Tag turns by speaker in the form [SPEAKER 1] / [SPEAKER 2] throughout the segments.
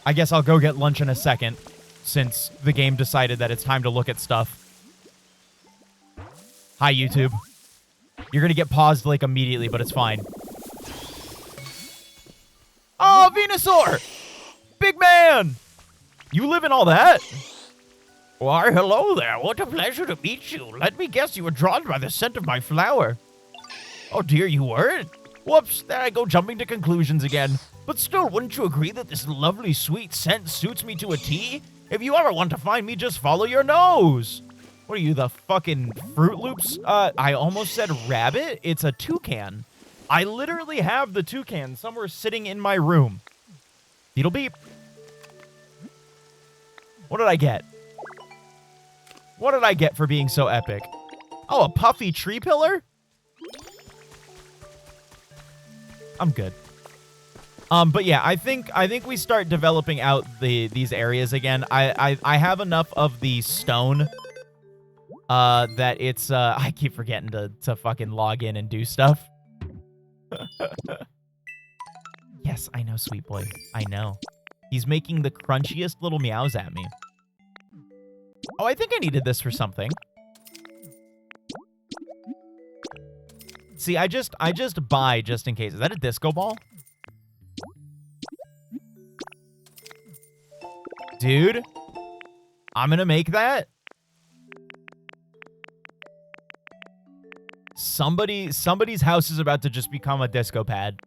[SPEAKER 1] I guess I'll go get lunch in a second, since the game decided that it's time to look at stuff. Hi, YouTube. You're gonna get paused, like, immediately, but it's fine. Oh, Venusaur! Big man! You live in all that? Why, hello there. What a pleasure to meet you. Let me guess you were drawn by the scent of my flower. Oh, dear, you weren't? Whoops, there I go jumping to conclusions again. But still, wouldn't you agree that this lovely, sweet scent suits me to a T? If you ever want to find me, just follow your nose. What are you, the fucking Fruit Loops? I almost said rabbit. It's a toucan. I literally have the toucan somewhere sitting in my room. Beetle beep. What did I get? What did I get for being so epic? Oh, a puffy tree pillar? I'm good. But yeah, I think we start developing out these areas again. I have enough of the stone that it's I keep forgetting to fucking log in and do stuff. Yes, I know, sweet boy. I know. He's making the crunchiest little meows at me. Oh, I think I needed this for something. See, I just buy just in case. Is that a disco ball? Dude, I'm gonna make that. Somebody's house is about to just become a disco pad.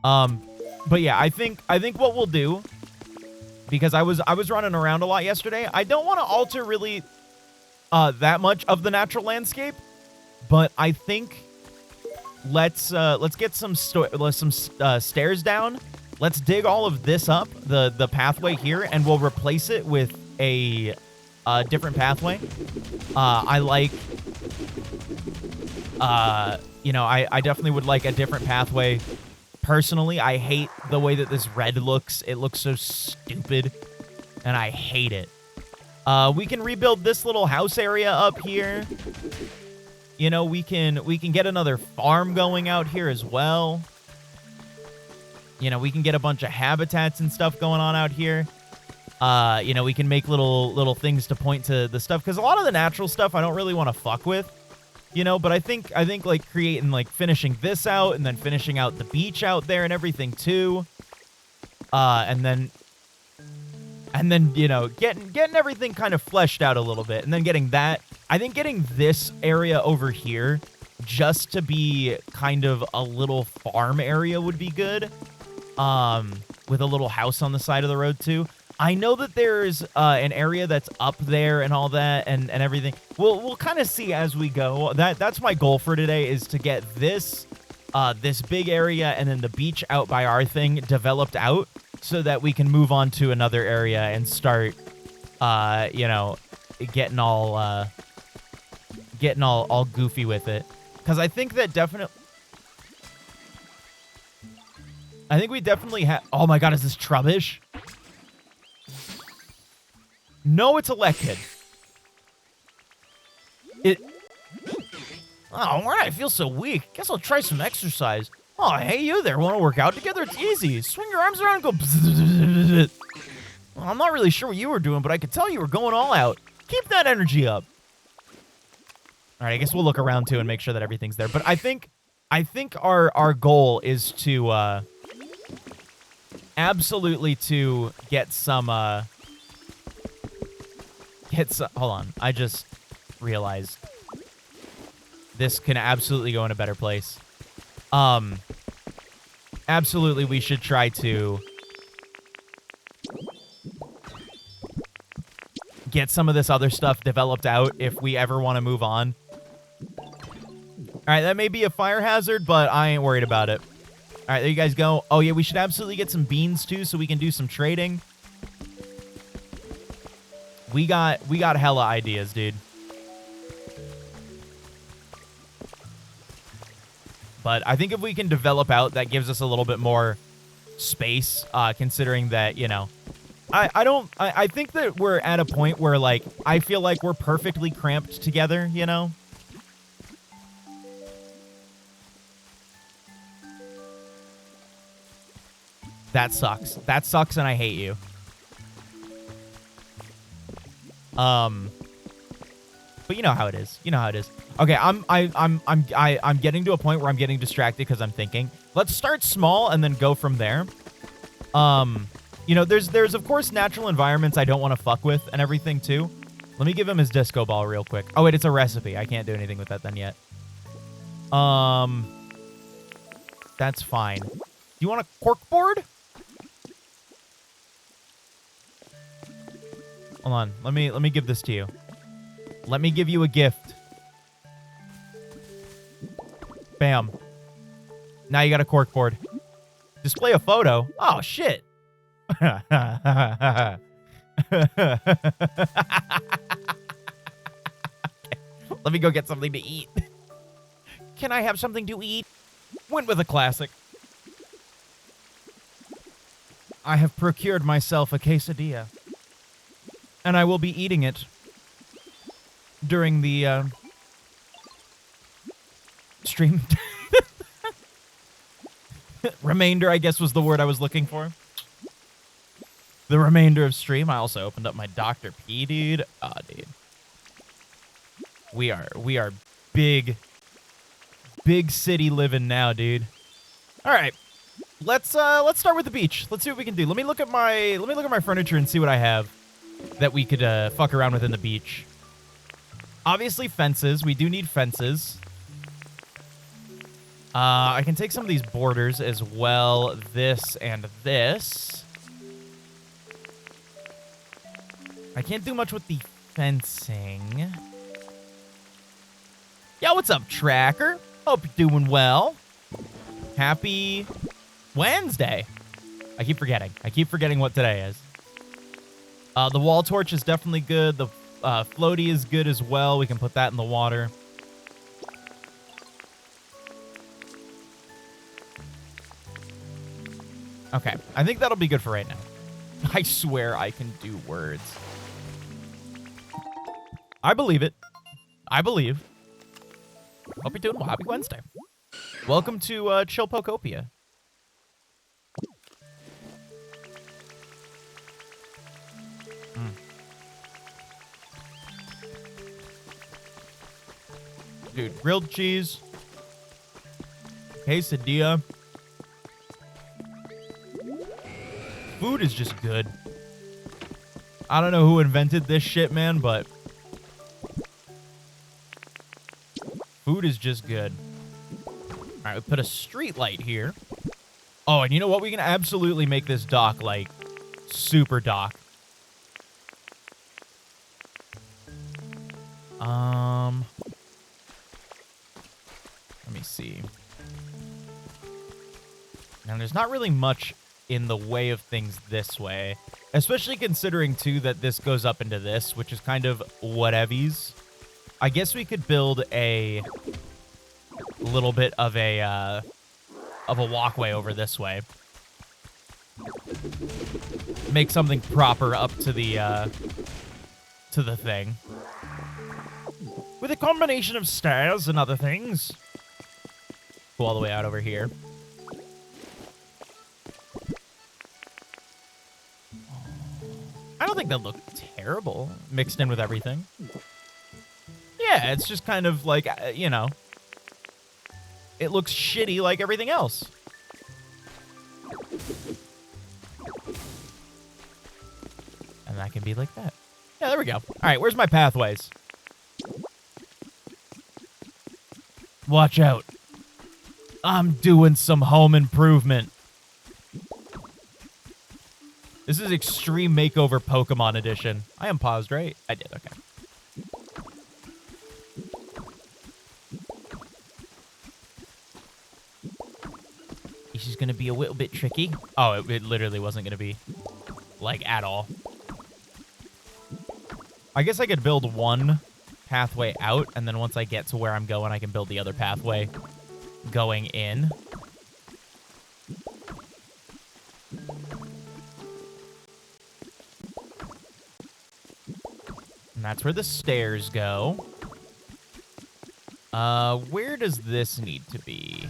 [SPEAKER 1] But yeah, I think what we'll do, because I was running around a lot yesterday, I don't want to alter really that much of the natural landscape, but I think let's get some stairs down. Let's dig all of this up, the pathway here, and we'll replace it with a different pathway. I like, you know, I definitely would like a different pathway. Personally, I hate the way that this red looks. It looks so stupid, and I hate it. We can rebuild this little house area up here. You know, we can get another farm going out here as well. You know, we can get a bunch of habitats and stuff going on out here. You know, we can make little things to point to the stuff, because a lot of the natural stuff I don't really want to fuck with. You know, but I think like creating, like finishing this out and then finishing out the beach out there and everything too. And then, you know, getting everything kind of fleshed out a little bit, and then getting that. I think getting this area over here just to be kind of a little farm area would be good. With a little house on the side of the road too. I know that there's an area that's up there and all that and everything. We'll kind of see as we go. That's my goal for today, is to get this this big area and then the beach out by our thing developed out, so that we can move on to another area and start you know, getting all goofy with it. Because I think that we definitely have. Oh my god, is this Trubbish? No, it's elected. Oh, why do I feel so weak? Guess I'll try some exercise. Oh, hey, you there. Want to work out together? It's easy. Swing your arms around and go. Well, I'm not really sure what you were doing, but I could tell you were going all out. Keep that energy up. All right, I guess we'll look around too and make sure that everything's there. But I think our goal is to absolutely to get some. Hold on. I just realized this can absolutely go in a better place. Absolutely, we should try to get some of this other stuff developed out if we ever want to move on. All right, that may be a fire hazard, but I ain't worried about it. All right, there you guys go. Oh, yeah, we should absolutely get some beans, too, so we can do some trading. We got hella ideas, dude. But I think if we can develop out, that gives us a little bit more space, considering that, you know, I think that we're at a point where, like, I feel like we're perfectly cramped together, you know? That sucks. That sucks, and I hate you. But you know how it is. You know how it is. Okay, I'm getting to a point where I'm getting distracted because I'm thinking. Let's start small and then go from there. You know, there's of course natural environments I don't want to fuck with and everything too. Let me give him his disco ball real quick. Oh wait, it's a recipe. I can't do anything with that then yet. That's fine. Do you want a cork board? Hold on. Let me give this to you. Let me give you a gift. Bam. Now you got a cork board. Display a photo. Oh shit. Okay. Let me go get something to eat. Can I have something to eat? Went with a classic. I have procured myself a quesadilla. And I will be eating it during the stream. Remainder, I guess, was the word I was looking for. The remainder of stream. I also opened up my Dr. P, dude. Oh, dude. We are big city living now, dude. All right. Let's start with the beach. Let's see what we can do. Let me look at my furniture and see what I have that we could fuck around with in the beach. Obviously fences. We do need fences. I can take some of these borders as well. This and this. I can't do much with the fencing. Yo, what's up, Tracker? Hope you're doing well. Happy Wednesday. I keep forgetting what today is. The wall torch is definitely good. The floaty is good as well. We can put that in the water. Okay, I think that'll be good for right now. I swear I can do words. I believe it. I believe. Hope you're doing well. Happy Wednesday. Welcome to Chill Pokopia. Dude, grilled cheese. Quesadilla. Food is just good. I don't know who invented this shit, man, but food is just good. All right, we put a street light here. Oh, and you know what? We can absolutely make this dock, like, super dock. Let me see. Now, there's not really much in the way of things this way, especially considering, too, that this goes up into this, which is kind of whatevies. I guess we could build a little bit of a walkway over this way. Make something proper up to the thing. With a combination of stairs and other things. Go all the way out over here. I don't think that looked terrible mixed in with everything. Yeah, it's just kind of like, you know, it looks shitty like everything else. And that can be like that. Yeah, there we go. All right, where's my pathways? Watch out. I'm doing some home improvement. This is Extreme Makeover Pokemon Edition. I am paused, right? I did, okay. This is going to be a little bit tricky. Oh, it literally wasn't going to be, like, at all. I guess I could build one pathway out, and then once I get to where I'm going, I can build the other pathway going in. And that's where the stairs go. Where does this need to be?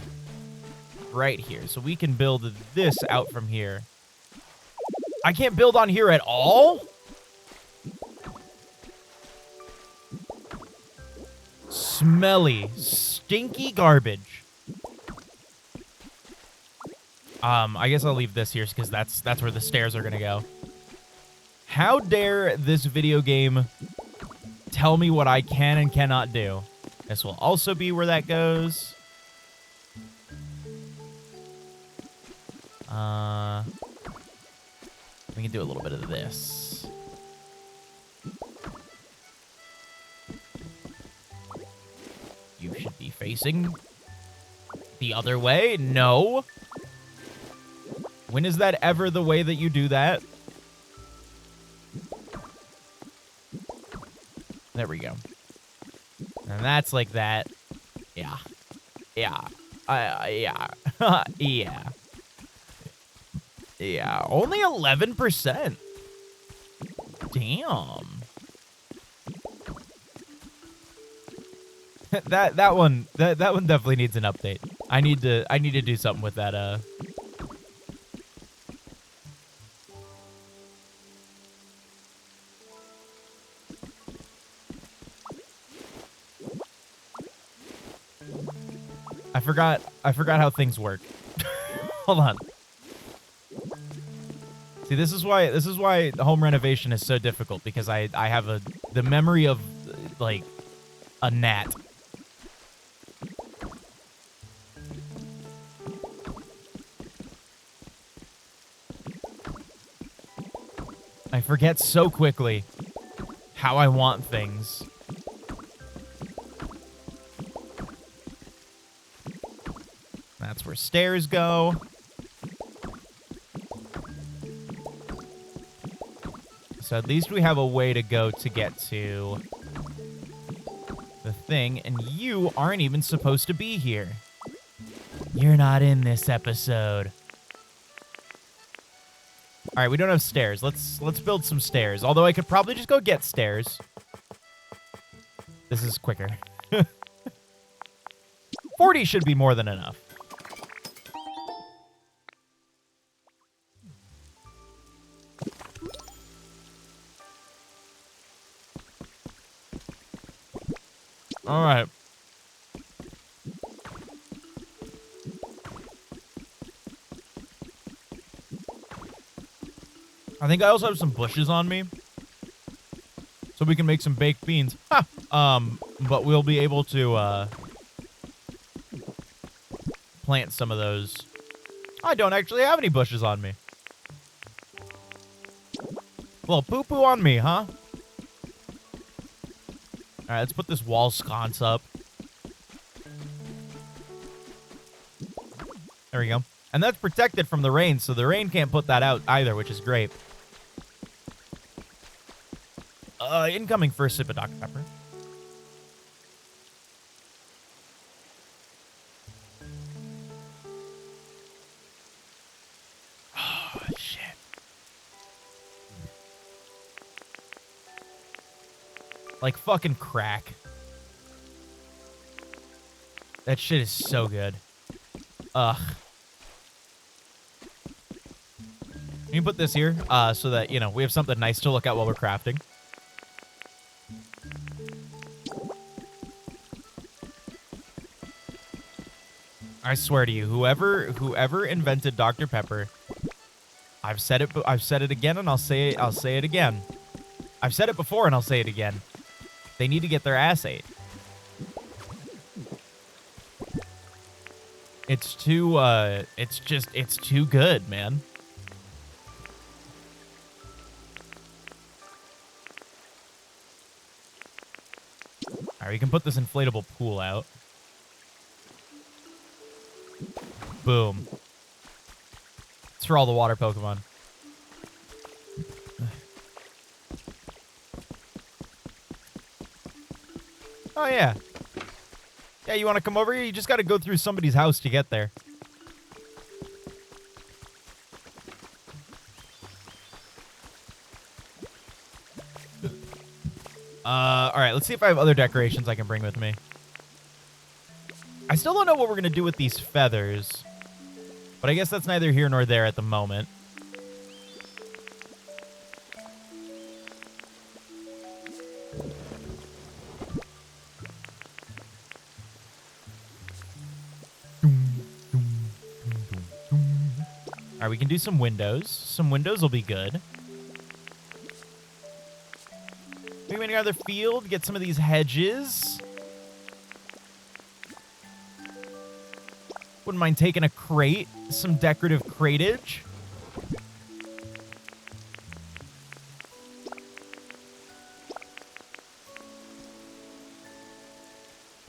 [SPEAKER 1] right here. So we can build this out from here. I can't build on here at all? Smelly, stinky garbage. I guess I'll leave this here because that's where the stairs are gonna go. How dare this video game tell me what I can and cannot do? This will also be where that goes. We can do a little bit of this. You should be facing the other way. No. When is that ever the way that you do that? There we go. And that's like that. Yeah. Yeah. Yeah. Yeah. Yeah. Only 11%. Damn. that one definitely needs an update. I need to do something with that I forgot how things work. Hold on. See, this is why home renovation is so difficult, because I have the memory of like a gnat. I forget so quickly how I want things. That's where stairs go. So at least we have a way to go to get to the thing, and you aren't even supposed to be here. You're not in this episode. All right, we don't have stairs. Let's build some stairs. Although I could probably just go get stairs. This is quicker. 40 should be more than enough. All right. I think I also have some bushes on me, so we can make some baked beans. Ha! But we'll be able to plant some of those. I don't actually have any bushes on me. Well, poo-poo on me, huh? All right, let's put this wall sconce up. There we go. And that's protected from the rain, so the rain can't put that out either, which is great. Incoming first sip of Dr. Pepper. Oh, shit. Like fucking crack. That shit is so good. Ugh. Can you put this here so that, you know, we have something nice to look at while we're crafting? I swear to you, whoever invented Dr. Pepper, I've said it again, and I'll say it again. I've said it before, and I'll say it again. They need to get their ass ate. It's too it's too good, man. All right, we can put this inflatable pool out. Boom. It's for all the water Pokemon. Oh, yeah. Yeah, you want to come over here? You just got to go through somebody's house to get there. All right, let's see if I have other decorations I can bring with me. I still don't know what we're going to do with these feathers. But I guess that's neither here nor there at the moment. All right, we can do some windows. Some windows will be good. Maybe another field, get some of these hedges. Wouldn't mind taking a crate, some decorative crateage.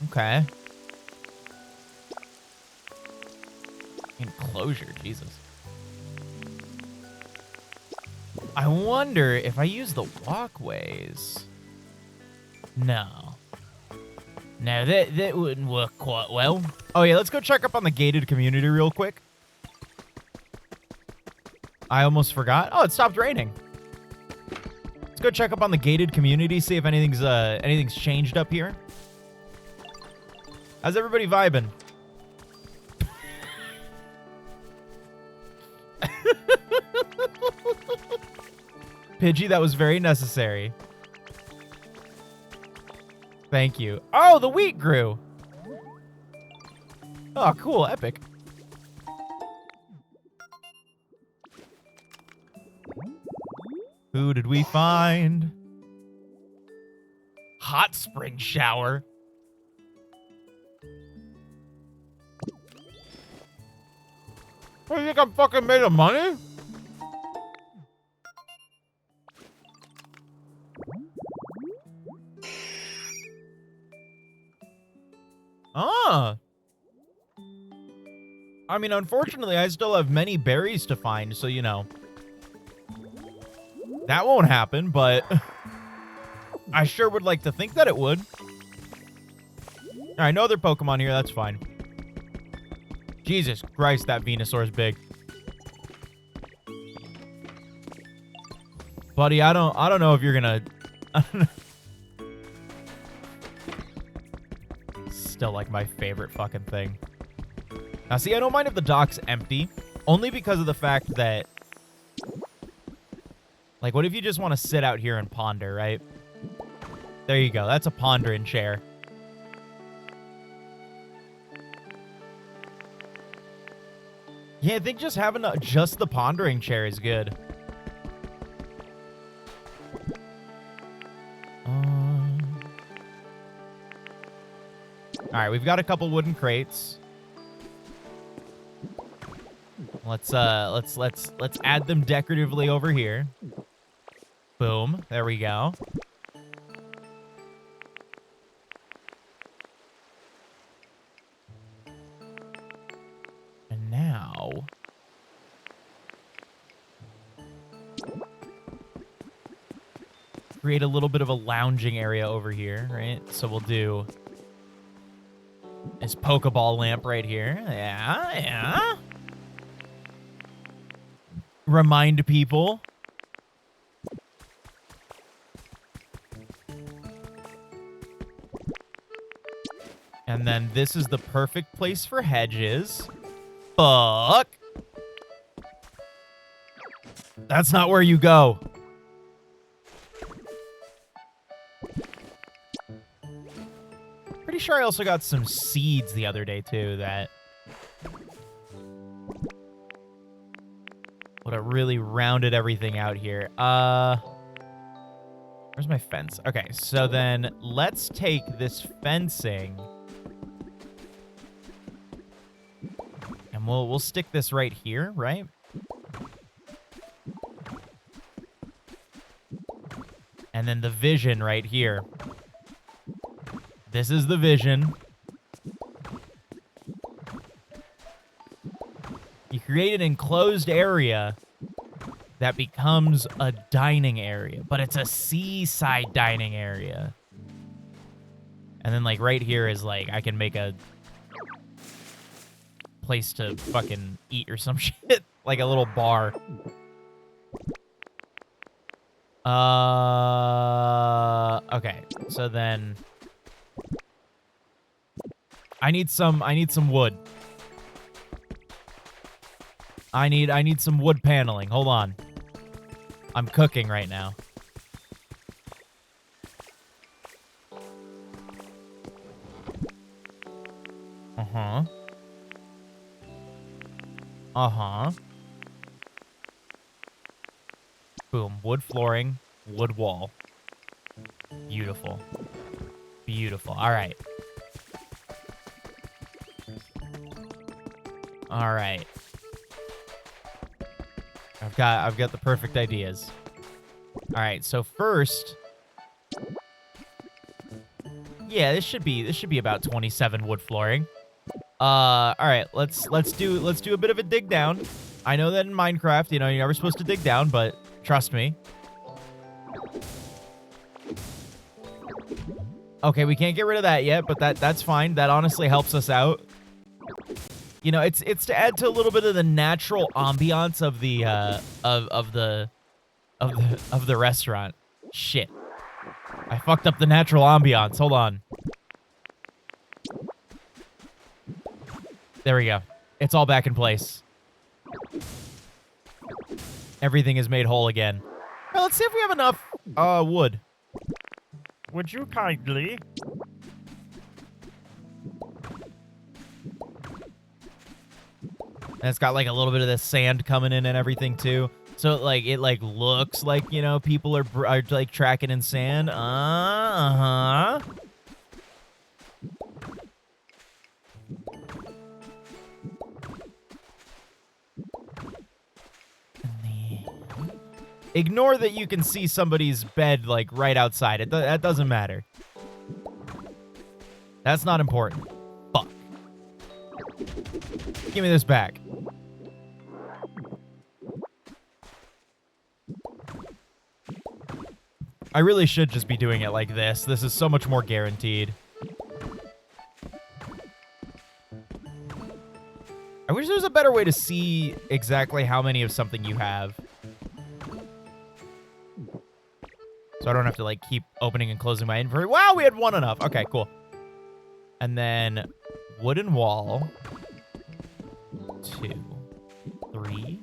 [SPEAKER 1] Okay. Enclosure, Jesus. I wonder if I use the walkways. No. No, that wouldn't work quite well. Oh, yeah, let's go check up on the gated community real quick. I almost forgot. Oh, it stopped raining. Let's go check up on the gated community, see if anything's changed up here. How's everybody vibing? Pidgey, that was very necessary. Thank you. Oh, the wheat grew. Oh, cool. Epic. Who did we find? Hot spring shower. What, do you think I'm fucking made of money? I mean, unfortunately, I still have many berries to find, so, you know. That won't happen, but I sure would like to think that it would. All right, no other Pokemon here. That's fine. Jesus Christ, that Venusaur's big. Buddy, I don't know if you're gonna... Still, like, my favorite fucking thing. Now, see, I don't mind if the dock's empty, only because of the fact that... Like, what if you just want to sit out here and ponder, right? There you go. That's a pondering chair. Yeah, I think just having just the pondering chair is good. All right, we've got a couple wooden crates. Let's add them decoratively over here. Boom. There we go. And now create a little bit of a lounging area over here, right? So we'll do this Pokeball lamp right here. Yeah, yeah. Remind people. And then this is the perfect place for hedges. Fuck. That's not where you go. Pretty sure I also got some seeds the other day, too, that would have really rounded everything out here. Where's my fence? Okay, so then let's take this fencing and we'll stick this right here, right? And then the vision right here. This is the vision. You create an enclosed area that becomes a dining area, but it's a seaside dining area. And then, like, right here is, like, I can make a place to fucking eat or some shit. Like a little bar. Okay, so then I need some wood. I need some wood paneling. Hold on. I'm cooking right now. Uh-huh. Uh-huh. Boom. Wood flooring, wood wall. Beautiful. Beautiful. All right. All right. I've got the perfect ideas. All right. So first, yeah, this should be about 27 wood flooring. All right. Let's do a bit of a dig down. I know that in Minecraft, you know, you're never supposed to dig down, but trust me. Okay, we can't get rid of that yet, but that's fine. That honestly helps us out. You know, it's to add to a little bit of the natural ambiance of the of the restaurant. Shit. I fucked up the natural ambiance. Hold on. There we go. It's all back in place. Everything is made whole again. Well, let's see if we have enough wood. Would you kindly? And it's got like a little bit of this sand coming in and everything too. So it looks like, you know, people are like tracking in sand. Uh-huh. Ignore that you can see somebody's bed like right outside. That doesn't matter. That's not important. Fuck. Give me this back. I really should just be doing it like this. This is so much more guaranteed. I wish there was a better way to see exactly how many of something you have. So I don't have to, like, keep opening and closing my inventory. Wow, we had one enough. Okay, cool. And then wooden wall. 2, 3,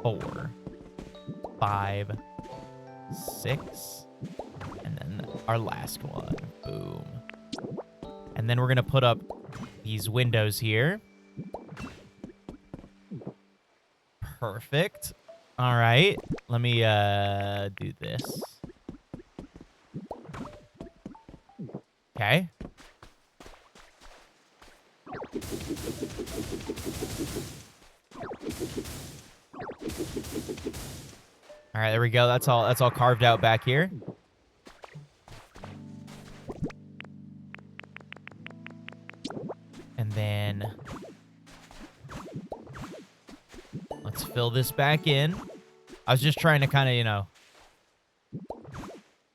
[SPEAKER 1] 4, 5, 6. And then our last one. Boom. And then we're going to put up these windows here. Perfect. All right. Let me do this. Okay. All right, there we go. That's all carved out back here. And then let's fill this back in. I was just trying to kind of, you know,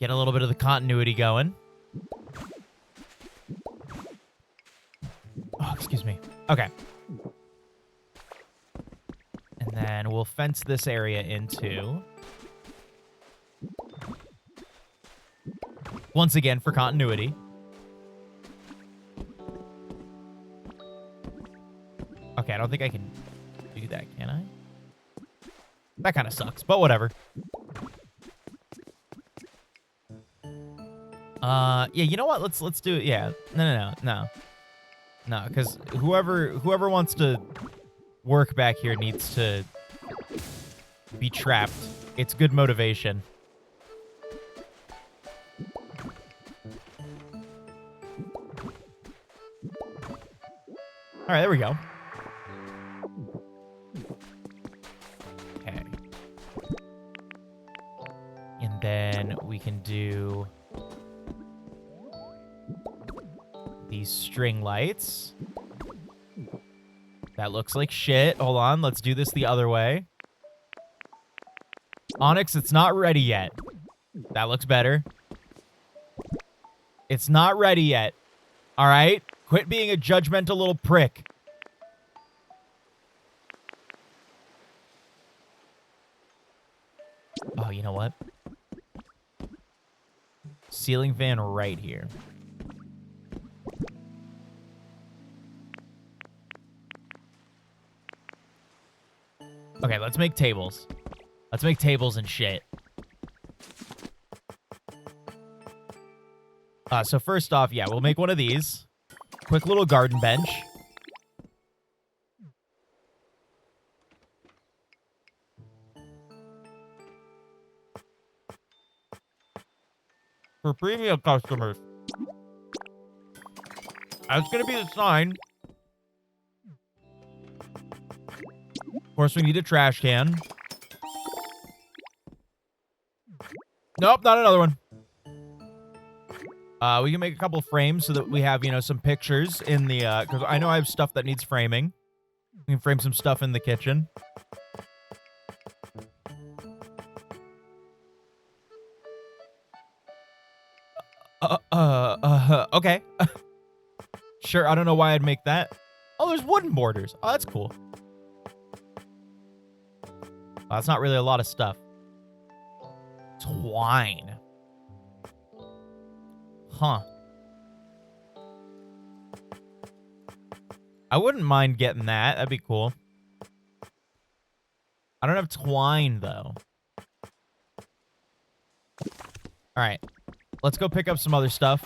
[SPEAKER 1] get a little bit of the continuity going. Oh, excuse me. Okay. And then we'll fence this area into. Once again, for continuity. Okay, I don't think I can do that, can I? That kind of sucks, but whatever. Yeah, you know what? Let's do it. Yeah. No, because whoever wants to work back here needs to be trapped. It's good motivation. All right, there we go. Okay. And then we can do these string lights. That looks like shit. Hold on, let's do this the other way. Onyx, it's not ready yet. That looks better. It's not ready yet. All right? Quit being a judgmental little prick. Oh, you know what? Ceiling fan right here. Okay, let's make tables. Let's make tables and shit. So first off, yeah, we'll make one of these. Quick little garden bench. For premium customers. That's going to be the sign. Of course, we need a trash can. Nope, not another one. We can make a couple frames so that we have, you know, some pictures in the, because I know I have stuff that needs framing. We can frame some stuff in the kitchen. Okay. Sure, I don't know why I'd make that. Oh, there's wooden borders. Oh, that's cool. That's not really a lot of stuff. Twine. Huh. I wouldn't mind getting that. That'd be cool. I don't have twine, though. All right. Let's go pick up some other stuff.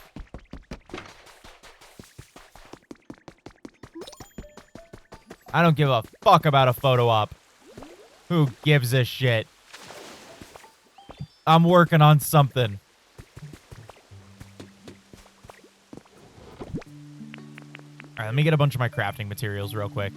[SPEAKER 1] I don't give a fuck about a photo op. Who gives a shit? I'm working on something. All right, let me get a bunch of my crafting materials real quick.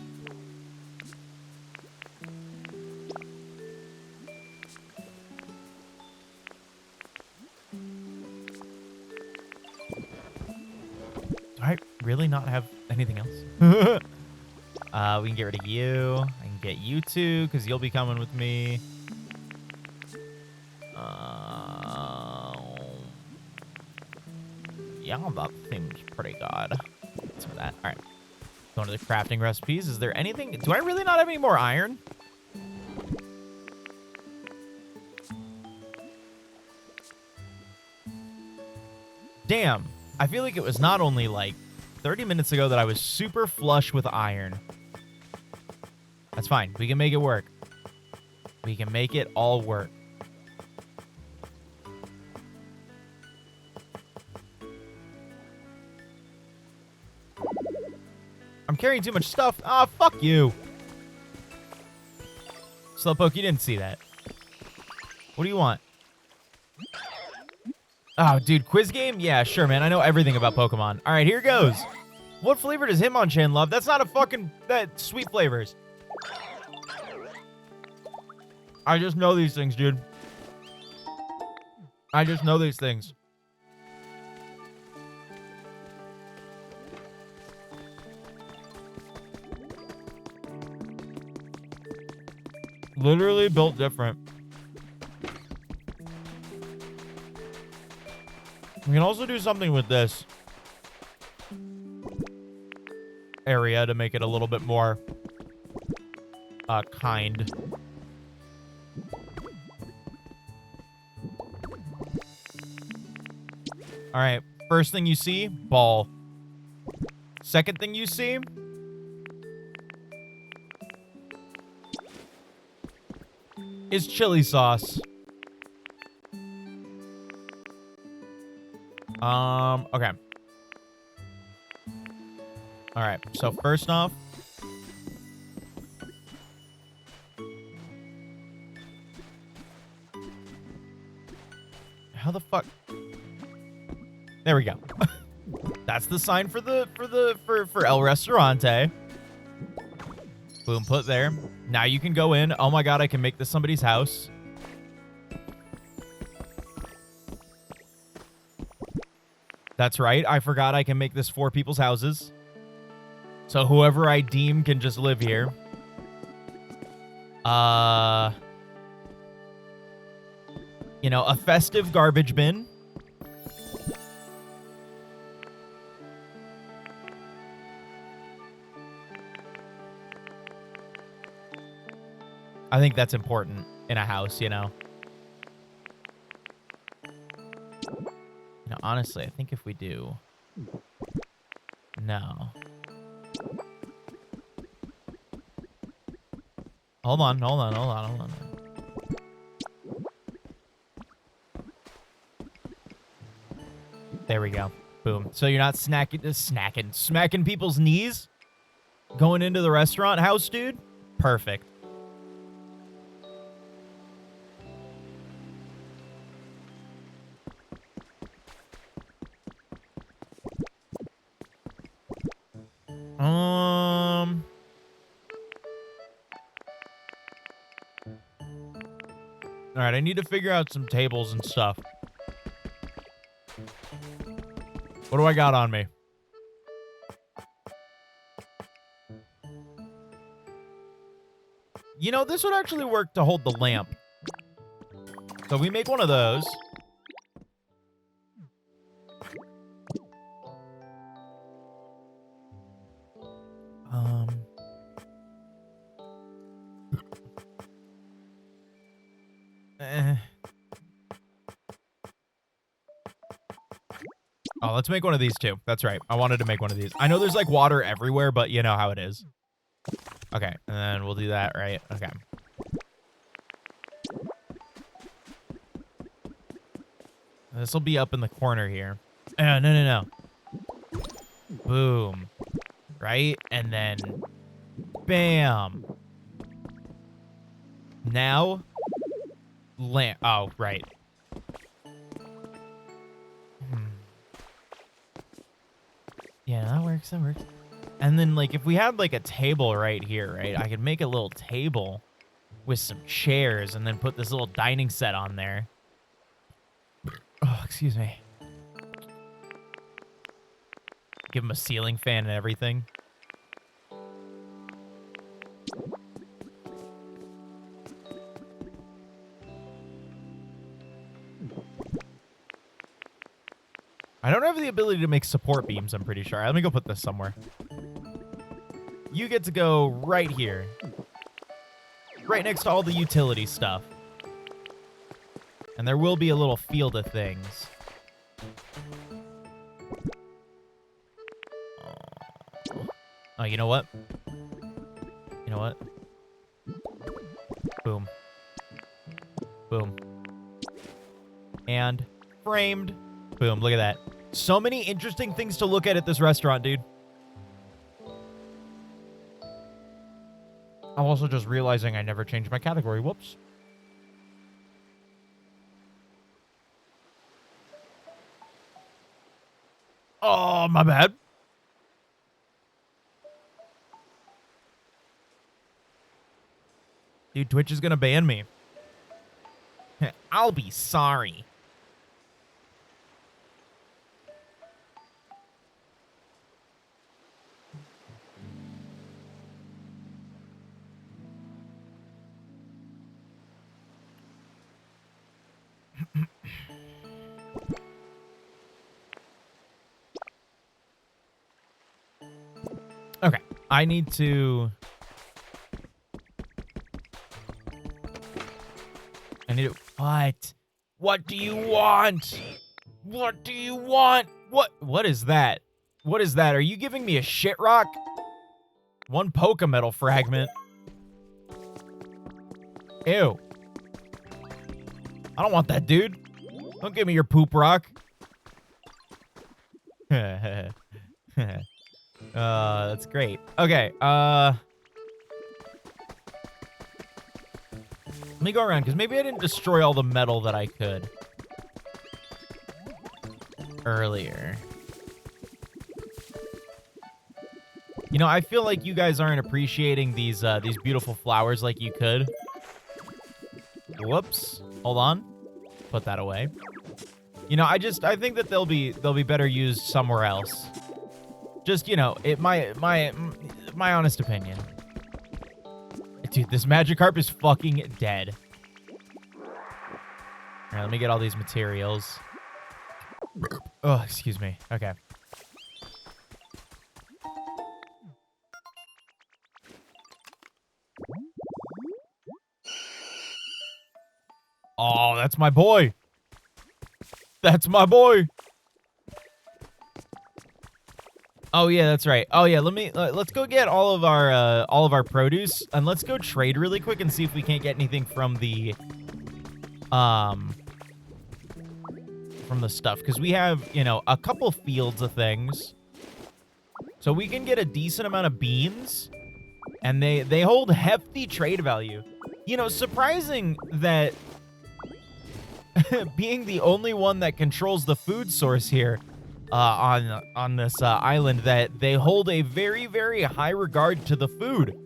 [SPEAKER 1] Do I really not have anything else? We can get rid of you. I can get you two, because you'll be coming with me. Yeah, that seems pretty good. Some of that. All right. Going to the crafting recipes. Is there anything? Do I really not have any more iron? Damn. I feel like it was not only like 30 minutes ago that I was super flush with iron. That's fine. We can make it work. We can make it all work. I'm carrying too much stuff. Ah, fuck you. Slowpoke, you didn't see that. What do you want? Oh, dude, quiz game? Yeah, sure, man. I know everything about Pokemon. All right, here goes. What flavor does Hitmonchan love? That's not a fucking... That sweet flavors. I just know these things, dude. I just know these things. Literally built different. We can also do something with this area to make it a little bit more kind. All right, first thing you see, ball. Second thing you see, is chili sauce. Okay. All right, so first off, how the fuck? There we go. That's the sign for El Restaurante. Boom, put there. Now you can go in. Oh my god, I can make this somebody's house. That's right. I forgot I can make this 4 people's houses. So whoever I deem can just live here. You know, a festive garbage bin. I think that's important in a house, you know. No, honestly, I think if we do... No. hold on, hold on, hold on, hold on. There we go. Boom. So you're not smacking people's knees going into the restaurant house, dude? Perfect. All right, I need to figure out some tables and stuff. What do I got on me? You know, this would actually work to hold the lamp. So we make one of those. Oh, let's make one of these too. That's right. I wanted to make one of these. I know there's like water everywhere, but you know how it is. Okay, and then we'll do that, right? Okay. This will be up in the corner here. No. Boom. Right? And then bam. Now lamp. Oh, right. Yeah, that works. That works. And then, like, if we had, like, a table right here, right? I could make a little table with some chairs and then put this little dining set on there. Oh, excuse me. Give him a ceiling fan and everything. I don't have the ability to make support beams, I'm pretty sure. Let me go put this somewhere. You get to go right here. Right next to all the utility stuff. And there will be a little field of things. Oh, you know what? You know what? Boom. Boom. And framed. Boom, look at that. So many interesting things to look at this restaurant, dude. I'm also just realizing I never changed my category. Whoops. Oh, my bad. Dude, Twitch is gonna ban me. I'll be sorry. Okay, I need to... What? What do you want? What do you want? What is that? What is that? Are you giving me a shit rock? One Poke Metal fragment. Ew. I don't want that, dude. Don't give me your poop rock. That's great. Okay, let me go around, because maybe I didn't destroy all the metal that I could earlier. You know, I feel like you guys aren't appreciating these beautiful flowers like you could. Whoops. Hold on. Put that away. You know, I think that they'll be better used somewhere else. Just, you know, my honest opinion. Dude, this Magikarp is fucking dead. All right, let me get all these materials. Oh, excuse me. Okay. Oh, that's my boy. That's my boy. Oh yeah, that's right. Oh yeah, let's go get all of our produce, and let's go trade really quick and see if we can't get anything from the stuff, because we have, you know, a couple fields of things. So we can get a decent amount of beans, and they hold hefty trade value. You know, surprising that being the only one that controls the food source here on this island, that they hold a very, very high regard to the food.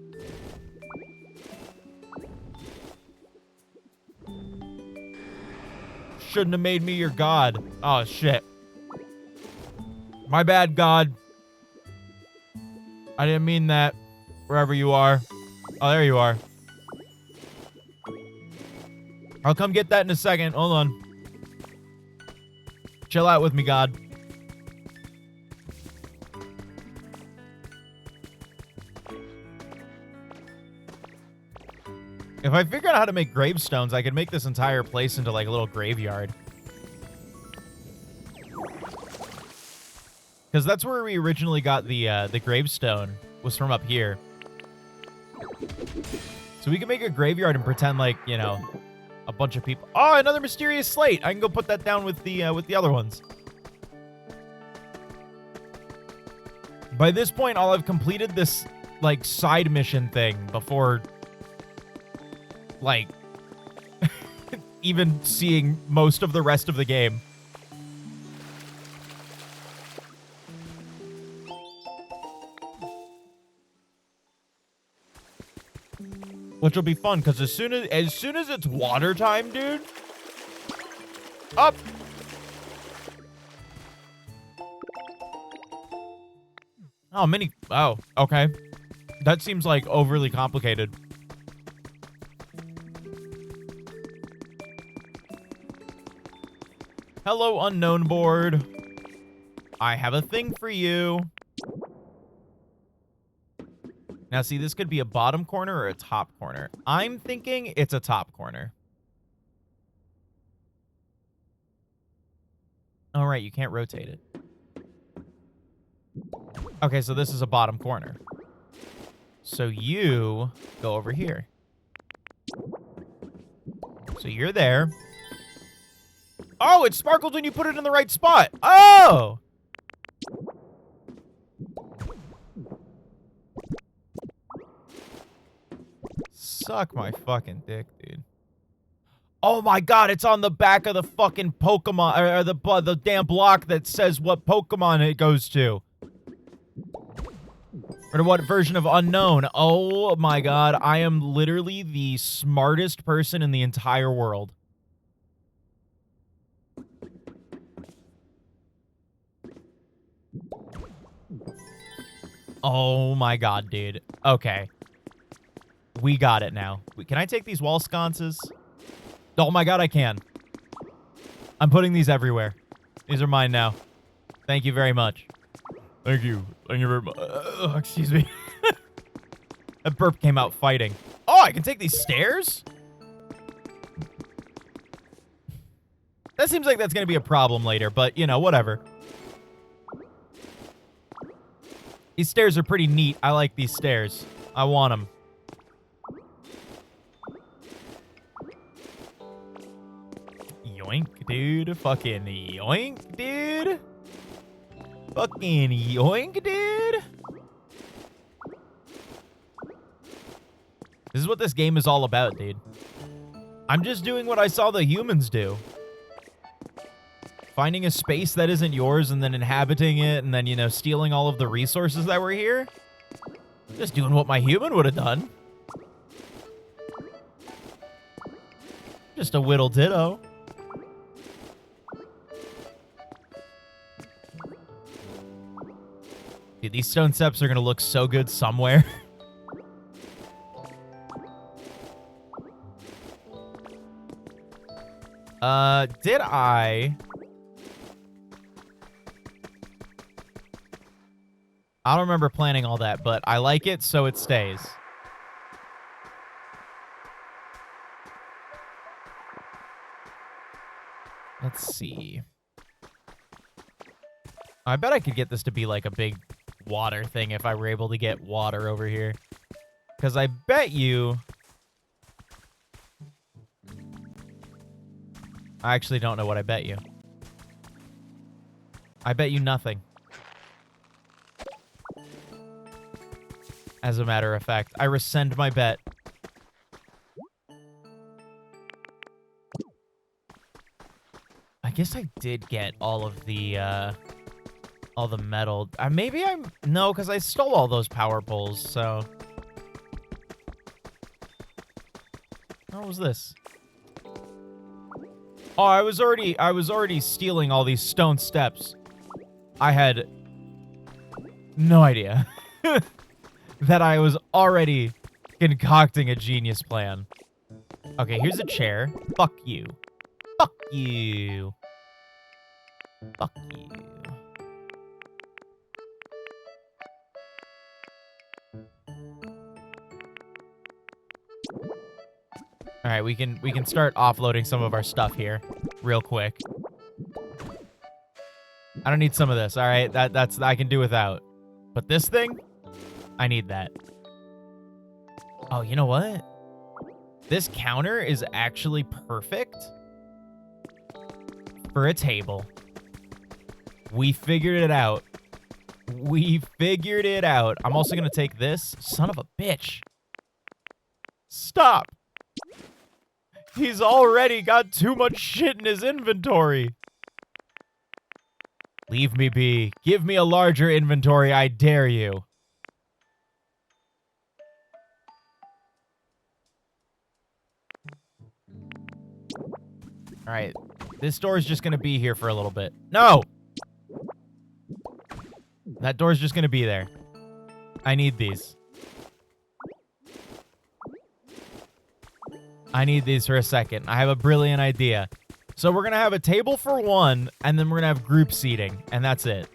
[SPEAKER 1] Shouldn't have made me your god. Oh, shit. My bad, God. I didn't mean that. Wherever you are. Oh, there you are. I'll come get that in a second. Hold on. Chill out with me, God. If I figure out how to make gravestones, I could make this entire place into like a little graveyard. Because that's where we originally got the gravestone, was from up here. So we can make a graveyard and pretend like, you know, a bunch of people. Oh, another mysterious slate. I can go put that down with the other ones. By this point, I'll have completed this like side mission thing before like even seeing most of the rest of the game. Which will be fun, because as soon as it's water time, dude. Up. Oh, mini. Oh, okay. That seems like overly complicated. Hello, unknown board. I have a thing for you. Now, see, this could be a bottom corner or a top corner. I'm thinking it's a top corner. All right, you can't rotate it. Okay, so this is a bottom corner. So you go over here. So you're there. Oh, it sparkles when you put it in the right spot. Oh! Suck my fucking dick, dude. Oh my god, it's on the back of the fucking Pokemon, or the damn block that says what Pokemon it goes to. Or what version of unknown. Oh my god, I am literally the smartest person in the entire world. Oh my god, dude. Okay. We got it now. Can I take these wall sconces? Oh my god, I can. I'm putting these everywhere. These are mine now. Thank you very much. Thank you. Thank you very much. Excuse me. That burp came out fighting. Oh, I can take these stairs? That seems like that's going to be a problem later, but, you know, whatever. These stairs are pretty neat. I like these stairs. I want them. Yoink, dude. Fucking yoink, dude. Fucking yoink, dude. This is what this game is all about, dude. I'm just doing what I saw the humans do. Finding a space that isn't yours and then inhabiting it and then, you know, stealing all of the resources that were here. Just doing what my human would have done. Just a whittle ditto. Dude, these stone steps are going to look so good somewhere. Did I don't remember planning all that, but I like it, so it stays. Let's see. I bet I could get this to be like a big water thing if I were able to get water over here. Because I bet you... I actually don't know what I bet you. I bet you nothing. As a matter of fact, I rescind my bet. I guess I did get all the metal. Maybe I'm... No, because I stole all those power poles, so... What was this? Oh, I was already stealing all these stone steps. I had no idea that I was already concocting a genius plan. Okay, here's a chair. Fuck you. Fuck you. Fuck you. All right, we can start offloading some of our stuff here real quick. I don't need some of this, all right? That's I can do without. But this thing, I need that. Oh, you know what? This counter is actually perfect for a table. We figured it out. We figured it out. I'm also going to take this. Son of a bitch. Stop. He's already got too much shit in his inventory. Leave me be. Give me a larger inventory, I dare you. All right. This door is just going to be here for a little bit. No! That door's just going to be there. I need these. I need these for a second. I have a brilliant idea. So we're going to have a table for one, and then we're going to have group seating, and that's it.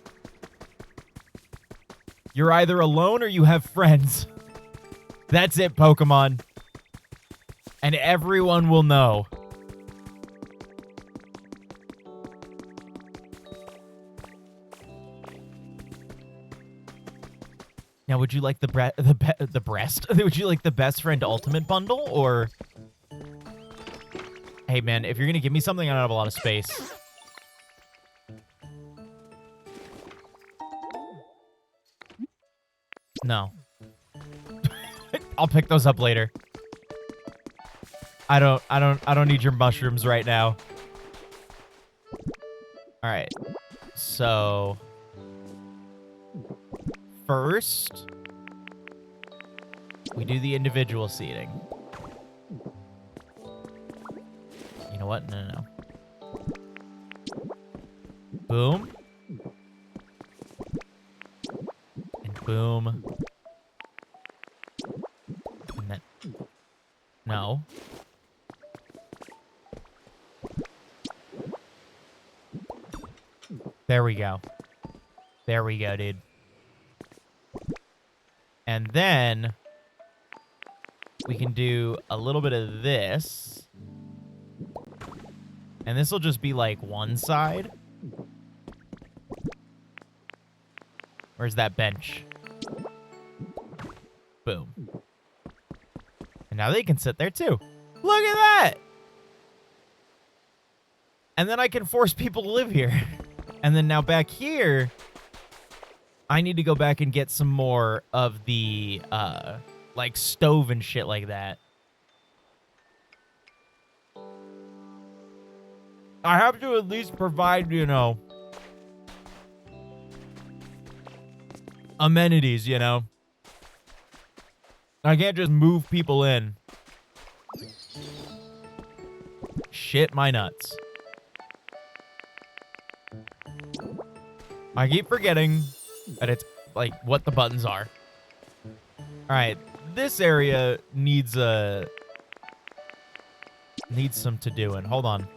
[SPEAKER 1] You're either alone or you have friends. That's it, Pokemon. And everyone will know. Now, would you like the breast? Would you like the best friend ultimate bundle, or... Hey, man, if you're going to give me something, I don't have a lot of space. No. I'll pick those up later. I don't need your mushrooms right now. All right. So... First, we do the individual seating. You know what? No. Boom. And boom. And then... No. There we go. There we go, dude. And then we can do a little bit of this. And this will just be like one side. Where's that bench? Boom. And now they can sit there too. Look at that! And then I can force people to live here. And then now back here... I need to go back and get some more of the, like, stove and shit like that. I have to at least provide, you know, amenities, you know? I can't just move people in. Shit my nuts. I keep forgetting... that it's, like, what the buttons are. Alright, this area needs some to-doing. Hold on.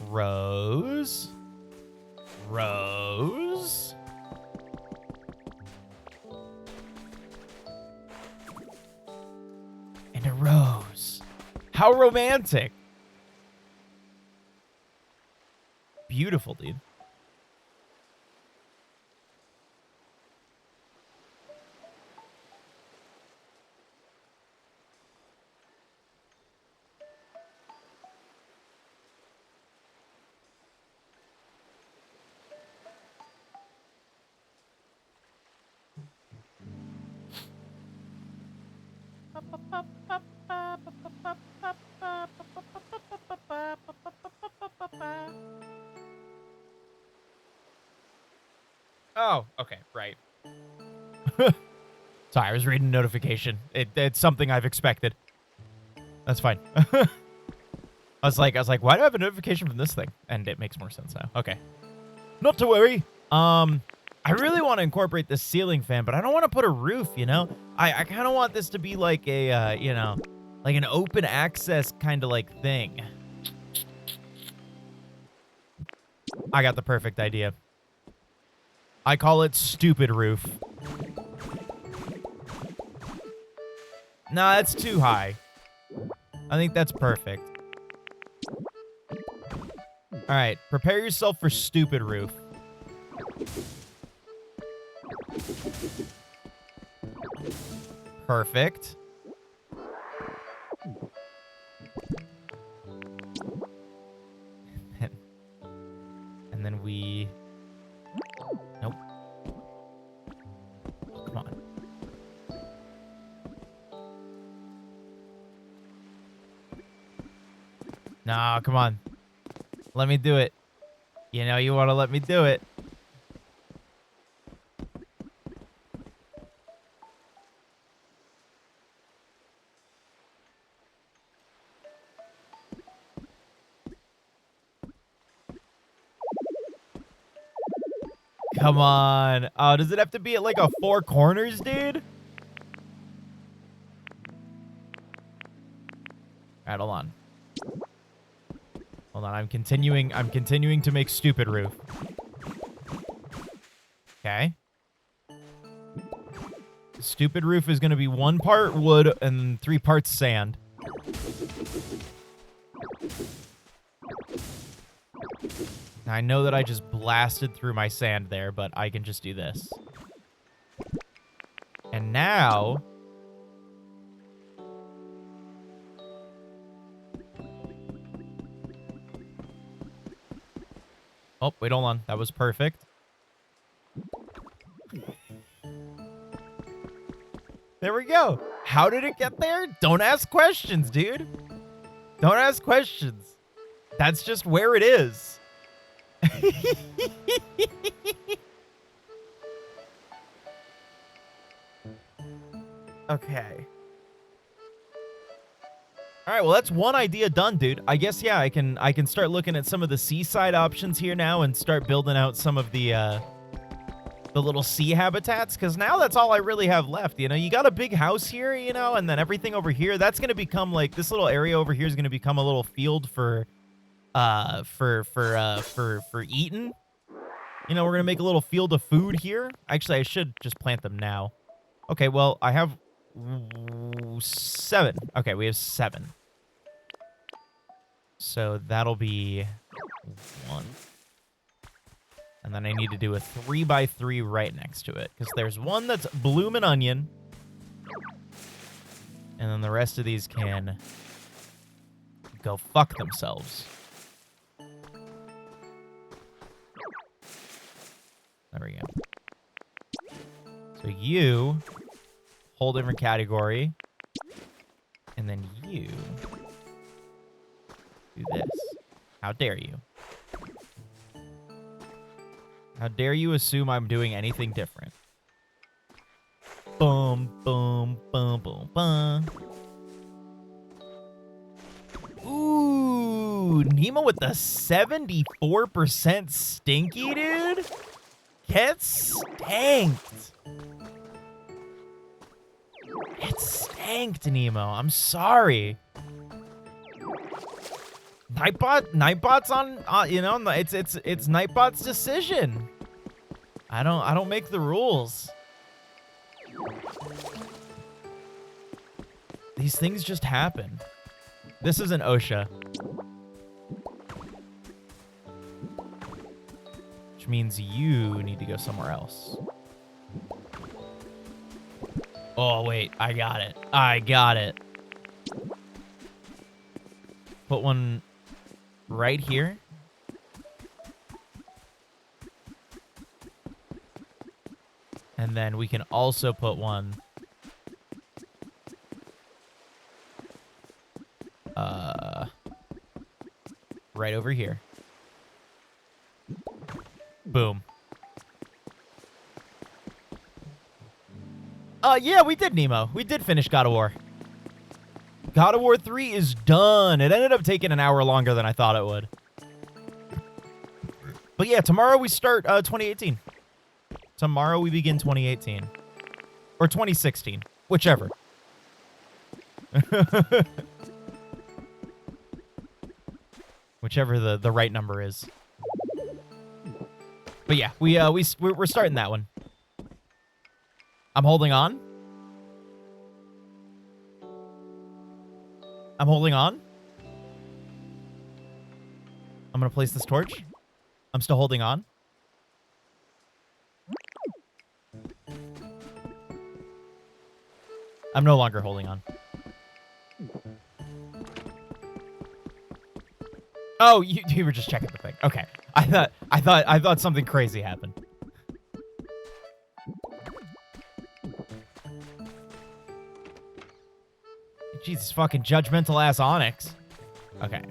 [SPEAKER 1] Rose. Rose. And a rose. How romantic. beautiful, dude. Oh, okay, right. Sorry, I was reading a notification. It's something I've expected. That's fine. I was like, why do I have a notification from this thing? And it makes more sense now. Okay. Not to worry. I really want to incorporate this ceiling fan, but I don't want to put a roof, you know? I kind of want this to be like a, you know, like an open access kind of like thing. I got the perfect idea. I call it stupid roof. Nah, that's too high. I think that's perfect. All right, prepare yourself for stupid roof. Perfect. And then we... Nope. Oh, come on. Nah, come on. Let me do it. You know you want to let me do it. Come on. Oh, does it have to be at like a 4 corners, dude? All right, hold on. Hold on, I'm continuing to make stupid roof. Okay. Stupid roof is going to be 1 part wood and 3 parts sand. Now, I know that I just blasted through my sand there, but I can just do this. And now... Oh, wait, hold on. That was perfect. There we go. How did it get there? Don't ask questions, dude. Don't ask questions. That's just where it is. Okay. All right, well, that's one idea done, dude. I guess, yeah, I can start looking at some of the seaside options here now and start building out some of the little sea habitats, because now that's all I really have left, you know? You got a big house here, you know, and then everything over here, that's going to become, like, this little area over here is going to become a little field for eating. You know, we're going to make a little field of food here. Actually, I should just plant them now. Okay, well, I have 7. Okay, we have 7. So that'll be 1. And then I need to do a 3x3 right next to it, because there's one that's bloomin' onion. And then the rest of these can go fuck themselves. There we go. So you, whole different category. And then you do this. How dare you? How dare you assume I'm doing anything different? Boom, boom, boom, boom, boom. Ooh, Nemo with the 74% stinky, dude. Get stanked. It's stanked, Nemo. I'm sorry. Nightbot's on, you know, it's Nightbot's decision. I don't make the rules. These things just happen. This is an OSHA. which means you need to go somewhere else. Oh, wait. I got it. I got it. Put one right here. And then we can also put one right over here. Boom. Yeah, we did, Nemo. We did finish God of War. God of War 3 is done. It ended up taking an hour longer than I thought it would. But yeah, tomorrow we start 2018. Tomorrow we begin 2018. Or 2016. Whichever. Whichever the right number is. But yeah, we're starting that one. I'm holding on. I'm holding on. I'm gonna place this torch. I'm still holding on. I'm no longer holding on. Oh, you were just checking the thing. Okay. I thought something crazy happened. Jesus fucking judgmental ass Onyx. Okay.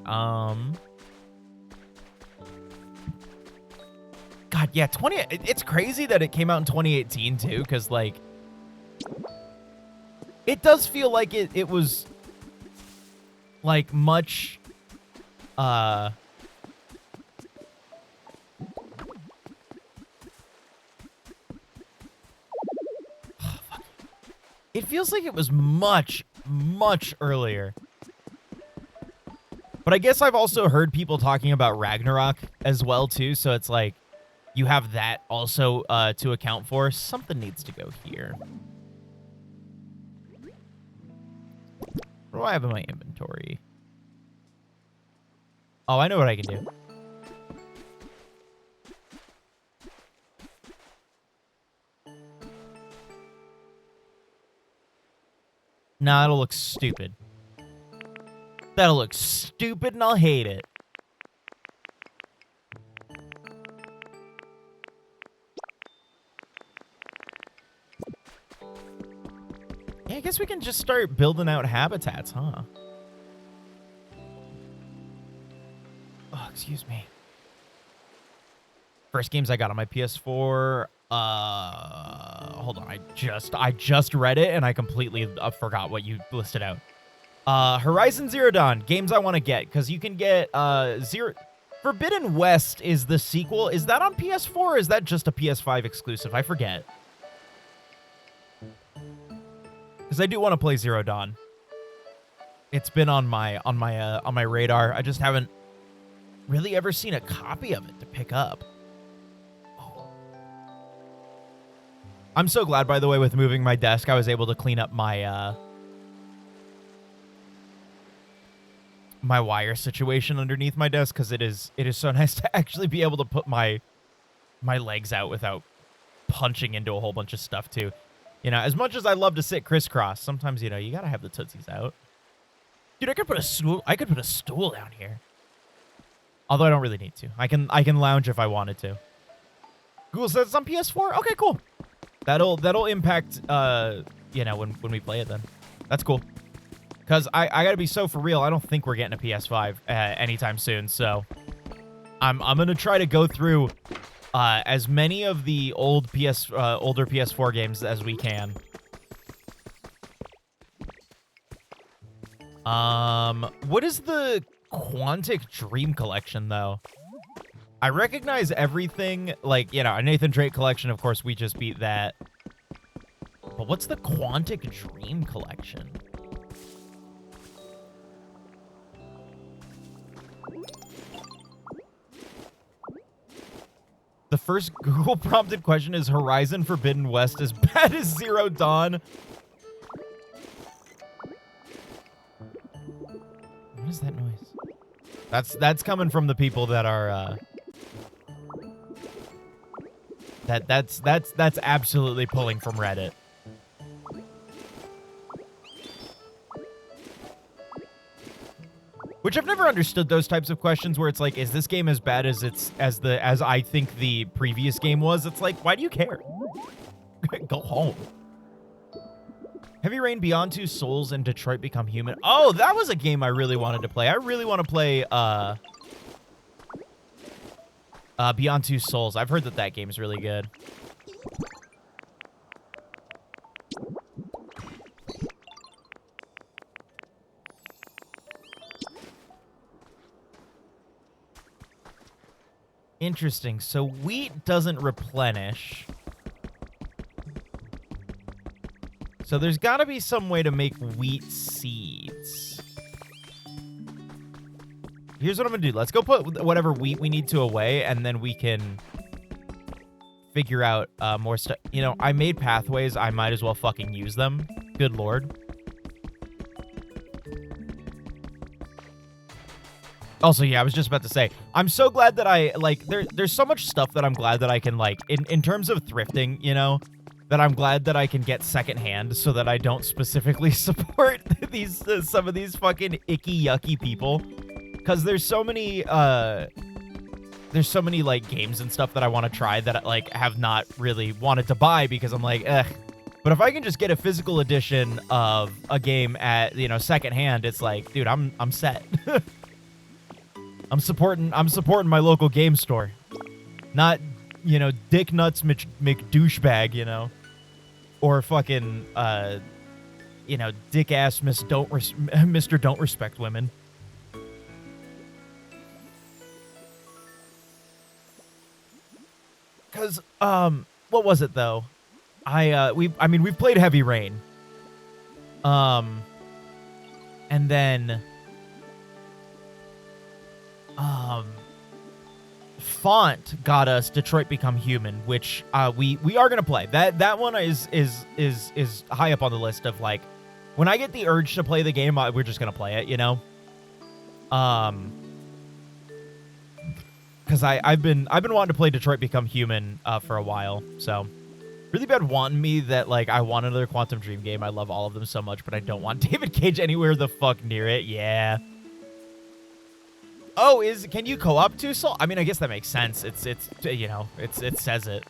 [SPEAKER 1] God, yeah, it's crazy that it came out in 2018 too, cuz like it does feel like it was like much it feels like it was much earlier. But I guess I've also heard people talking about Ragnarok as well too, so it's like you have that also to account for. Something needs to go here. What do I have in my inventory? Oh, I know what I can do. Nah, that'll look stupid. That'll look stupid and I'll hate it. Yeah, I guess we can just start building out habitats, huh? Oh, excuse me. First games I got on my PS4. Hold on. I just read it and I completely forgot what you listed out. Horizon Zero Dawn, games I want to get, because you can get Forbidden West is the sequel. Is that on PS4 or is that just a PS5 exclusive? I forget. Because I do want to play Zero Dawn. It's been on my radar. I just haven't really ever seen a copy of it to pick up. I'm so glad, by the way, with moving my desk, I was able to clean up my my wire situation underneath my desk, because it is so nice to actually be able to put my legs out without punching into a whole bunch of stuff too. You know, as much as I love to sit crisscross, sometimes, you know, you gotta have the tootsies out. Dude, I could put a stool down here. Although I don't really need to. I can lounge if I wanted to. Google says it's on PS4. Okay, cool. That'll impact you know, when we play it then. That's cool. Because I gotta be so for real, I don't think we're getting a PS5 anytime soon, so I'm gonna try to go through as many of the older PS4 games as we can. What is the Quantic Dream Collection, though? I recognize everything, like, you know, a Nathan Drake collection, of course, we just beat that. But what's the Quantic Dream Collection? The first Google prompted question is Horizon Forbidden West as bad as Zero Dawn? What is that noise? That's coming from the people that are That's absolutely pulling from Reddit. Which I've never understood those types of questions where it's like, is this game as bad as as I think the previous game was? It's like, why do you care? Go home. Heavy Rain, Beyond Two Souls, and Detroit Become Human. Oh, that was a game I really wanted to play. I really want to play Beyond Two Souls. I've heard that that game is really good. Interesting. So wheat doesn't replenish. So there's got to be some way to make wheat seeds. Here's what I'm going to do. Let's go put whatever wheat we need to away, and then we can figure out more stuff. You know, I made pathways. I might as well fucking use them. Good lord. Also, yeah, I was just about to say, I'm so glad that I, like, there's so much stuff that I'm glad that I can, like, in terms of thrifting, you know, that I'm glad that I can get secondhand so that I don't specifically support these, some of these fucking icky, yucky people. Because there's so many, like, games and stuff that I want to try that, like, have not really wanted to buy because I'm like, ugh. But if I can just get a physical edition of a game at, you know, secondhand, it's like, dude, I'm set. I'm supporting my local game store. Not, you know, Dick Nuts McDouchebag, you know. Or fucking, you know, dick ass Mr. Don't Respect Women. Cause, what was it though? We've played Heavy Rain. And then Font got us Detroit Become Human, which we are gonna play. That one is high up on the list of, like, when I get the urge to play the game, we're just gonna play it, you know. Because I've been wanting to play Detroit Become Human for a while, so really bad wanting me that, like, I want another Quantum Dream game. I love all of them so much, but I don't want David Cage anywhere the fuck near it. Yeah. Oh, can you co-op Two Soul? I mean, I guess that makes sense. It's you know, it says it.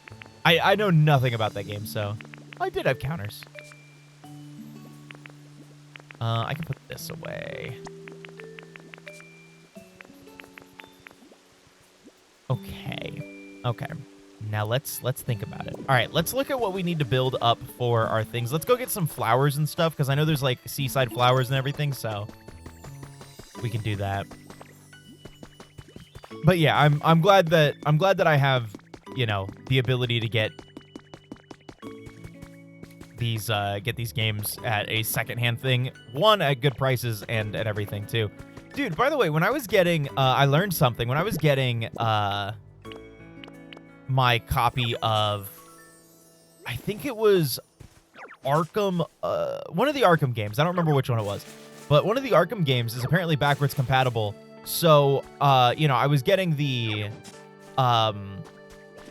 [SPEAKER 1] I know nothing about that game, so I did have counters. I can put this away. Okay. Now let's think about it. All right, let's look at what we need to build up for our things. Let's go get some flowers and stuff because I know there's, like, seaside flowers and everything, so we can do that. But yeah, I'm glad that I have, you know, the ability to get these games at a secondhand thing. One, at good prices and at everything too. Dude, by the way, when I was getting I learned something. When I was getting my copy of, I think it was Arkham, one of the Arkham games. I don't remember which one it was. But one of the Arkham games is apparently backwards compatible. So, you know, I was getting the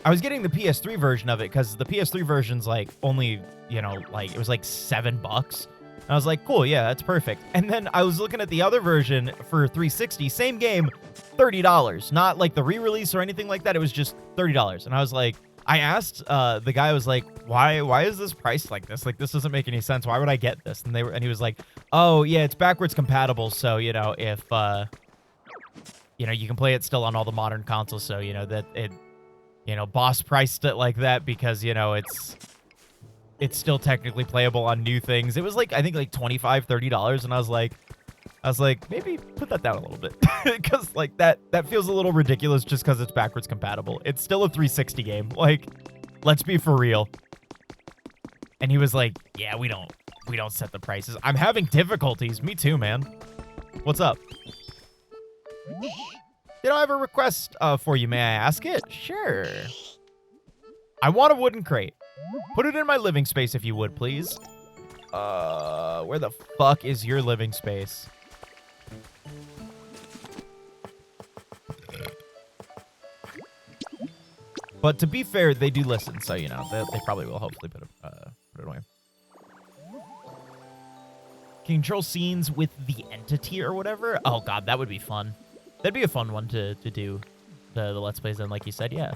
[SPEAKER 1] PS3 version of it because the PS3 version's, like, only, you know, like, it was like $7. And I was like, cool, yeah, that's perfect. And then I was looking at the other version for 360, same game, $30. Not like the re-release or anything like that. It was just $30. And I was like, I asked the guy, I was like, why is this priced like this? Like, this doesn't make any sense. Why would I get this? And he was like, oh yeah, it's backwards compatible. So, you know, if you know, you can play it still on all the modern consoles, so, you know, that it, you know, boss priced it like that because, you know, it's still technically playable on new things. It was like, I think like $25, $30, and I was like, maybe put that down a little bit because, like, that feels a little ridiculous just because it's backwards compatible. It's still a 360 game. Like, let's be for real. And he was like, yeah, we don't set the prices. I'm having difficulties. Me too, man. What's up? Did I have a request for you? May I ask it? Sure. I want a wooden crate. Put it in my living space if you would, please. Where the fuck is your living space? But to be fair, they do listen, so, you know, they probably will hopefully put it away. Control scenes with the entity or whatever? Oh, God, that would be fun. That'd be a fun one to do the Let's Plays in, like you said, yeah.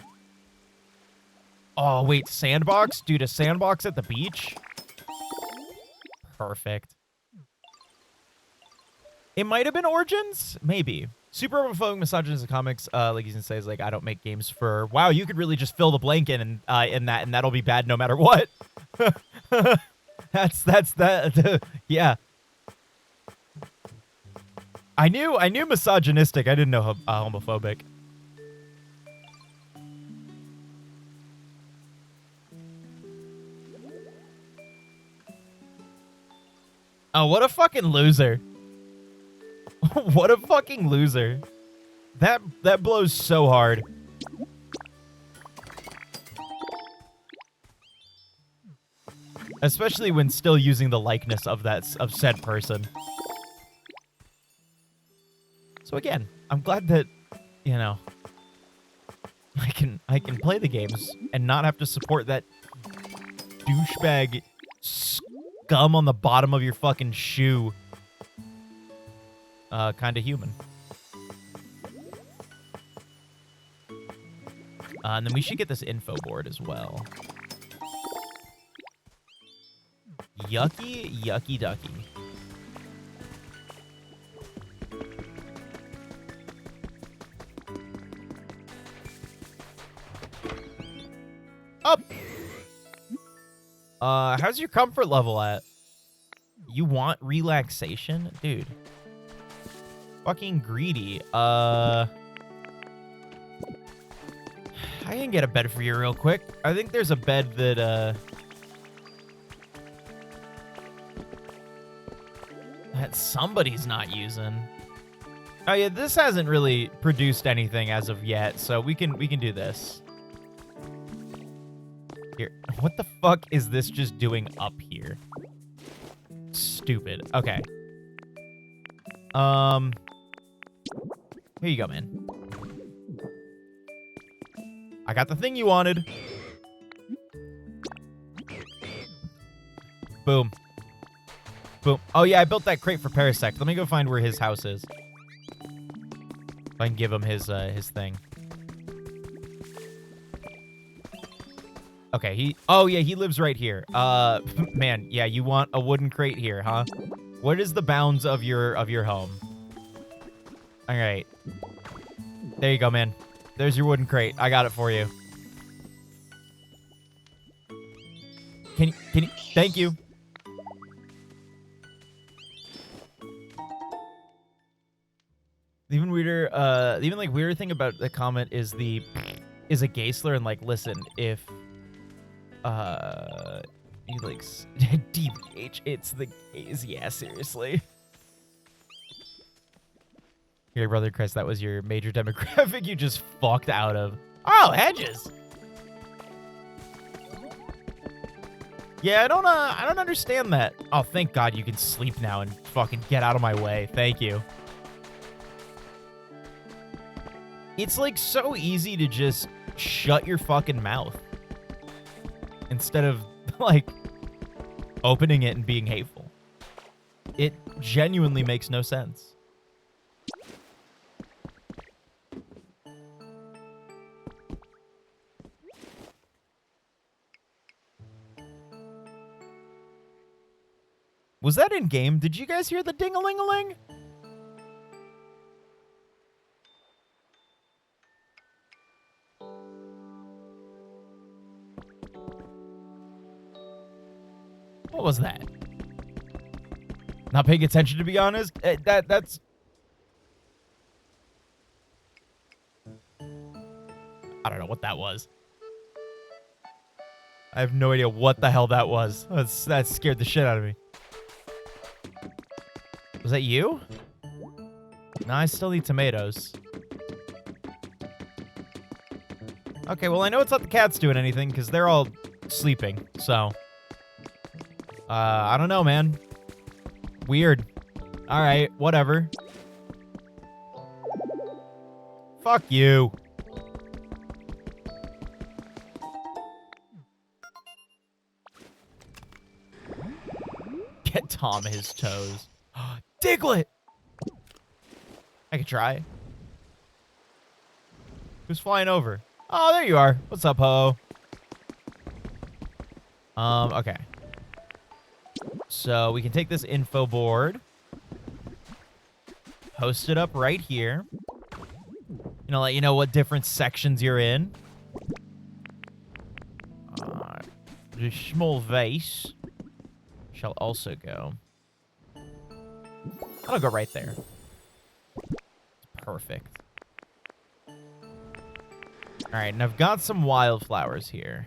[SPEAKER 1] Oh, wait, sandbox? Dude, a sandbox at the beach? Perfect. It might have been Origins? Maybe. Super homophobic, misogynist comics, like you can say, is like, I don't make games for... Wow, you could really just fill the blank in that, and that'll be bad no matter what. that's that. Yeah. I knew misogynistic. I didn't know homophobic. Oh, what a fucking loser. What a fucking loser. That blows so hard. Especially when still using the likeness of said person. So again, I'm glad that, you know, I can play the games and not have to support that douchebag scum on the bottom of your fucking shoe. Kind of human. And then we should get this info board as well. Yucky, yucky ducky. Up! How's your comfort level at? You want relaxation? Dude. Fucking greedy. I can get a bed for you real quick. I think there's a bed that somebody's not using. Oh yeah, this hasn't really produced anything as of yet, so we can do this. Here. What the fuck is this just doing up here? Stupid. Okay. Here you go, man. I got the thing you wanted. Boom. Boom. Oh, yeah, I built that crate for Parasect. Let me go find where his house is. If I can give him his thing. Okay, oh, yeah, he lives right here. Man, yeah, you want a wooden crate here, huh? What is the bounds of your home? All right. There you go, man. There's your wooden crate. I got it for you. Can you, thank you. The even weirder thing about the comment is a gay slur, and like, listen, if you like DBH, it's the gays. Yeah, seriously. Here, brother Chris, that was your major demographic you just fucked out of. Oh, hedges. Yeah, I don't understand that. Oh, thank God you can sleep now and fucking get out of my way. Thank you. It's like so easy to just shut your fucking mouth instead of like opening it and being hateful. It genuinely makes no sense. Was that in game? Did you guys hear the ding-a-ling-a-ling? What was that? Not paying attention, to be honest. That's. I don't know what that was. I have no idea what the hell that was. That scared the shit out of me. Was that you? No, I still need tomatoes. Okay, well, I know it's not the cats doing anything because they're all sleeping, so. I don't know, man. Weird. All right, whatever. Fuck you. Get Tom his toes. Diglett! I could try. Who's flying over? Oh, there you are. What's up, ho? Okay. So we can take this info board, post it up right here. You know, let you know what different sections you're in. The small vase shall also go. I'll go right there. Perfect. All right, and I've got some wildflowers here.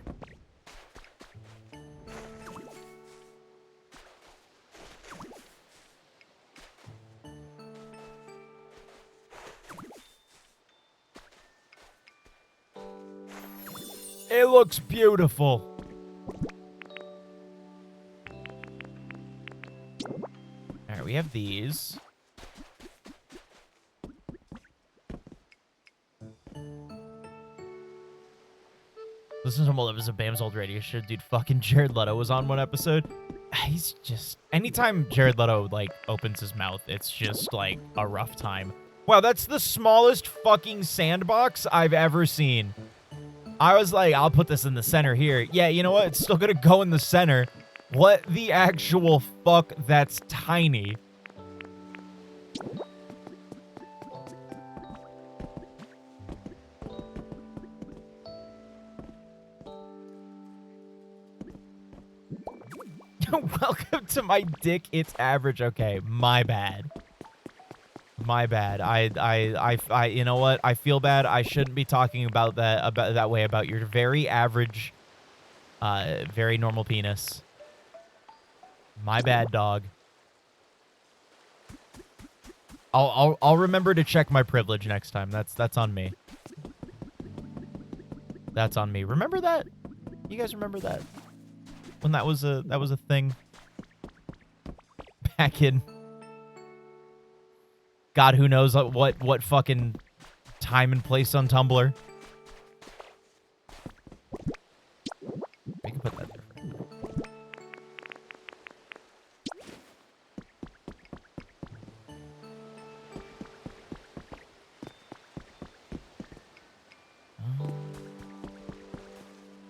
[SPEAKER 1] It looks beautiful. All right, we have these. Listen to some old episodes of Bam's old radio show. Dude, fucking Jared Leto was on one episode. He's just... Anytime Jared Leto, like, opens his mouth, it's just, like, a rough time. Wow, that's the smallest fucking sandbox I've ever seen. I was like, I'll put this in the center here. Yeah, you know what? It's still gonna go in the center. What the actual fuck? That's tiny. Welcome to my dick. It's average. Okay, my bad. My bad. I you know what? I feel bad. I shouldn't be talking about that way about your very average, very normal penis. My bad, dog. I'll remember to check my privilege next time. That's on me. That's on me. Remember that? You guys remember that? When that was a thing back in God, who knows what fucking time and place on Tumblr. We can put that there.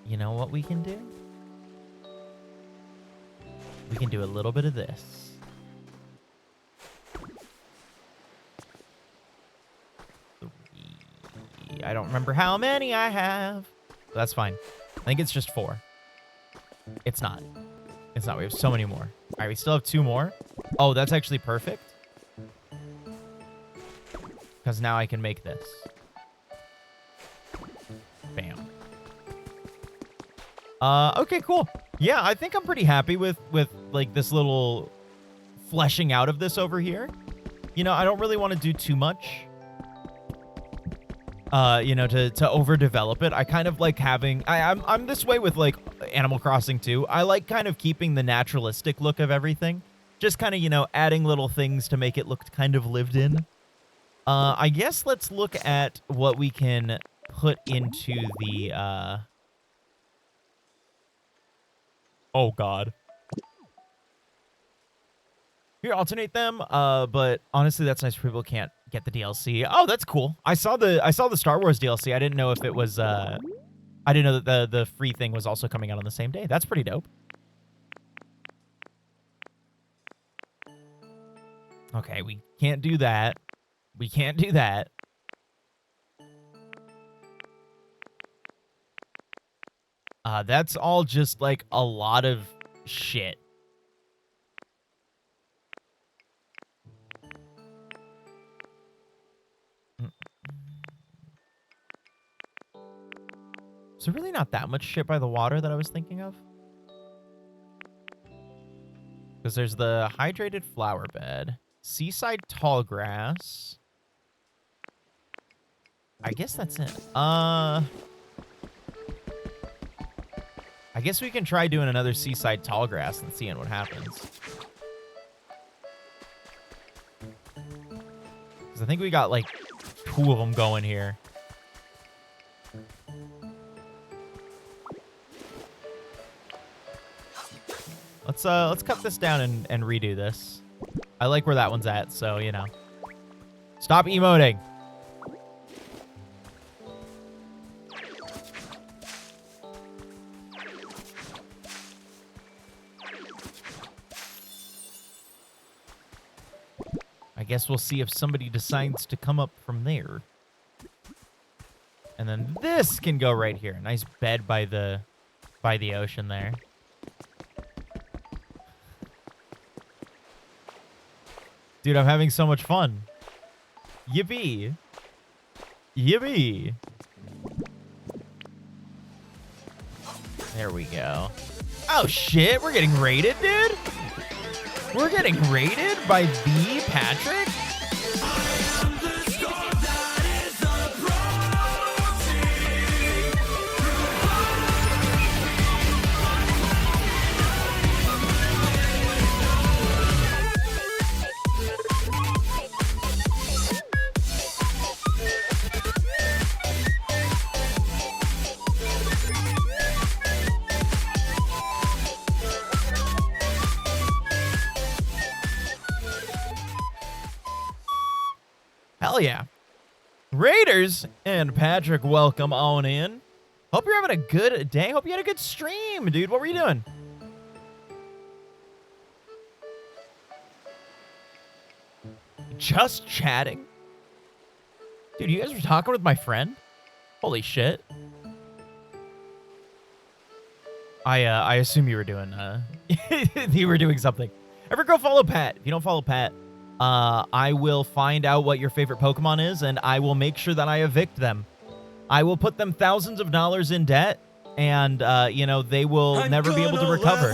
[SPEAKER 1] You know what we can do? We can do a little bit of this. I don't remember how many I have. That's fine. I think it's just 4. It's not. It's not. We have so many more. All right, we still have 2 more. Oh, that's actually perfect. Because now I can make this. Bam. Okay, cool. Yeah, I think I'm pretty happy with like this little fleshing out of this over here. You know, I don't really want to do too much. You know, to overdevelop it. I kind of like having... I'm this way with, like, Animal Crossing, too. I like kind of keeping the naturalistic look of everything. Just kind of, you know, adding little things to make it look kind of lived in. I guess let's look at what we can put into the, Oh, God. Here, alternate them, but honestly, that's nice for people who can't get the DLC. Oh, that's cool. I saw the Star Wars DLC. I didn't know if it was, I didn't know that the free thing was also coming out on the same day. That's pretty dope. Okay, we can't do that. We can't do that. That's all just, like, a lot of shit. Is there really not that much shit by the water that I was thinking of? Because there's the hydrated flower bed, seaside tall grass. I guess that's it. I guess we can try doing another seaside tall grass and seeing what happens. Because I think we got like 2 of them going here. let's cut this down and redo this. I like where that one's at, so, you know. Stop emoting. I guess we'll see if somebody decides to come up from there. And then this can go right here. Nice bed by the ocean there. Dude, I'm having so much fun. Yippee. Yippee. There we go. Oh shit, we're getting raided, dude. We're getting raided by the Patrick? Hell yeah. Raiders and Patrick, welcome on in. Hope you're having a good day. Hope you had a good stream, dude. What were you doing? Just chatting? Dude, you guys were talking with my friend? Holy shit. I assume you were doing, you were doing something. Ever go follow Pat? If you don't follow Pat, I will find out what your favorite Pokemon is, and I will make sure that I evict them. I will put them thousands of dollars in debt, and, you know, they will never be able to recover.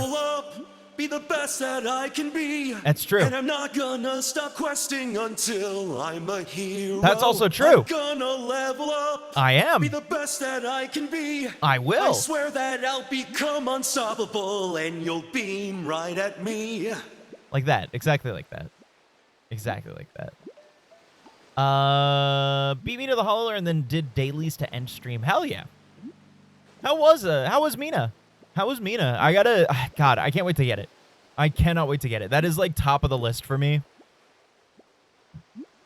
[SPEAKER 2] Be the best that I can be.
[SPEAKER 1] That's true.
[SPEAKER 2] And I'm not gonna stop questing until I'm a hero.
[SPEAKER 1] That's also true.
[SPEAKER 2] I'm gonna level up.
[SPEAKER 1] I am.
[SPEAKER 2] Be the best that I can be.
[SPEAKER 1] I will.
[SPEAKER 2] I swear that I'll become unstoppable and you'll beam right at me.
[SPEAKER 1] Like that. Exactly like that. Exactly like that. Beat me to the holler and then did dailies to end stream. Hell yeah. How was Mina? How was Mina? God, I can't wait to get it. I cannot wait to get it. That is like top of the list for me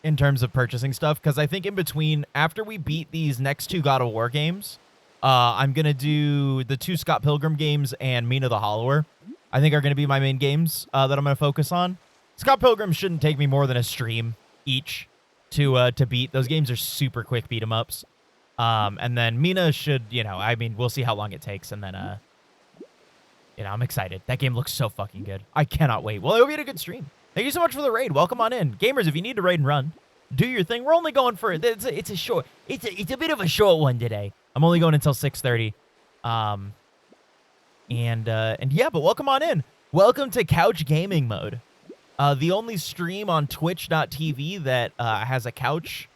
[SPEAKER 1] in terms of purchasing stuff, because I think in between, after we beat these next two God of War games, I'm going to do the 2 Scott Pilgrim games and Mina the Hollower. I think are going to be my main games that I'm going to focus on. Scott Pilgrim shouldn't take me more than a stream each to beat. Those games are super quick beat 'em ups. And then Mina should, you know, I mean, we'll see how long it takes, and then you know, I'm excited. That game looks so fucking good. I cannot wait. Well, I hope you had a good stream. Thank you so much for the raid. Welcome on in. Gamers, if you need to raid and run, do your thing. We're only going for, it's a bit of a short one today. I'm only going until 6:30. And yeah, but welcome on in. Welcome to Couch Gaming Mode. The only stream on twitch.tv that has a couch.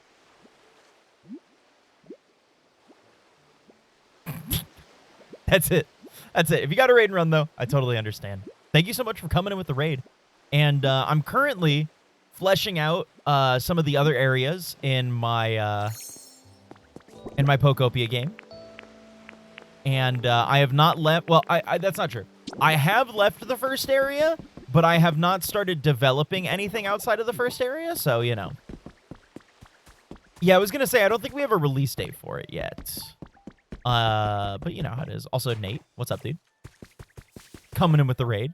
[SPEAKER 1] That's it. That's it. If you got a raid and run, though, I totally understand. Thank you so much for coming in with the raid. And I'm currently fleshing out some of the other areas in my Pokopia game. And I have not left... Well, that's not true. I have left the first area, but I have not started developing anything outside of the first area, so, you know. Yeah, I was going to say, I don't think we have a release date for it yet. But you know how it is. Also, Nate, what's up, dude? Coming in with the raid.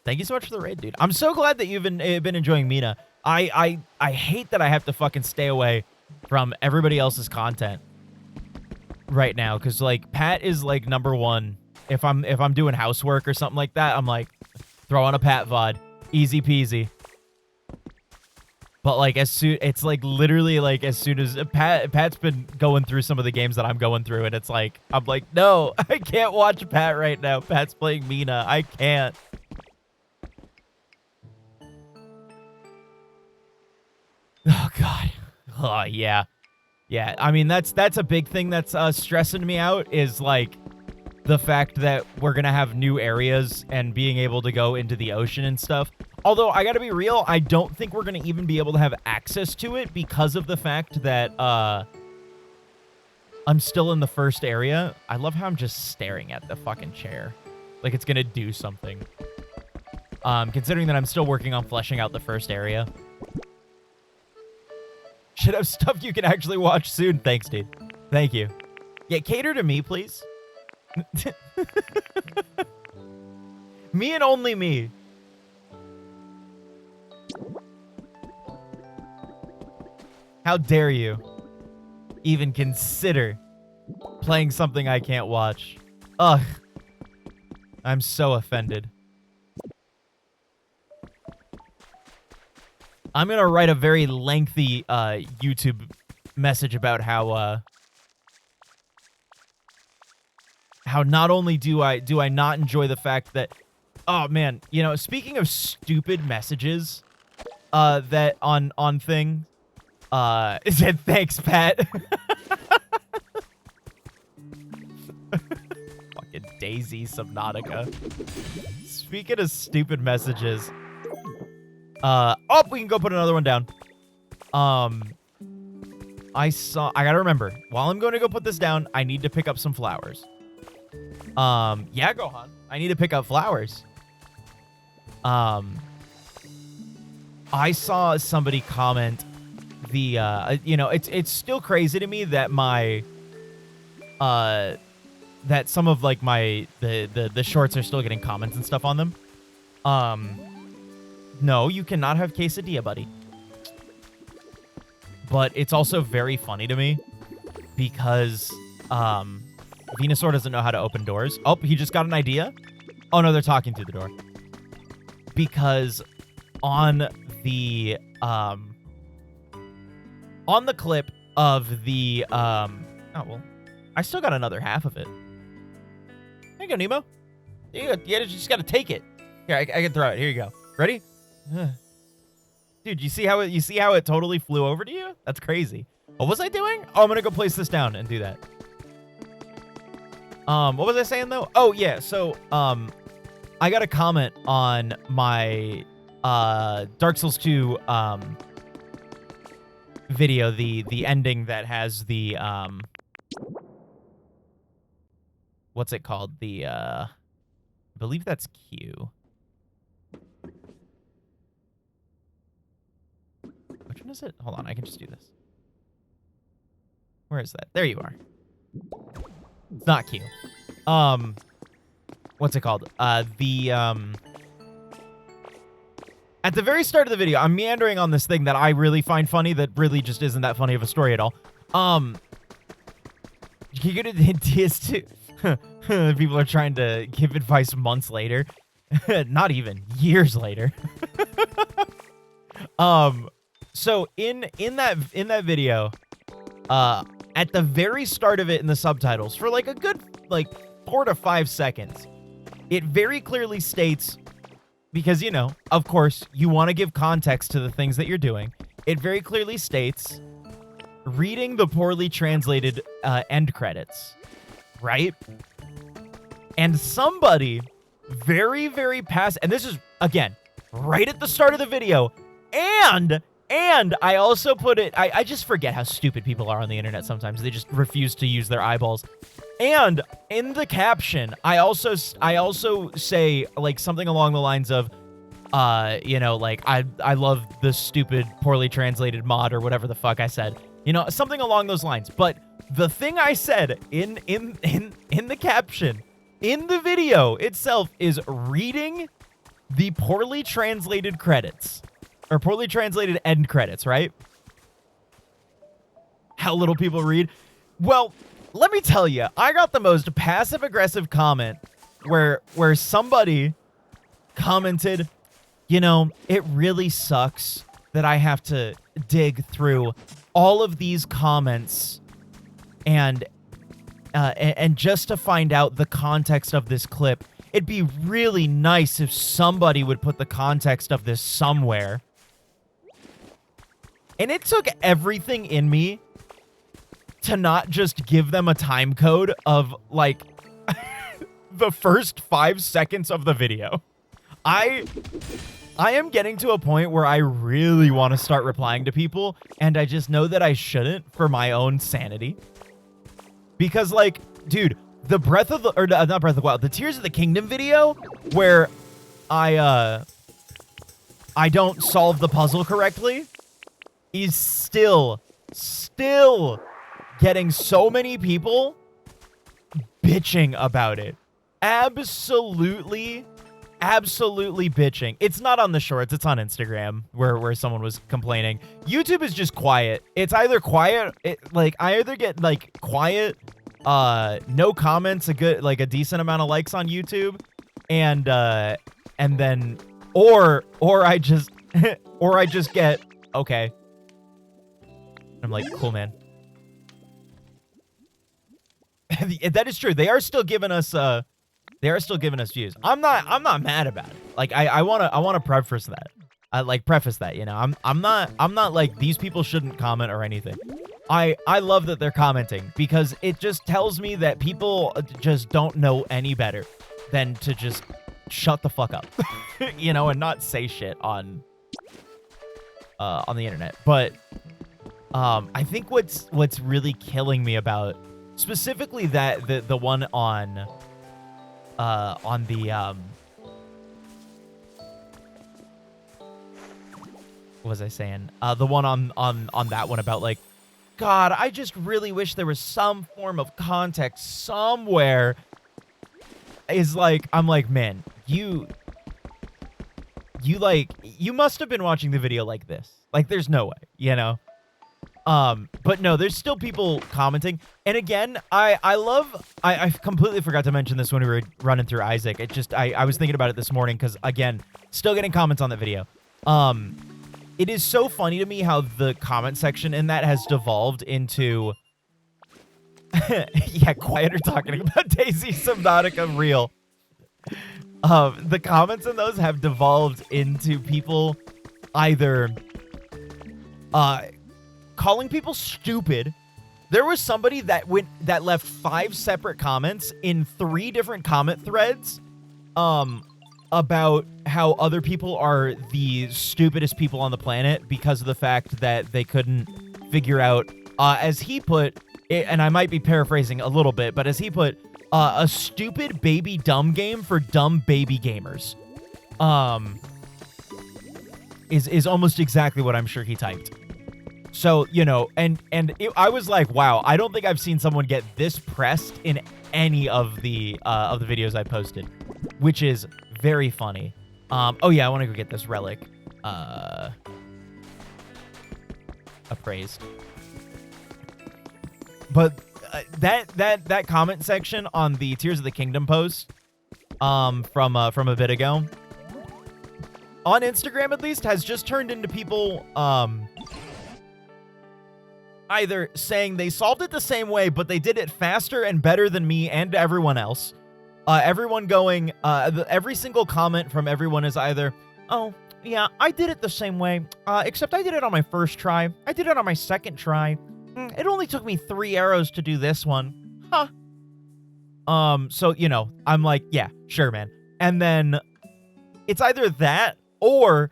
[SPEAKER 1] Thank you so much for the raid, dude. I'm so glad that you've been enjoying Mina. I hate that I have to fucking stay away from everybody else's content right now, because like Pat is like #1. If I'm doing housework or something like that, I'm like, throw on a Pat VOD, easy peasy. But like it's like literally like as soon as Pat's been going through some of the games that I'm going through, and it's like I'm like, no, I can't watch Pat right now. Pat's playing Mina. I can't. Oh God. Oh yeah. Yeah. I mean that's a big thing that's stressing me out, is like the fact that we're gonna have new areas and being able to go into the ocean and stuff. Although, I gotta be real, I don't think we're gonna even be able to have access to it because of the fact that, I'm still in the first area. I love how I'm just staring at the fucking chair. Like it's gonna do something. Considering that I'm still working on fleshing out the first area. Should have stuff you can actually watch soon. Thanks, dude. Thank you. Yeah, cater to me, please. Me and only me. How dare you even consider playing something I can't watch? Ugh. I'm so offended. I'm gonna write a very lengthy YouTube message about how not only do I not enjoy the fact that, oh man, you know, speaking of stupid messages that on thing, it said thanks, Pat. Fucking Daisy Subnautica. Speaking of stupid messages, oh, we can go put another one down. I gotta remember, while I'm going to go put this down, I need to pick up some flowers. Yeah, Gohan. I need to pick up flowers. I saw somebody comment the, you know, it's still crazy to me that my, that some of like the shorts are still getting comments and stuff on them. No, you cannot have quesadilla, buddy. But it's also very funny to me because, Venusaur doesn't know how to open doors. Oh, he just got an idea? Oh, no, they're talking through the door. Because on the clip of the, oh, well, I still got another half of it. There you go, Nemo. You just got to take it. Here, I can throw it. Here you go. Ready? Dude, you see how it totally flew over to you? That's crazy. What was I doing? Oh, I'm going to go place this down and do that. What was I saying though? Oh yeah, so I got a comment on my Dark Souls 2 video, the ending that has the what's it called? The I believe that's Q. Which one is it? Hold on, I can just do this. Where is that? There you are. It's not Q. What's it called? At the very start of the video, I'm meandering on this thing that I really find funny that really just isn't that funny of a story at all. You go to the DS2. People are trying to give advice months later. Not even. Years later. So in that video, at the very start of it in the subtitles, for like a good 4 to 5 seconds, it very clearly states, because, you know, of course, you want to give context to the things that you're doing. It very clearly states, reading the poorly translated end credits, right? And somebody very, very and this is, again, right at the start of the video, and I also put it, I just forget how stupid people are on the internet sometimes. They just refuse to use their eyeballs. And in the caption, I also say, like, something along the lines of, you know, like, I love the stupid poorly translated mod or whatever the fuck I said. You know, something along those lines. But the thing I said in the caption, in the video itself, is reading the poorly translated credits. Or poorly translated end credits, right? How little people read. Well, let me tell you, I got the most passive-aggressive comment where somebody commented, you know, it really sucks that I have to dig through all of these comments and just to find out the context of this clip. It'd be really nice if somebody would put the context of this somewhere. And it took everything in me to not just give them a time code of, like, the first 5 seconds of the video. I am getting to a point where I really want to start replying to people, and I just know that I shouldn't for my own sanity. Because, like, dude, the Breath of the, or not Breath of the Wild, the Tears of the Kingdom video where I don't solve the puzzle correctly is still getting so many people bitching about it. Absolutely bitching. It's not on the shorts, it's on Instagram where someone was complaining. YouTube is just quiet. It's either quiet, I either get like quiet, no comments, a decent amount of likes on YouTube, and then or I just or I just get okay. I'm like, cool, man. That is true. They are still giving us views. I'm not mad about it. Like I wanna preface that. Preface that, you know. I'm not like these people shouldn't comment or anything. I love that they're commenting because it just tells me that people just don't know any better than to just shut the fuck up. You know, and not say shit on the internet. But I think what's really killing me about specifically the one on the what was I saying? The one on that one about like, God, I just really wish there was some form of context somewhere. Is like, I'm like, man, you must have been watching the video like this. Like, there's no way, you know? But no, there's still people commenting. And again, I completely forgot to mention this when we were running through Isaac. It just, I was thinking about it this morning because, again, still getting comments on the video. It is so funny to me how the comment section in that has devolved into... yeah, quieter talking about Daisy Subnautica real. The comments in those have devolved into people either calling people stupid. There was somebody that left 5 separate comments in 3 different comment threads about how other people are the stupidest people on the planet because of the fact that they couldn't figure out, as he put it, and I might be paraphrasing a little bit, but as he put, a stupid baby dumb game for dumb baby gamers. Is almost exactly what I'm sure he typed. So, you know, I was like, wow, I don't think I've seen someone get this pressed in any of the videos I posted, which is very funny. Oh yeah, I want to go get this relic appraised. But that comment section on the Tears of the Kingdom post from a bit ago on Instagram at least has just turned into people either saying they solved it the same way, but they did it faster and better than me and everyone else. Everyone going, every single comment from everyone is either, oh, yeah, I did it the same way, except I did it on my first try. I did it on my second try. It only took me 3 arrows to do this one. Huh. So, you know, I'm like, yeah, sure, man. And then it's either that or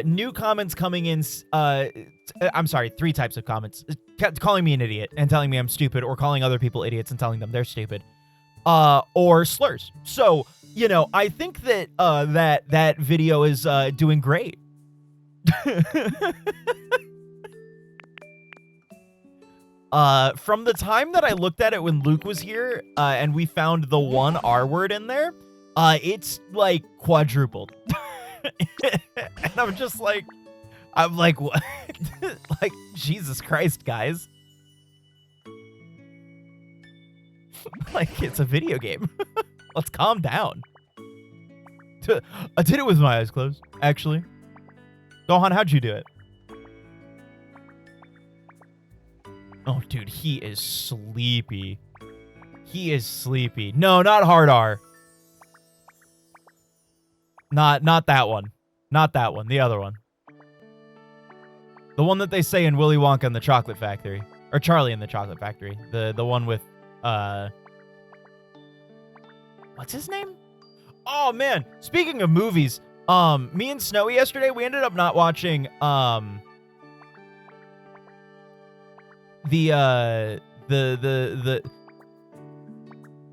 [SPEAKER 1] new comments coming in. I'm sorry, 3 types of comments. Calling me an idiot and telling me I'm stupid, or calling other people idiots and telling them they're stupid. Or slurs. So, you know, I think that that video is doing great. From the time that I looked at it when Luke was here, and we found the 1 R word in there, it's like quadrupled. And I'm just like, what? Like, Jesus Christ, guys. Like, it's a video game. Let's calm down. I did it with my eyes closed, actually. Gohan, how'd you do it? Oh, dude, he is sleepy. He is sleepy. No, not hard R. Not that one. Not that one. The other one. The one that they say in Willy Wonka and the Chocolate Factory. Or Charlie and the Chocolate Factory. The one with, what's his name? Oh, man. Speaking of movies, me and Snowy yesterday, we ended up not watching,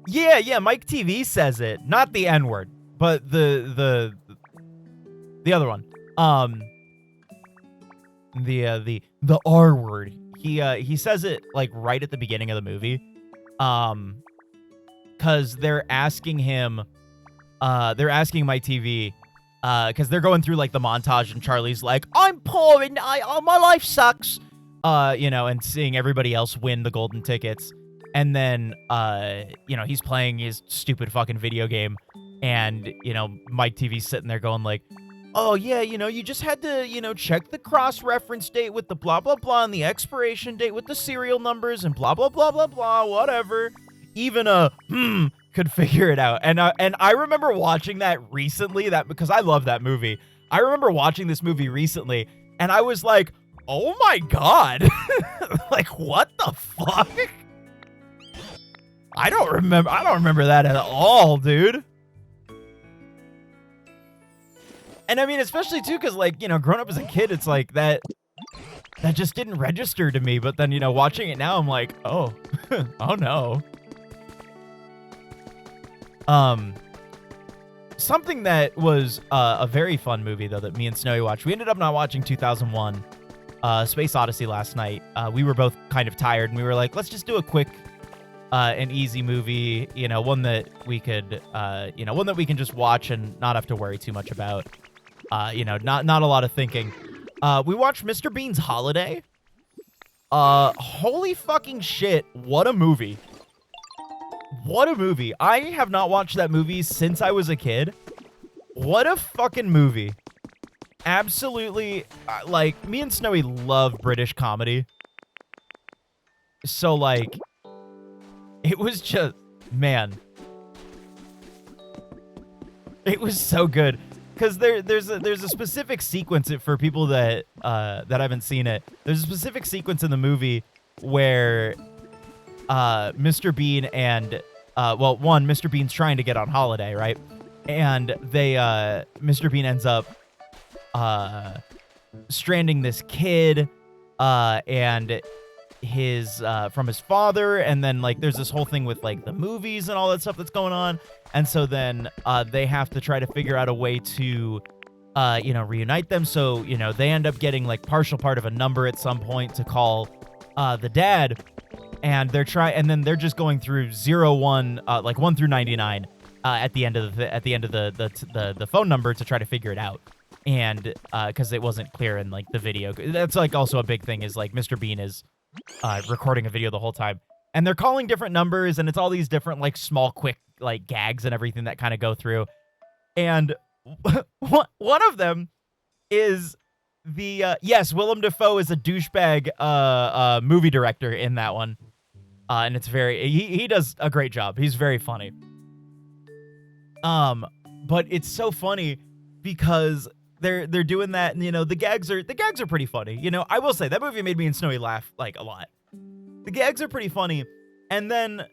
[SPEAKER 1] Yeah, Mike TV says it. Not the N-word, but the other one. The R word. He says it like right at the beginning of the movie. Cause they're asking him, they're asking Mike TV, cause they're going through like the montage and Charlie's like, I'm poor and my life sucks. And seeing everybody else win the golden tickets. And then, he's playing his stupid fucking video game. And, Mike TV's sitting there going like, oh, yeah, you just had to, check the cross-reference date with the blah, blah, blah, and the expiration date with the serial numbers and blah, blah, blah, blah, blah, whatever. Even could figure it out. And I remember watching that recently, because I love that movie. I remember watching this movie recently, and I was like, oh my God. Like, what the fuck? I don't remember that at all, dude. And I mean, especially too, because like, growing up as a kid, it's like that just didn't register to me. But then, watching it now, I'm like, oh, oh no. Something that was a very fun movie though that me and Snowy watched. We ended up not watching 2001 Space Odyssey last night. We were both kind of tired, and we were like, let's just do a quick an easy movie, one that we could, one that we can just watch and not have to worry too much about, not a lot of thinking. We watched Mr. Bean's Holiday. Holy fucking shit, what a movie. What a movie. I have not watched that movie since I was a kid. What a fucking movie. Absolutely, like, me and Snowy love British comedy. So, like, it was just, man. It was so good. Because there's a specific sequence for people that haven't seen it. There's a specific sequence in the movie where Mr. Bean and Mr. Bean's trying to get on holiday, right? And Mr. Bean ends up stranding this kid and his from his father, and then like there's this whole thing with like the movies and all that stuff that's going on. And so then they have to try to figure out a way to reunite them. So they end up getting like partial part of a number at some point to call the dad, and they're just going through 1 through 99 at the end of the phone number to try to figure it out. And because it wasn't clear in like the video. That's like also a big thing is like Mr. Bean is recording a video the whole time, and they're calling different numbers, and it's all these different like small quick like gags and everything that kind of go through. And one of them is the yes, Willem Dafoe is a douchebag movie director in that one, and it's very he does a great job. He's very funny. But it's so funny because they're doing that, and the gags are pretty funny. I will say that movie made me and Snowy laugh like a lot. The gags are pretty funny, and then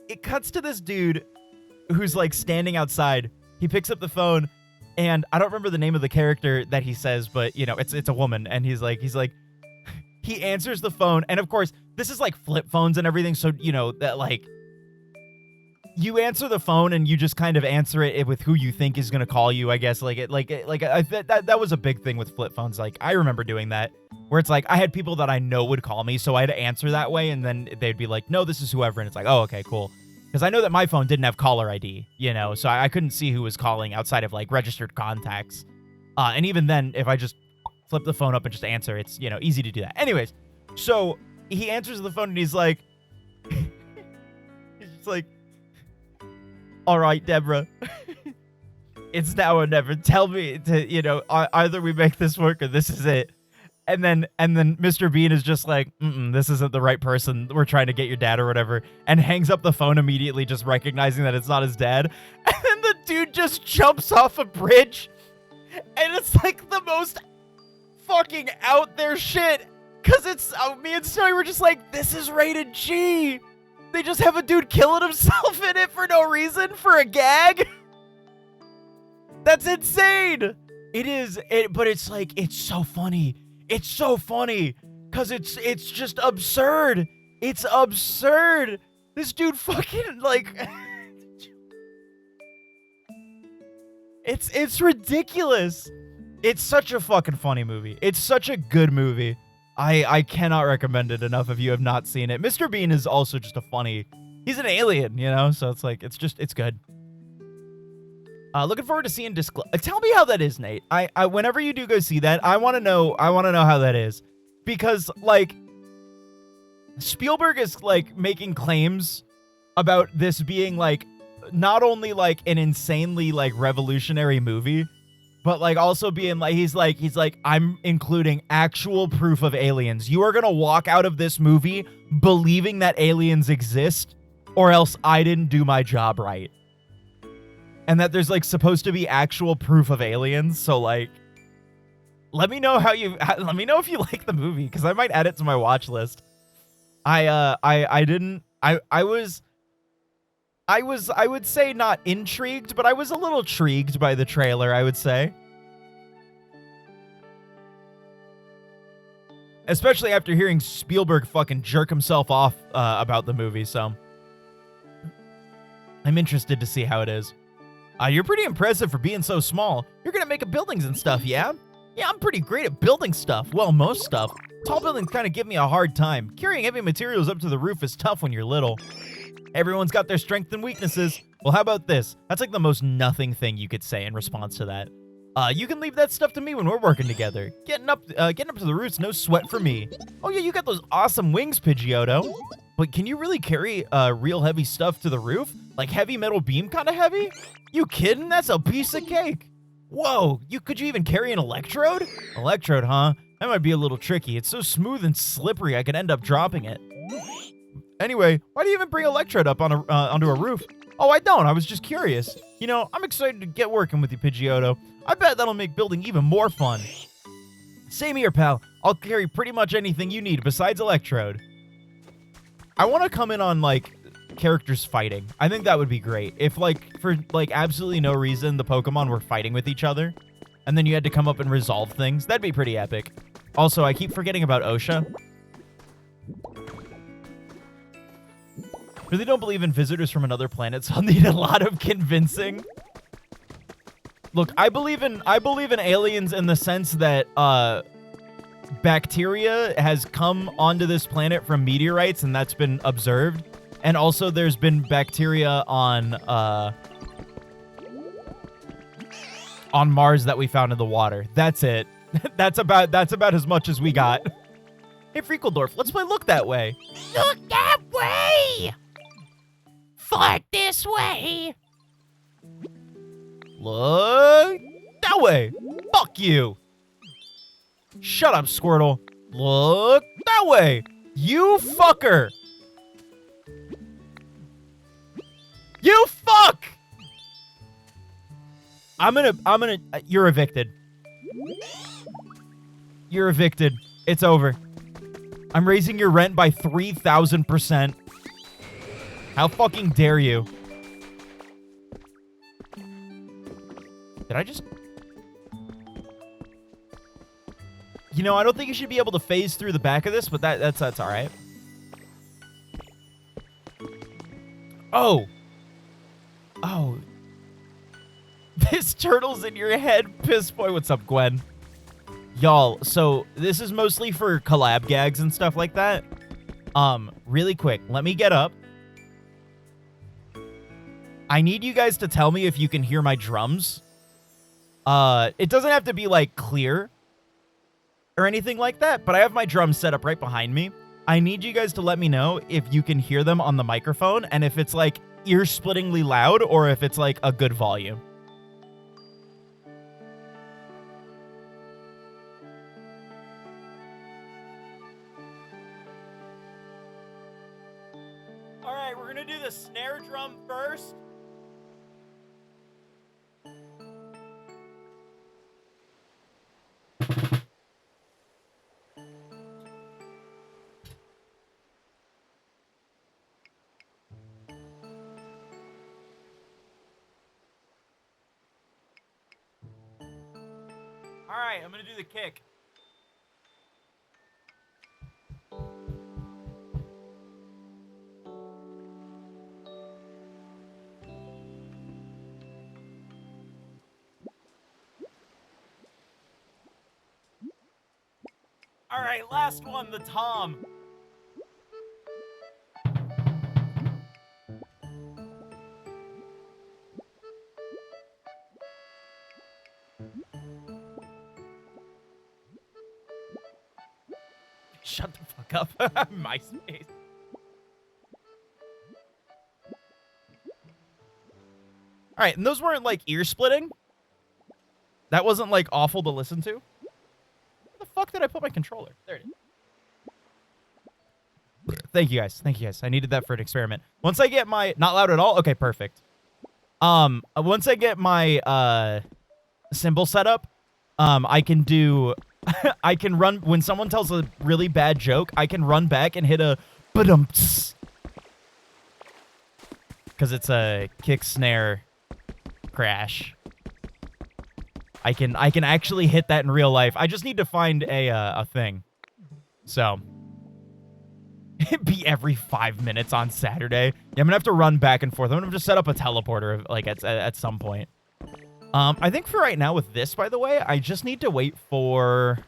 [SPEAKER 1] it cuts to this dude who's like standing outside. He picks up the phone, and I don't remember the name of the character that he says, but it's a woman, and he's like he answers the phone, and of course this is like flip phones and everything, so that like you answer the phone and you just kind of answer it with who you think is gonna call you, I guess. That was a big thing with flip phones. Like I remember doing that, where it's like I had people that I know would call me, so I had to answer that way, and then they'd be like, "No, this is whoever," and it's like, "Oh, okay, cool." Because I know that my phone didn't have caller ID, so I couldn't see who was calling outside of like registered contacts. And even then, if I just flip the phone up and just answer, it's easy to do that. Anyways, so he answers the phone and he's like, he's just like, "All right, Deborah, it's now or never. Tell me to, either we make this work or this is it." And then Mr. Bean is just like, "This isn't the right person. We're trying to get your dad or whatever," and hangs up the phone immediately, just recognizing that it's not his dad. And then the dude just jumps off a bridge, and it's like the most fucking out there shit. Cause it's me and Snowy were just like, this is rated G. They just have a dude killing himself in it for no reason, for a gag. That's insane. But it's like, it's so funny. It's so funny because it's just absurd. It's absurd. This dude fucking, like... It's ridiculous. It's such a fucking funny movie. It's such a good movie. I cannot recommend it enough if you have not seen it. Mr. Bean is also just a funny... He's an alien, you know? So it's like, it's good. Looking forward to seeing tell me how that is, Nate. I whenever you do go see that, I want to know how that is. Because, like, Spielberg is, like, making claims about this being, like, not only, like, an insanely, like, revolutionary movie, but, like, also being, like, he's like, I'm including actual proof of aliens. You are gonna walk out of this movie believing that aliens exist, or else I didn't do my job right. And that there's, like, supposed to be actual proof of aliens, so, like, let me know if you like the movie, because I might add it to my watch list. I would say not intrigued, but I was a little intrigued by the trailer, I would say. Especially after hearing Spielberg fucking jerk himself off about the movie, so I'm interested to see how it is. You're pretty impressive for being so small. You're good at making buildings and stuff, yeah? Yeah, I'm pretty great at building stuff. Well, most stuff. Tall buildings kind of give me a hard time. Carrying heavy materials up to the roof is tough when you're little. Everyone's got their strengths and weaknesses. Well, how about this? That's like the most nothing thing you could say in response to that. You can leave that stuff to me when we're working together. Getting up to the roof's no sweat for me. Oh yeah, you got those awesome wings, Pidgeotto. But can you really carry real heavy stuff to the roof? Like heavy metal beam kind of heavy? You kidding? That's a piece of cake. Whoa, could you even carry an electrode? Electrode, huh? That might be a little tricky. It's so smooth and slippery I could end up dropping it. Anyway, why do you even bring electrode up on onto a roof? Oh, I don't. I was just curious. You know, I'm excited to get working with you, Pidgeotto. I bet that'll make building even more fun. Same here, pal. I'll carry pretty much anything you need besides electrode. I want to come in on, like, characters fighting. I think that would be great. If, like, for, like, absolutely no reason the Pokemon were fighting with each other, and then you had to come up and resolve things, that'd be pretty epic. Also, I keep forgetting about OSHA. Really don't believe in visitors from another planet, so I'll need a lot of convincing. Look, I believe in aliens in the sense that bacteria has come onto this planet from meteorites, and that's been observed. And also, there's been bacteria on Mars that we found in the water. That's it. That's about as much as we got. Hey, Freakledorf, let's play Look That Way. Look that way! Fart this way! Look that way! Fuck you! Shut up, Squirtle. Look that way! You fucker! You fuck! You're evicted. You're evicted. It's over. I'm raising your rent by 3,000%. How fucking dare you? Did I just... You know, I don't think you should be able to phase through the back of this, but that's all right. Oh. Oh. This turtle's in your head, piss boy. What's up, Gwen? Y'all, so this is mostly for collab gags and stuff like that. Really quick, let me get up. I need you guys to tell me if you can hear my drums. It doesn't have to be, like, clear or anything like that, but I have my drums set up right behind me. I need you guys to let me know if you can hear them on the microphone and if it's, like, ear-splittingly loud or if it's, like, a good volume. All right, we're gonna do the snare drum first. All right, I'm gonna do the kick. All right, last one, the Tom. Shut the fuck up. MySpace. All right, and those weren't like ear splitting. That wasn't like awful to listen to. Where the fuck did I put my controller? There it is. Thank you guys. Thank you guys. I needed that for an experiment. Once I get my not loud at all. Okay, perfect. Once I get my symbol set up, I can do I can run when someone tells a really bad joke, I can run back and hit a ba-dumps. Cuz it's a kick snare crash. I can actually hit that in real life. I just need to find a thing. So it'd be every 5 minutes on Saturday. Yeah, I'm gonna have to run back and forth. I'm gonna just set up a teleporter like at some point. I think for right now with this, by the way, I just need to wait for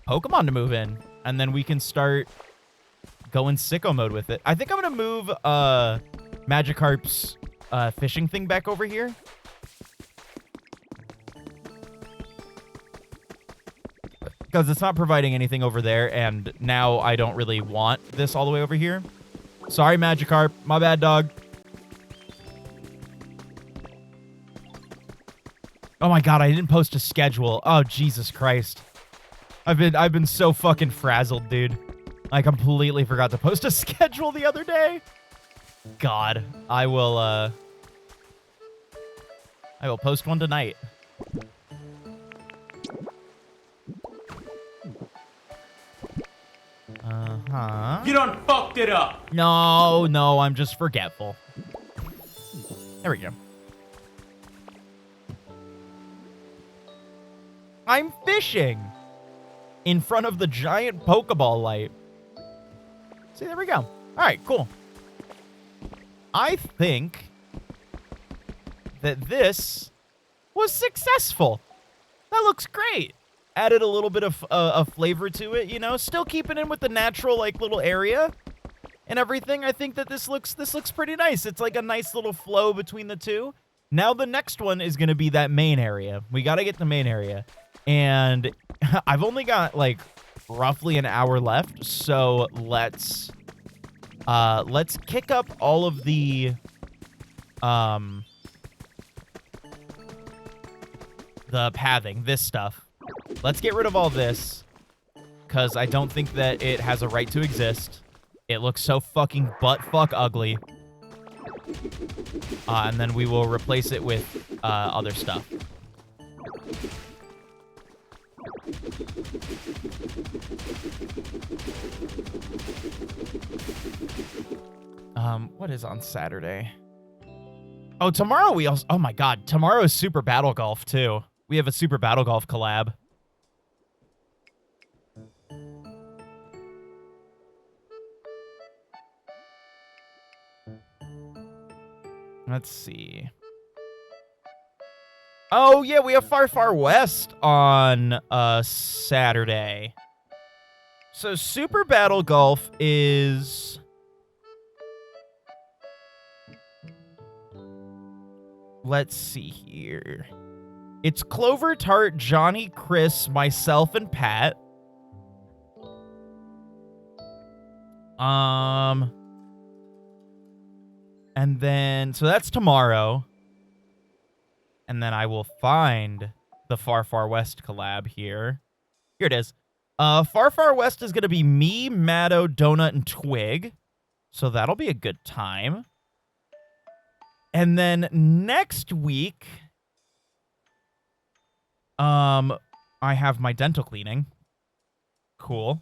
[SPEAKER 1] Pokemon to move in, and then we can start going sicko mode with it. I think I'm gonna move Magikarp's fishing thing back over here. Because it's not providing anything over there, and now I don't really want this all the way over here. Sorry, Magikarp. My bad, dog. Oh my god, I didn't post a schedule. Oh, Jesus Christ. I've been so fucking frazzled, dude. I completely forgot to post a schedule the other day. God, I will post one tonight. Uh-huh.
[SPEAKER 3] You done fucked it up.
[SPEAKER 1] No, I'm just forgetful. There we go. I'm fishing in front of the giant Pokeball light. See, there we go. All right, cool. I think that this was successful. That looks great. Added a little bit of flavor to it, you know, still keeping in with the natural like little area and everything. I think that this looks pretty nice. It's like a nice little flow between the two. Now the next one is going to be that main area. We got to get the main area. And I've only got like roughly an hour left, so let's kick up all of the pathing, this stuff. Let's get rid of all this, because I don't think that it has a right to exist. It looks so fucking butt-fuck ugly. And then we will replace it with other stuff. What is on Saturday? Oh, tomorrow we also... Oh my god, tomorrow is Super Battle Golf, too. We have a Super Battle Golf collab. Let's see. Oh, yeah, we have Far Far West on Saturday. So Super Battle Golf is... Let's see here. It's Clover Tart, Johnny, Chris, myself, and Pat. And then, so that's tomorrow. And then I will find the Far Far West collab here. Here it is. Far Far West is going to be me, Matto, Donut, and Twig. So that'll be a good time. And then next week, I have my dental cleaning. Cool.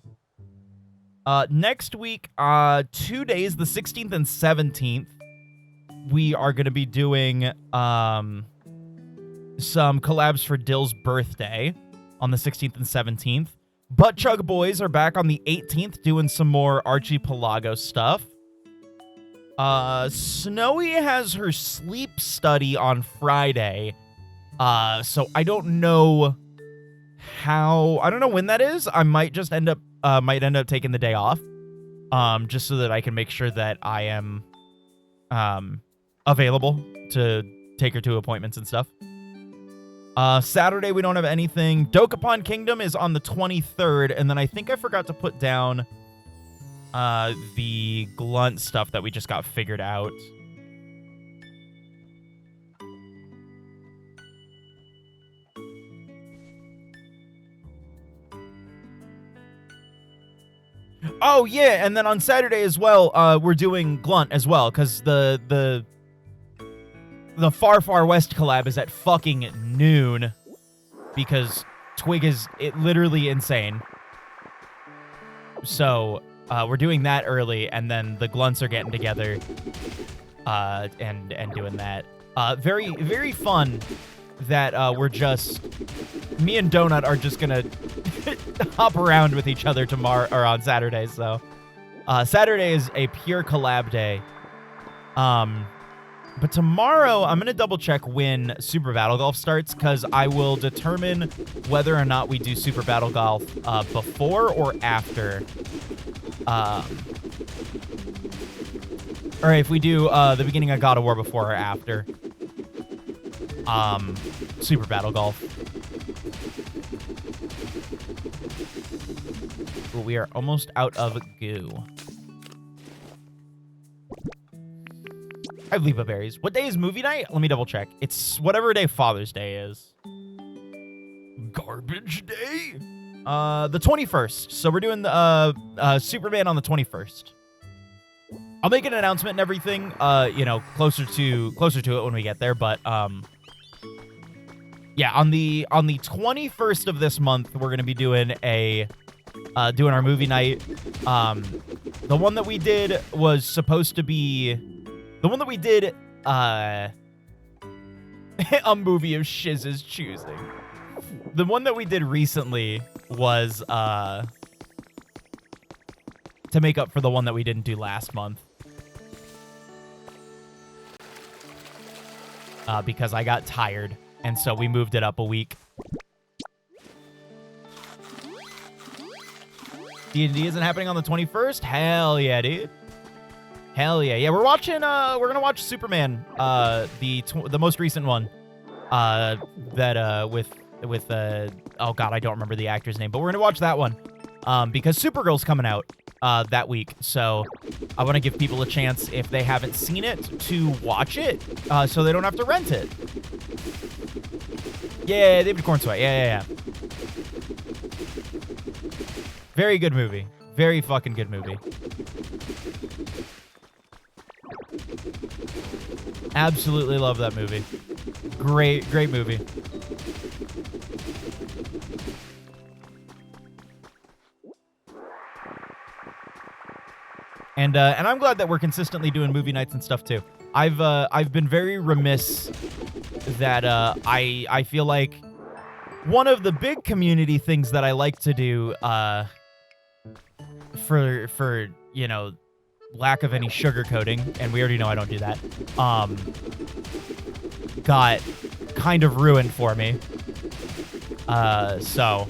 [SPEAKER 1] Next week, 2 days, the 16th and 17th, we are going to be doing some collabs for Dill's birthday on the 16th and 17th. Butt Chug Boys are back on the 18th doing some more Archipelago stuff. Snowy has her sleep study on Friday. So I don't know I don't know when that is. I might just end up taking the day off, just so that I can make sure that I am available to take her to appointments and stuff. Saturday, we don't have anything. Dokapon Kingdom is on the 23rd, and then I think I forgot to put down the Glunt stuff that we just got figured out. Oh, yeah, and then on Saturday as well, we're doing Glunt as well, because the Far Far West collab is at fucking noon, because Twig is literally insane. So, we're doing that early, and then the Glunts are getting together, and doing that. Very, very fun that we're just... Me and Donut are just gonna hop around with each other tomorrow, or on Saturday, so... Saturday is a pure collab day. But tomorrow, I'm going to double-check when Super Battle Golf starts, because I will determine whether or not we do Super Battle Golf before or after. Or if we do the beginning of God of War before or after Super Battle Golf. But we are almost out of goo. I have Lipa berries. What day is movie night? Let me double check. It's whatever day Father's Day is. Garbage day? The 21st. So we're doing the Superman on the 21st. I'll make an announcement and everything, you know, closer to it when we get there, but yeah, on the 21st of this month, we're going to be doing doing our movie night. The one that we did was supposed to be the one that we did, a movie of Shiz's choosing. The one that we did recently was, to make up for the one that we didn't do last month. Because I got tired, and so we moved it up a week. D&D isn't happening on the 21st? Hell yeah, dude. Hell yeah. Yeah, we're gonna watch Superman, the most recent one, with oh god, I don't remember the actor's name, but we're gonna watch that one, because Supergirl's coming out, that week, so I want to give people a chance, if they haven't seen it, to watch it, so they don't have to rent it. Yeah, David Cornsway, yeah. Very good movie. Very fucking good movie. Absolutely love that movie. Great movie. And I'm glad that we're consistently doing movie nights and stuff too. I've been very remiss that I feel like one of the big community things that I like to do for you know, lack of any sugarcoating, and we already know I don't do that, got kind of ruined for me. So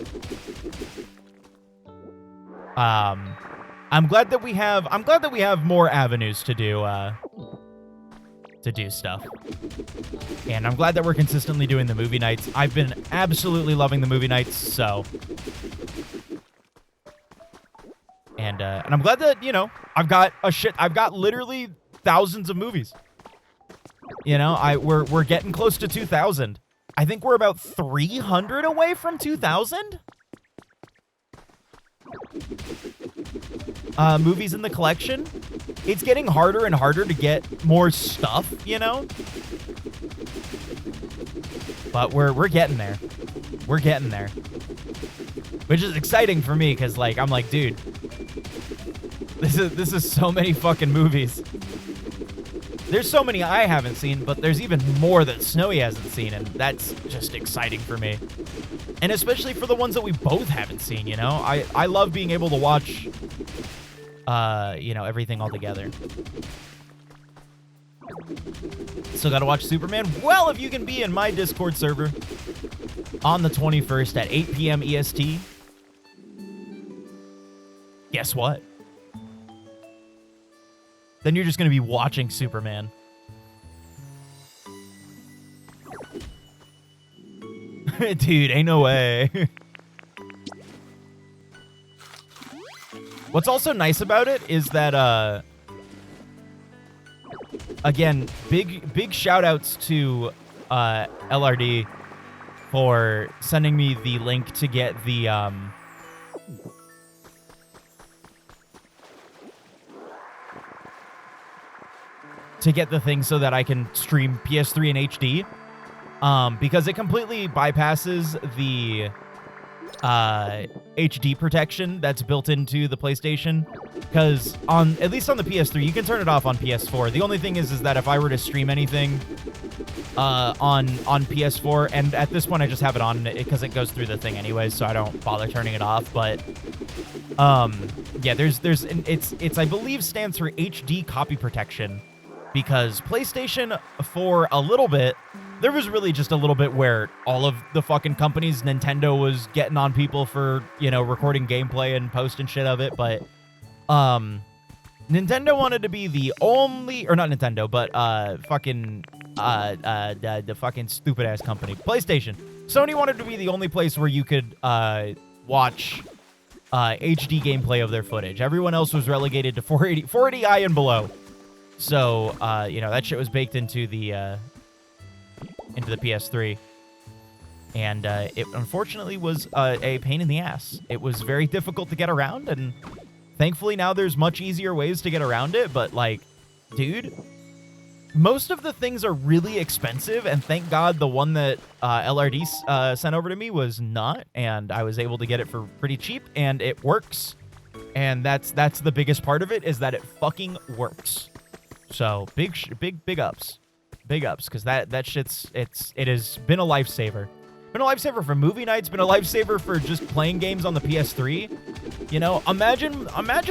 [SPEAKER 1] I'm glad that we have more avenues to do stuff. And I'm glad that we're consistently doing the movie nights. I've been absolutely loving the movie nights, so. And I'm glad that, you know, I've got literally thousands of movies. You know, we're getting close to 2,000. I think we're about 300 away from 2,000. Movies in the collection. It's getting harder and harder to get more stuff, you know? But we're getting there. We're getting there. Which is exciting for me, because, like, I'm like, dude, this is so many fucking movies. There's so many I haven't seen, but there's even more that Snowy hasn't seen, and that's just exciting for me. And especially for the ones that we both haven't seen, you know? I love being able to watch, you know, everything all together. Still got to watch Superman? Well, if you can be in my Discord server on the 21st at 8 p.m. EST, guess what? Then you're just going to be watching Superman. Dude, ain't no way. What's also nice about it is that, again, big shout outs to LRD for sending me the link to get the thing so that I can stream PS3 in HD, because it completely bypasses the HD protection that's built into the PlayStation. Because at least on the PS3, you can turn it off on PS4. The only thing is that if I were to stream anything on PS4, and at this point I just have it on because it goes through the thing anyways, so I don't bother turning it off. But yeah, it's I believe stands for HD copy protection, because PlayStation, for a little bit, there was really just a little bit where all of the fucking companies, Nintendo was getting on people for, you know, recording gameplay and posting shit of it, but Nintendo wanted to be the only, or not Nintendo, but the fucking stupid ass company, PlayStation. Sony wanted to be the only place where you could watch HD gameplay of their footage. Everyone else was relegated to 480i and below. So, you know, that shit was baked into the PS3. And it unfortunately was a pain in the ass. It was very difficult to get around, and thankfully now there's much easier ways to get around it. But, like, dude, most of the things are really expensive, and thank God the one that LRD sent over to me was not, and I was able to get it for pretty cheap, and it works. And that's the biggest part of it, is that it fucking works. So big ups, because that shit's it has been a lifesaver. Been a lifesaver for movie nights. Been a lifesaver for just playing games on the PS3. You know, imagine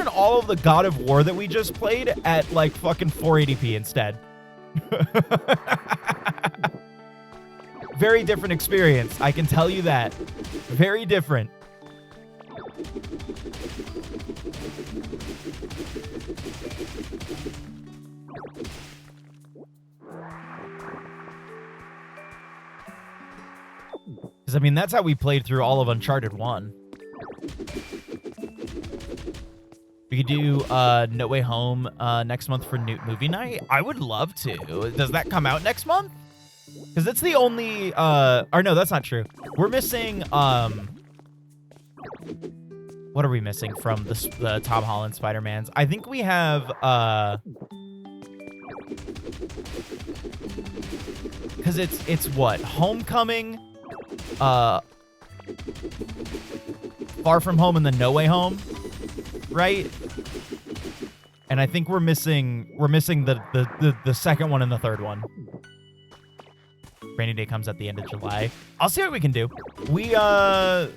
[SPEAKER 1] all of the God of War that we just played at like fucking 480p instead. Very different experience, I can tell you that. Very different. Because, I mean, that's how we played through all of Uncharted 1. We could do No Way Home next month for movie night. I would love to. Does that come out next month? Because it's the only... or no, that's not true. We're missing... what are we missing from the Tom Holland Spider-Mans? I think we have... because it's what? Homecoming... Far From Home and then No Way Home, right? And I think we're missing the second one and the third one. Rainy Day comes at the end of July. I'll see what we can do. We're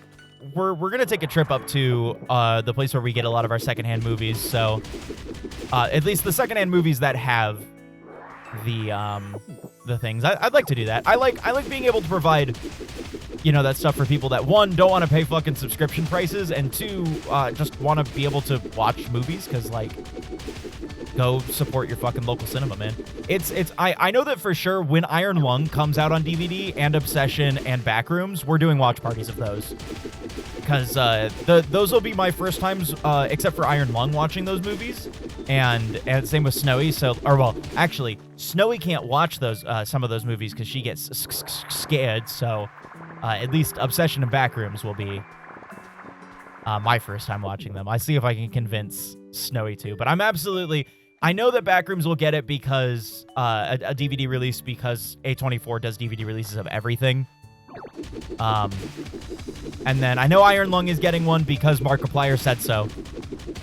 [SPEAKER 1] gonna take a trip up to the place where we get a lot of our secondhand movies. So at least the secondhand movies that have the things. I'd like to do that. I like being able to provide, you know, that stuff for people that, one, don't want to pay fucking subscription prices, and two, just want to be able to watch movies, because, like, go support your fucking local cinema, man. I know that for sure when Iron Lung comes out on DVD, and Obsession, and Backrooms, we're doing watch parties of those. Because those will be my first times, except for Iron Lung, watching those movies. And same with Snowy. So, or well, actually, Snowy can't watch those some of those movies because she gets scared. So, at least Obsession and Backrooms will be my first time watching them. I see if I can convince Snowy to. But I know that Backrooms will get it because a DVD release, because A24 does DVD releases of everything. And then I know Iron Lung is getting one because Markiplier said so,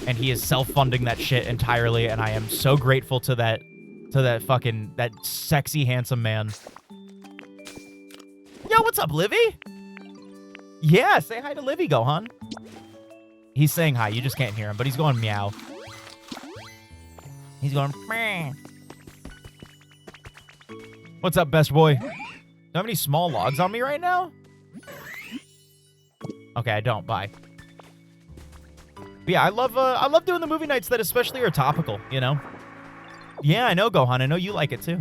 [SPEAKER 1] and he is self-funding that shit entirely, and I am so grateful to that sexy, handsome man. Yo, what's up, Livy? Yeah, say hi to Livy, Gohan. He's saying hi, you just can't hear him, but he's going meow. He's going, meh. What's up, best boy? Do I have any small logs on me right now? Okay, I don't. Bye. But yeah, I love doing the movie nights that especially are topical, you know? Yeah, I know, Gohan. I know you like it too.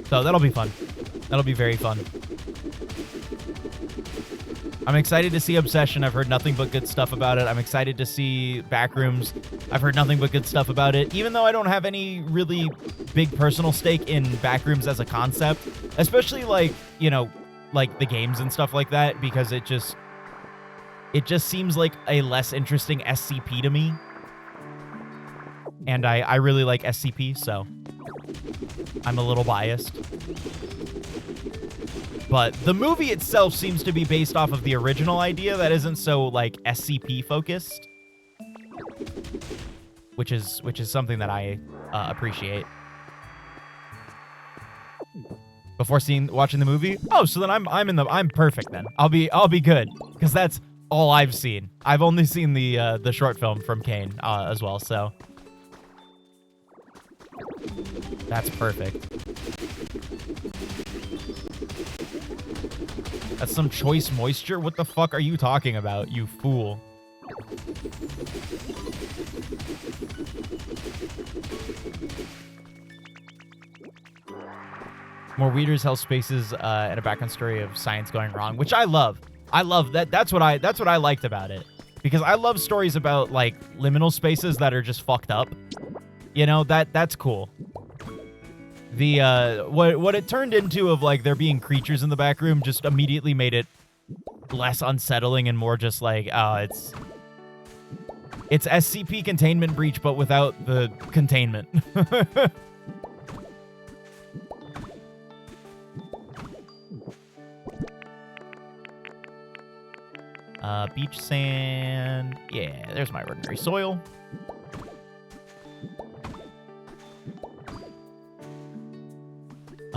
[SPEAKER 1] So that'll be fun. That'll be very fun. I'm excited to see Obsession. I've heard nothing but good stuff about it. I'm excited to see Backrooms. I've heard nothing but good stuff about it. Even though I don't have any really big personal stake in Backrooms as a concept, especially like, you know, like the games and stuff like that, because it just seems like a less interesting SCP to me. And I really like SCP, so I'm a little biased. But the movie itself seems to be based off of the original idea that isn't so, like, SCP focused. Which is something that I appreciate. Before watching the movie? Oh, so then I'm perfect then. I'll be good. Because that's all I've seen. I've only seen the short film from Kane as well, so that's perfect. That's some choice moisture? What the fuck are you talking about, you fool? More Weeders, Hell Spaces, and a background story of science going wrong, which I love. I love that. That's what I liked about it. Because I love stories about, like, liminal spaces that are just fucked up. You know, that's cool. The what it turned into of like there being creatures in the back room just immediately made it less unsettling and more just like, it's SCP containment breach but without the containment. Beach sand. Yeah, there's my ordinary soil.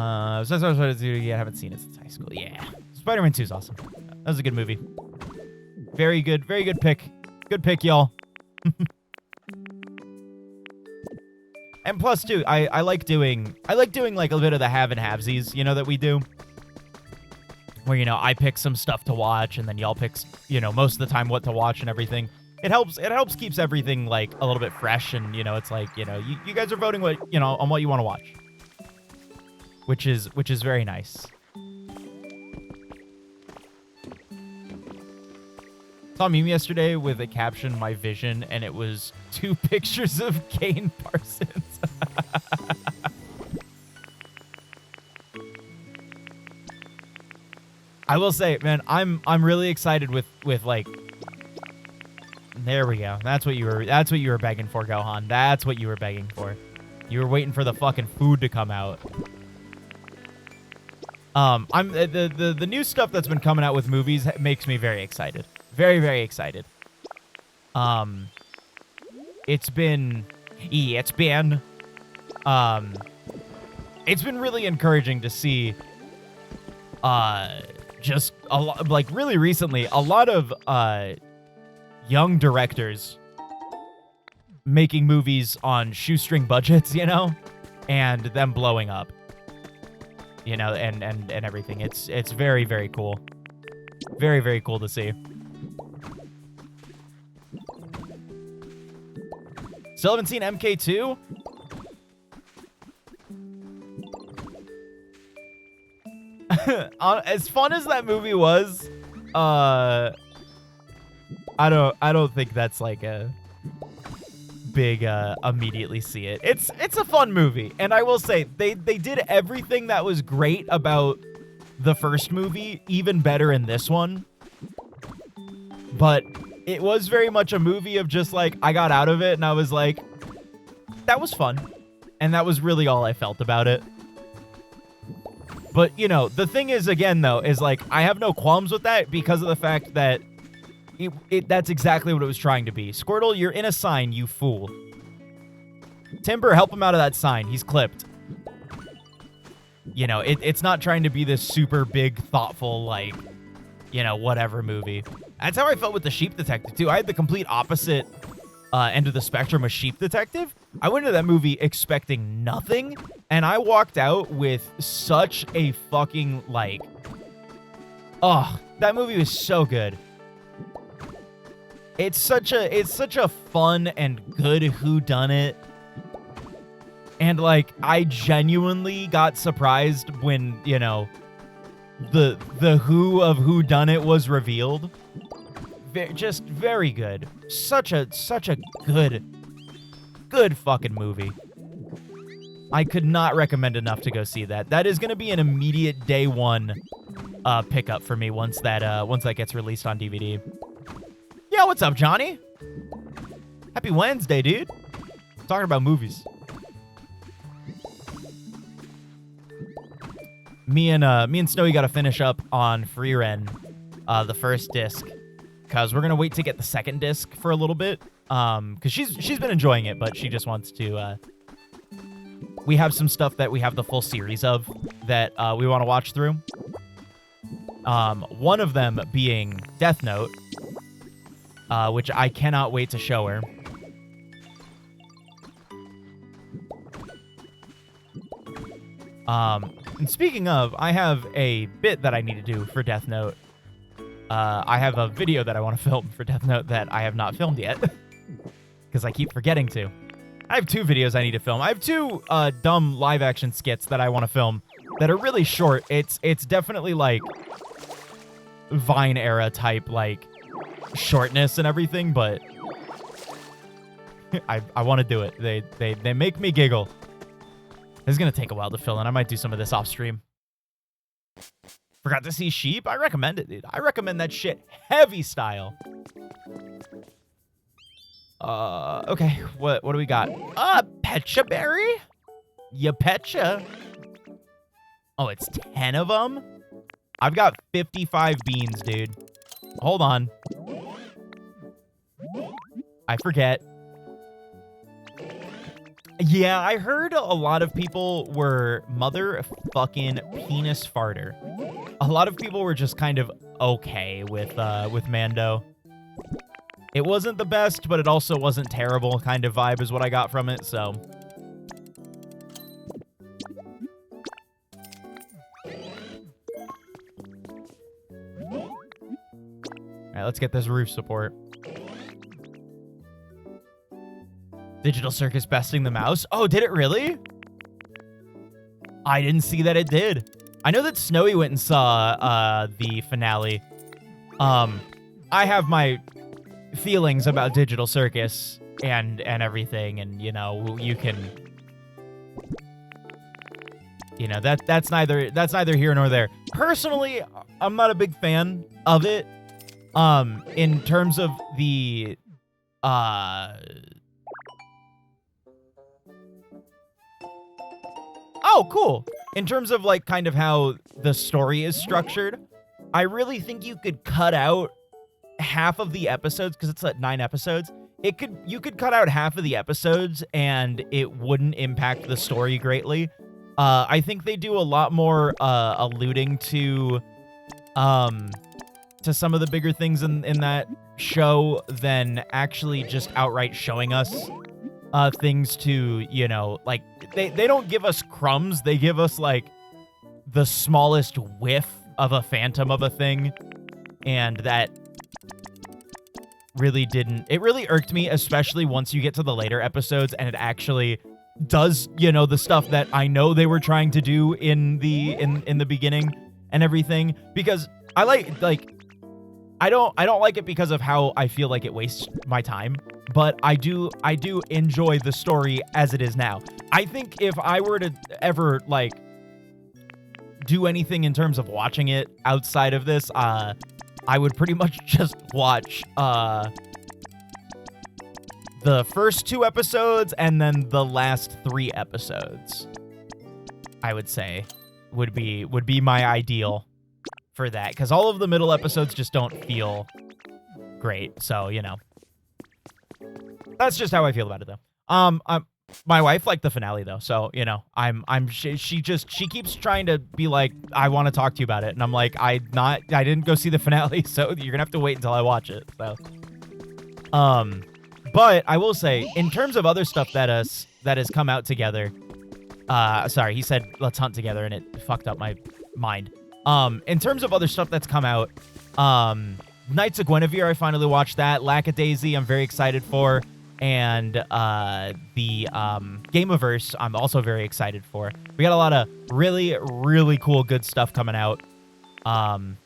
[SPEAKER 1] Yeah, I haven't seen it since high school. Yeah. Spider-Man 2 is awesome. That was a good movie. Very good pick. Good pick, y'all. And plus, too, I like doing like a bit of the have and havesies, you know, that we do. Where, you know, I pick some stuff to watch and then y'all pick, you know, most of the time what to watch and everything. It helps keeps everything like a little bit fresh, and, you know, it's like, you know, you guys are voting what, you know, on what you want to watch. Which is very nice. Saw a meme yesterday with a caption, "My vision," and it was 2 pictures of Kane Parsons. I will say, man, I'm really excited with like. There we go. That's what you were begging for, Gohan. That's what you were begging for. You were waiting for the fucking food to come out. I'm the new stuff that's been coming out with movies makes me very excited. Very, very excited. It's been really encouraging to see just a lot, like really recently, a lot of young directors making movies on shoestring budgets, you know, and them blowing up. You know, and everything. It's very, very cool. Very, very cool to see. Still haven't seen MK2? As fun as that movie was, I don't think that's like a big immediately see it. It's a fun movie, and I will say they did everything that was great about the first movie even better in this one. But it was very much a movie of just like, I got out of it and I was like, that was fun, and that was really all I felt about it. But, you know, the thing is, again, though, is like, I have no qualms with that because of the fact that that's exactly what it was trying to be. Squirtle, you're in a sign, you fool. Timber, help him out of that sign. He's clipped. You know, it's not trying to be this super big, thoughtful, like, you know, whatever movie. That's how I felt with the Sheep Detective, too. I had the complete opposite end of the spectrum of Sheep Detective. I went into that movie expecting nothing, and I walked out with such a fucking, like... Oh, that movie was so good. It's such a fun and good whodunit. And, like, I genuinely got surprised when, you know, the who of whodunit was revealed. Just very good. Such a good fucking movie. I could not recommend enough to go see that. That is going to be an immediate day one pickup for me once that gets released on DVD. Yo, what's up, Johnny? Happy Wednesday, dude. Talking about movies. Me and Snowy got to finish up on Free Ren, the first disc, because we're gonna wait to get the second disc for a little bit. Because she's been enjoying it, but she just wants to. We have some stuff that we have the full series of that we want to watch through. One of them being Death Note, which I cannot wait to show her. And speaking of, I have a bit that I need to do for Death Note. I have a video that I want to film for Death Note that I have not filmed yet. Because I keep forgetting to. I have 2 videos I need to film. I have 2 dumb live-action skits that I want to film that are really short. It's definitely, like, Vine-era type, like, shortness and everything, but I want to do it. They make me giggle. It's going to take a while to fill in. I might do some of this off stream. Forgot to see Sheep? I recommend it, dude. I recommend that shit heavy style. Okay. What do we got? Petcha Berry? Ya petcha. Oh, it's 10 of them? I've got 55 beans, dude. Hold on. I forget. Yeah, I heard a lot of people were motherfucking penis farter. A lot of people were just kind of okay with Mando. It wasn't the best, but it also wasn't terrible kind of vibe is what I got from it, so. Alright, let's get this roof support. Digital Circus besting the mouse? Oh, did it really? I didn't see that it did. I know that Snowy went and saw the finale. I have my feelings about Digital Circus and everything, and you know, you can, you know, that's neither here nor there. Personally, I'm not a big fan of it. In terms of the Oh, cool. In terms of, like, kind of how the story is structured, I really think you could cut out half of the episodes, because it's like 9 episodes. You could cut out half of the episodes, and it wouldn't impact the story greatly. I think they do a lot more alluding to some of the bigger things in that show than actually just outright showing us things to, you know, like, they don't give us crumbs. They give us, like, the smallest whiff of a phantom of a thing. And that really it really irked me, especially once you get to the later episodes and it actually does, you know, the stuff that I know they were trying to do in the beginning and everything. Because I I don't like it because of how I feel like it wastes my time, but I do enjoy the story as it is now. I think if I were to ever, like, do anything in terms of watching it outside of this, I would pretty much just watch the first 2 episodes and then the last 3 episodes. I would say would be my ideal for that, because all of the middle episodes just don't feel great. So, you know, that's just how I feel about it, though. My wife liked the finale though, so you know, she keeps trying to be like, I want to talk to you about it, and I'm like, I didn't go see the finale, so you're gonna have to wait until I watch it. So, but I will say, in terms of other stuff that has come out together, sorry, he said let's hunt together, and it fucked up my mind. In terms of other stuff that's come out, Knights of Guinevere, I finally watched that. Lackadaisy, I'm very excited for. And the Gameaverse, I'm also very excited for. We got a lot of really, really cool, good stuff coming out.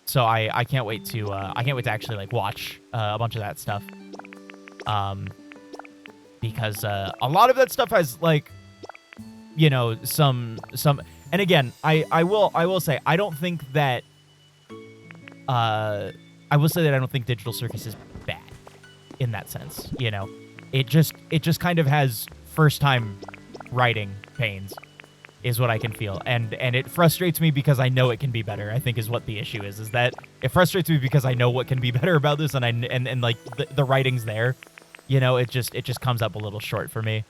[SPEAKER 1] So I can't wait to actually like watch a bunch of that stuff. Because a lot of that stuff has like, you know, some. And again, I will say I don't think that. I will say that I don't think Digital Circus is bad in that sense. You know. It just kind of has first time writing pains, is what I can feel, and it frustrates me because I know it can be better. I think is what the issue is that it frustrates me because I know what can be better about this, and like the writing's there, you know. It just comes up a little short for me.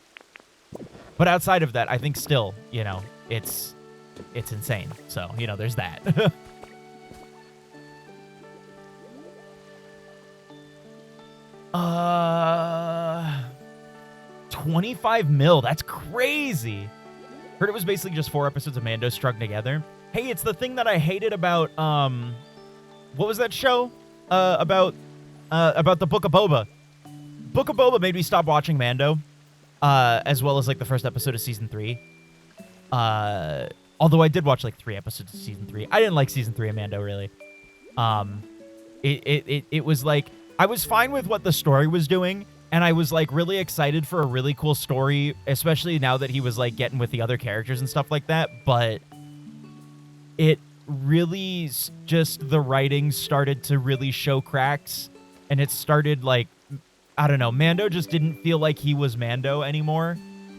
[SPEAKER 1] But outside of that, I think still, you know, it's insane. So you know, there's that. 25 mil. That's crazy. Heard it was basically just 4 episodes of Mando strung together. Hey, it's the thing that I hated about what was that show? About the Book of Boba. Book of Boba made me stop watching Mando. As well as like the first episode of season 3. Although I did watch like 3 episodes of season 3. I didn't like season 3 of Mando really. It was like I was fine with what the story was doing, and I was like really excited for a really cool story, especially now that he was like getting with the other characters and stuff like that. But it really just, the writing started to really show cracks, and it started like, I don't know, Mando just didn't feel like he was Mando anymore,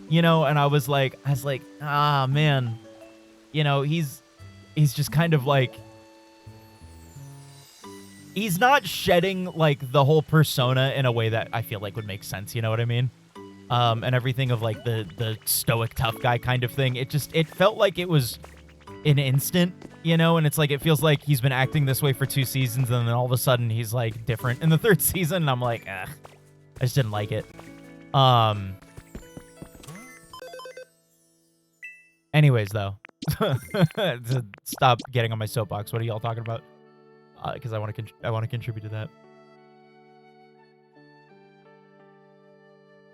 [SPEAKER 1] you know. And I was like, ah, man, you know, he's just kind of like, he's not shedding like the whole persona in a way that I feel like would make sense, you know what I mean? And everything of like the stoic tough guy kind of thing. It felt like it was an instant, you know, and it's like, it feels like he's been acting this way for 2 seasons, and then all of a sudden he's like different in the 3rd season, and I'm like, I just didn't like it. Anyways, though, to stop getting on my soapbox, what are y'all talking about? Because I want to contribute to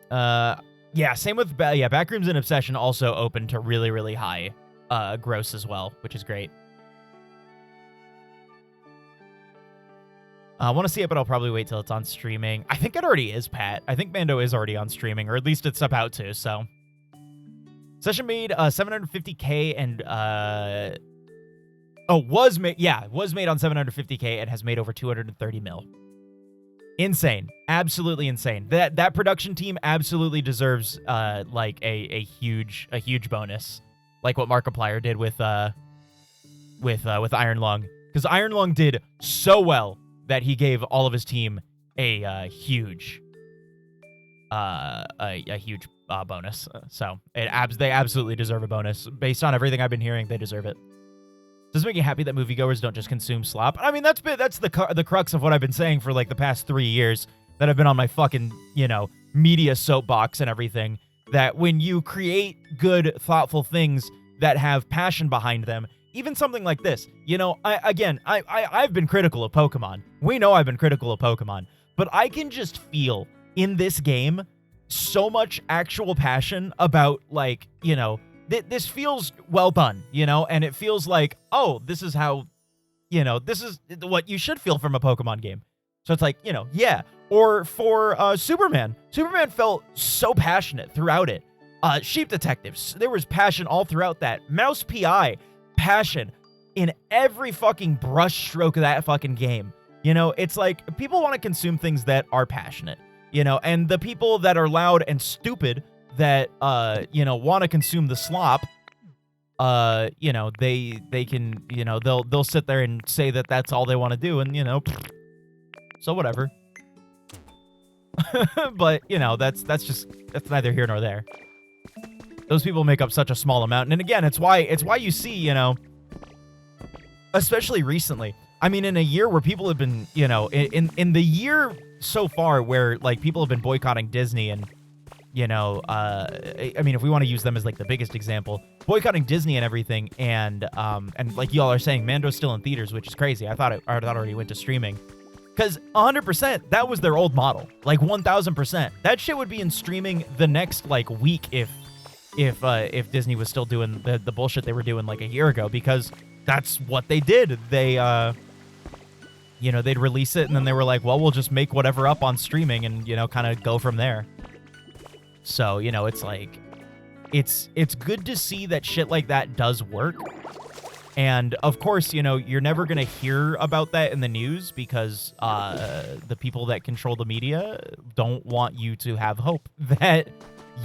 [SPEAKER 1] that. Yeah, same with Backrooms and Obsession also open to really, really high gross as well, which is great. I want to see it, but I'll probably wait till it's on streaming. I think it already is, Pat. I think Mando is already on streaming, or at least it's about to. So, Session made 750K and was made on 750K and has made over 230 mil. Insane, absolutely insane. That production team absolutely deserves like a huge bonus, like what Markiplier did with Iron Lung, because Iron Lung did so well that he gave all of his team a huge bonus. So they absolutely deserve a bonus based on everything I've been hearing. They deserve it. Does it make you happy that moviegoers don't just consume slop? I mean, that's the crux of what I've been saying for like the past 3 years that I've been on my fucking, you know, media soapbox and everything. That when you create good, thoughtful things that have passion behind them, even something like this, you know, I've been critical of Pokemon. We know I've been critical of Pokemon, but I can just feel in this game so much actual passion about, like, you know, this feels well done, you know, and it feels like, oh, this is how, you know, this is what you should feel from a Pokemon game. So it's like, you know, yeah. Or for Superman. Superman felt so passionate throughout it. Sheep Detectives, there was passion all throughout that. Mouse PI, passion in every fucking brush stroke of that fucking game. You know, it's like people want to consume things that are passionate, you know, and the people that are loud and stupid that, you know, want to consume the slop, you know, they can, you know, they'll sit there and say that that's all they want to do, and, you know, so whatever. But, you know, that's neither here nor there. Those people make up such a small amount. And again, it's why you see, you know, especially recently. I mean, in a year where people have been, you know, in the year so far where like people have been boycotting Disney and, you know, I mean, if we want to use them as like the biggest example, boycotting Disney and everything, and like y'all are saying, Mando's still in theaters, which is crazy. I thought it already went to streaming, because 100% that was their old model, like 1000%. That shit would be in streaming the next like week if Disney was still doing the bullshit they were doing like a year ago, because that's what they did. They you know, they'd release it and then they were like, well, we'll just make whatever up on streaming and, you know, kind of go from there. So, you know, it's like, it's good to see that shit like that does work. And of course, you know, you're never going to hear about that in the news because the people that control the media don't want you to have hope that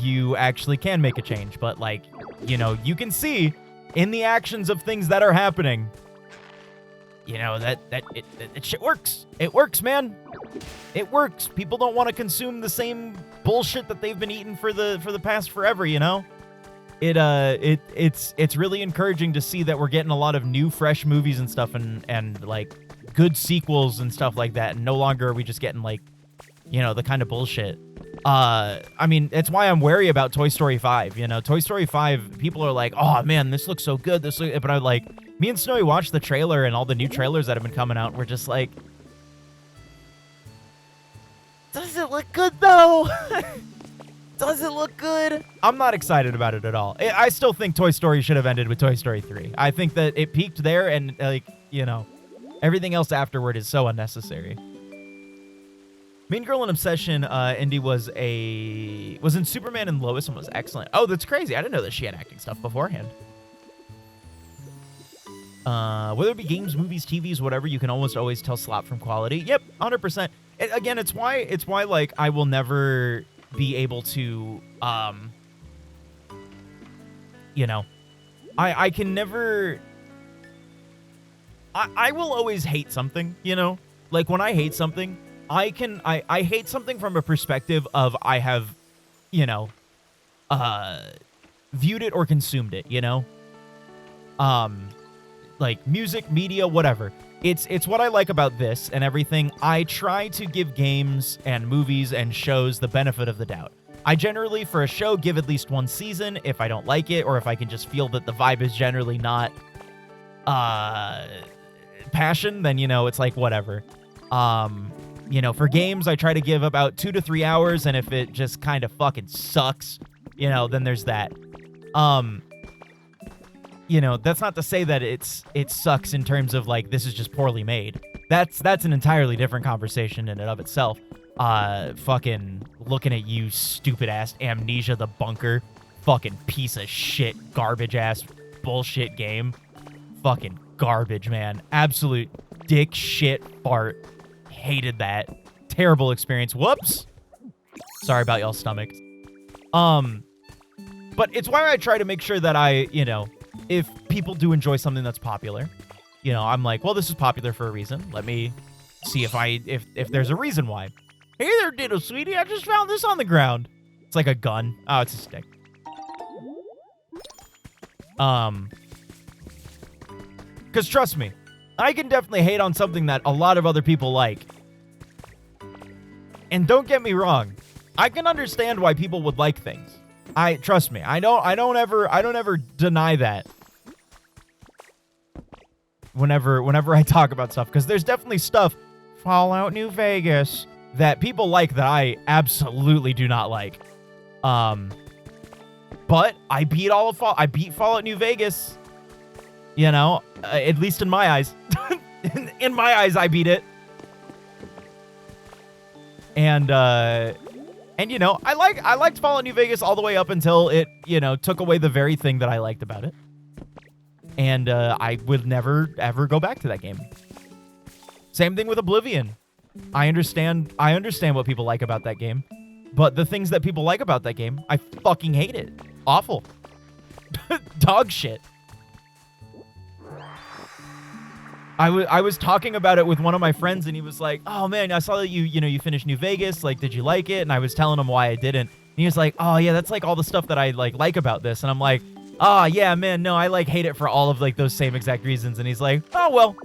[SPEAKER 1] you actually can make a change. But like, you know, you can see in the actions of things that are happening, you know, that shit works. It works, man. It works. People don't want to consume the same bullshit that they've been eating for the past forever, you know? It's really encouraging to see that we're getting a lot of new, fresh movies and stuff, and like good sequels and stuff like that. And no longer are we just getting like, you know, the kind of bullshit. I mean, it's why I'm wary about Toy Story 5. You know, Toy Story 5, people are like, oh man, this looks so good. But I'm like, me and Snowy watched the trailer and all the new trailers that have been coming out. We're just like, does it look good though? Does it look good? I'm not excited about it at all. I still think Toy Story should have ended with Toy Story 3. I think that it peaked there, and like, you know, everything else afterward is so unnecessary. Mean Girl and Obsession, Indy was in Superman and Lois and was excellent. Oh, that's crazy. I didn't know that she had acting stuff beforehand. Whether it be games, movies, TVs, whatever, you can almost always tell slop from quality. Yep, 100%. Again, it's why like I will never be able to, you know, I can never, I will always hate something, you know, like when I hate something, I hate something from a perspective of I have, you know, viewed it or consumed it, you know, like music, media, whatever. It's what I like about this and everything. I try to give games and movies and shows the benefit of the doubt. I generally, for a show, give at least one season if I don't like it, or if I can just feel that the vibe is generally not passion, then, you know, it's like whatever. You know, for games, I try to give about 2 to 3 hours, and if it just kind of fucking sucks, you know, then there's that. You know, that's not to say that it sucks in terms of like this is just poorly made. That's an entirely different conversation in and of itself. Fucking looking at you, stupid ass Amnesia the Bunker, fucking piece of shit, garbage ass bullshit game. Fucking garbage, man. Absolute dick shit fart. Hated that. Terrible experience. Whoops. Sorry about y'all's stomachs. But it's why I try to make sure that I, you know, if people do enjoy something that's popular, you know, I'm like, well, this is popular for a reason. Let me see if there's a reason why. Hey there, Ditto Sweetie. I just found this on the ground. It's like a gun. Oh, it's a stick. Because trust me, I can definitely hate on something that a lot of other people like. And don't get me wrong, I can understand why people would like things. Trust me, I don't ever deny that. Whenever I talk about stuff, because there's definitely stuff, Fallout New Vegas, that people like that I absolutely do not like. But I beat Fallout New Vegas. You know, at least in my eyes. In my eyes, I beat it. And you know, I liked Fallout New Vegas all the way up until it, you know, took away the very thing that I liked about it. And I would never ever go back to that game. Same thing with Oblivion. I understand what people like about that game, but the things that people like about that game, I fucking hate it. Awful. Dog shit. I was talking about it with one of my friends, and he was like, "Oh man, I saw that you finished New Vegas. Like, did you like it?" And I was telling him why I didn't, he was like, oh yeah, that's like all the stuff that I like about this. And I'm like, oh yeah, man, no, I like hate it for all of like those same exact reasons. And he's like, oh well.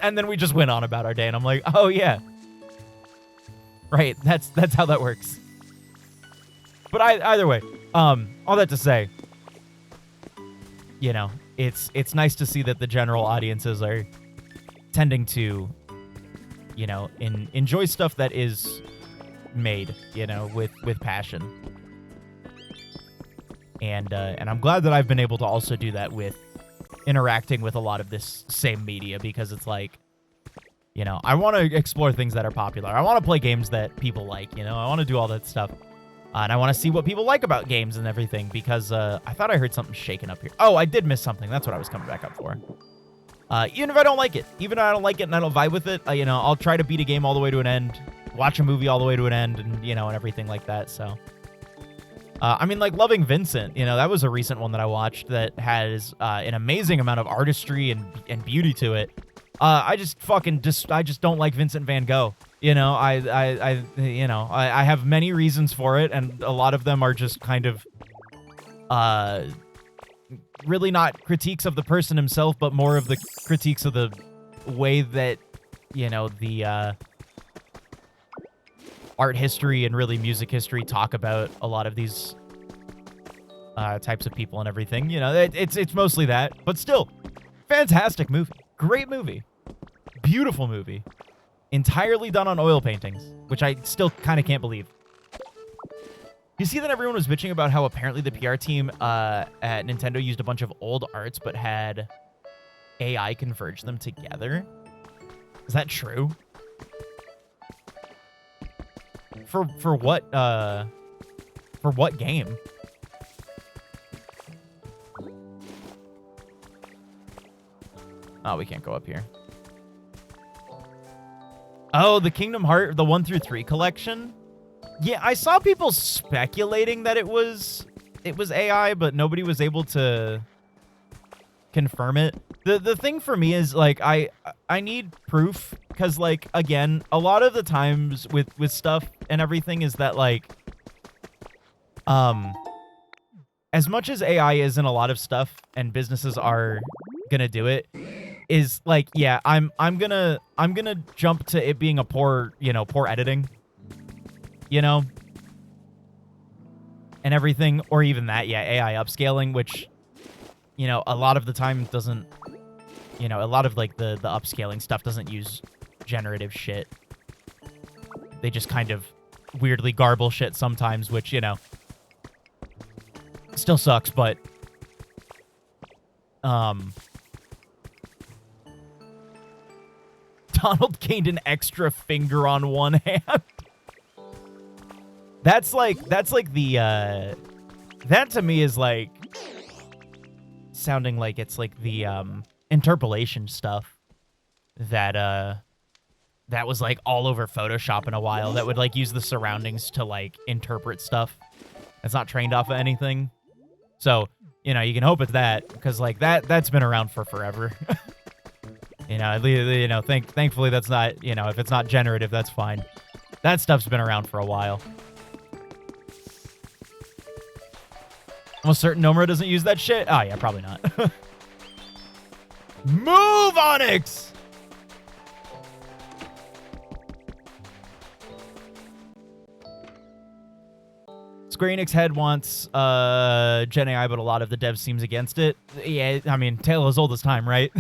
[SPEAKER 1] And then we just went on about our day, and I'm like, oh yeah. Right, that's how that works. But either way, all that to say, you know, it's nice to see that the general audiences are tending to, you know, enjoy stuff that is made, you know, with passion. And I'm glad that I've been able to also do that with interacting with a lot of this same media, because it's like, you know, I want to explore things that are popular. I want to play games that people like, you know, I want to do all that stuff. And I want to see what people like about games and everything, because I thought I heard something shaking up here. Oh, I did miss something. That's what I was coming back up for. Even if I don't like it, and I don't vibe with it, you know, I'll try to beat a game all the way to an end, watch a movie all the way to an end, and, you know, and everything like that, so. I mean, like, Loving Vincent, you know, that was a recent one that I watched that has an amazing amount of artistry and beauty to it. I just don't like Vincent van Gogh. You know, I have many reasons for it, and a lot of them are just kind of really not critiques of the person himself, but more of the critiques of the way that, you know, the art history and really music history talk about a lot of these types of people and everything. You know, it's mostly that, but still, fantastic movie, great movie, beautiful movie, entirely done on oil paintings, which I still kind of can't believe. You see that everyone was bitching about how apparently the PR team at Nintendo used a bunch of old arts but had AI converge them together. Is that true? For what game? Oh, we can't go up here. Oh, the Kingdom Hearts, the 1 through 3 collection? Yeah, I saw people speculating that it was AI, but nobody was able to confirm it. The thing for me is, like, I need proof, because, like, again, a lot of the times with stuff and everything is that, like, as much as AI is in a lot of stuff and businesses are gonna do it, is like, yeah, I'm gonna jump to it being a poor editing, you know, and everything, or even that, yeah, AI upscaling, which, you know, a lot of the time doesn't, you know, a lot of, like, the upscaling stuff doesn't use generative shit. They just kind of weirdly garble shit sometimes, which, you know, still sucks, but Donald gained an extra finger on one hand. That's like the that to me is like sounding like it's like the interpolation stuff that was like all over Photoshop in a while, that would like use the surroundings to like interpret stuff that's not trained off of anything. So, you know, you can hope it's that, because like that's been around for forever. You know, thankfully that's not, you know, if it's not generative, that's fine. That stuff's been around for a while. Almost certain Nomura doesn't use that shit? Oh yeah, probably not. Move, Onyx! Square Enix head wants Gen AI, but a lot of the devs seems against it. Yeah, I mean, tale as old as time, right?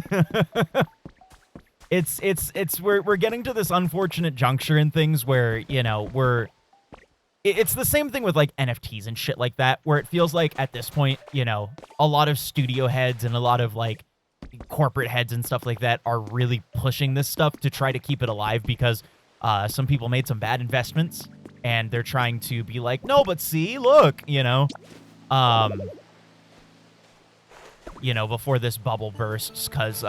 [SPEAKER 1] We're getting to this unfortunate juncture in things where, you know, it's the same thing with like NFTs and shit like that, where it feels like at this point, you know, a lot of studio heads and a lot of like corporate heads and stuff like that are really pushing this stuff to try to keep it alive, because some people made some bad investments and they're trying to be like, no, but see, look, you know, before this bubble bursts, because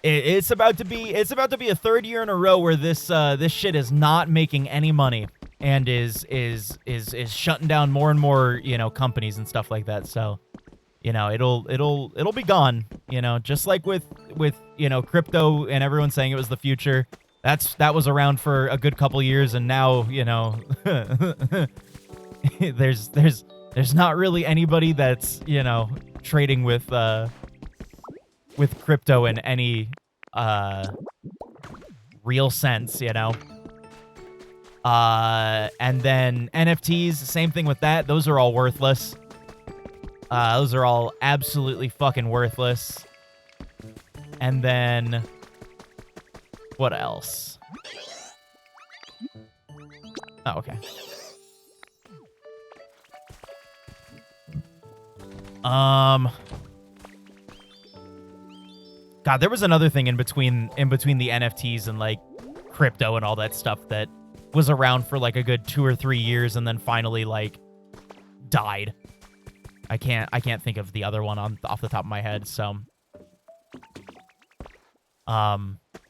[SPEAKER 1] it's about to be a third year in a row where this shit is not making any money and is shutting down more and more, you know, companies and stuff like that. So, you know, it'll be gone, you know, just like with you know, crypto and everyone saying it was the future. That was around for a good couple years, and now, you know, there's not really anybody that's, you know, trading with crypto in any real sense, you know. And then NFTs, same thing with that. Those are all worthless. Those are all absolutely fucking worthless. And then what else? Oh, okay. God, there was another thing in between the NFTs and like crypto and all that stuff that was around for like a good 2 or 3 years and then finally like died. I can't think of the other one off the top of my head, so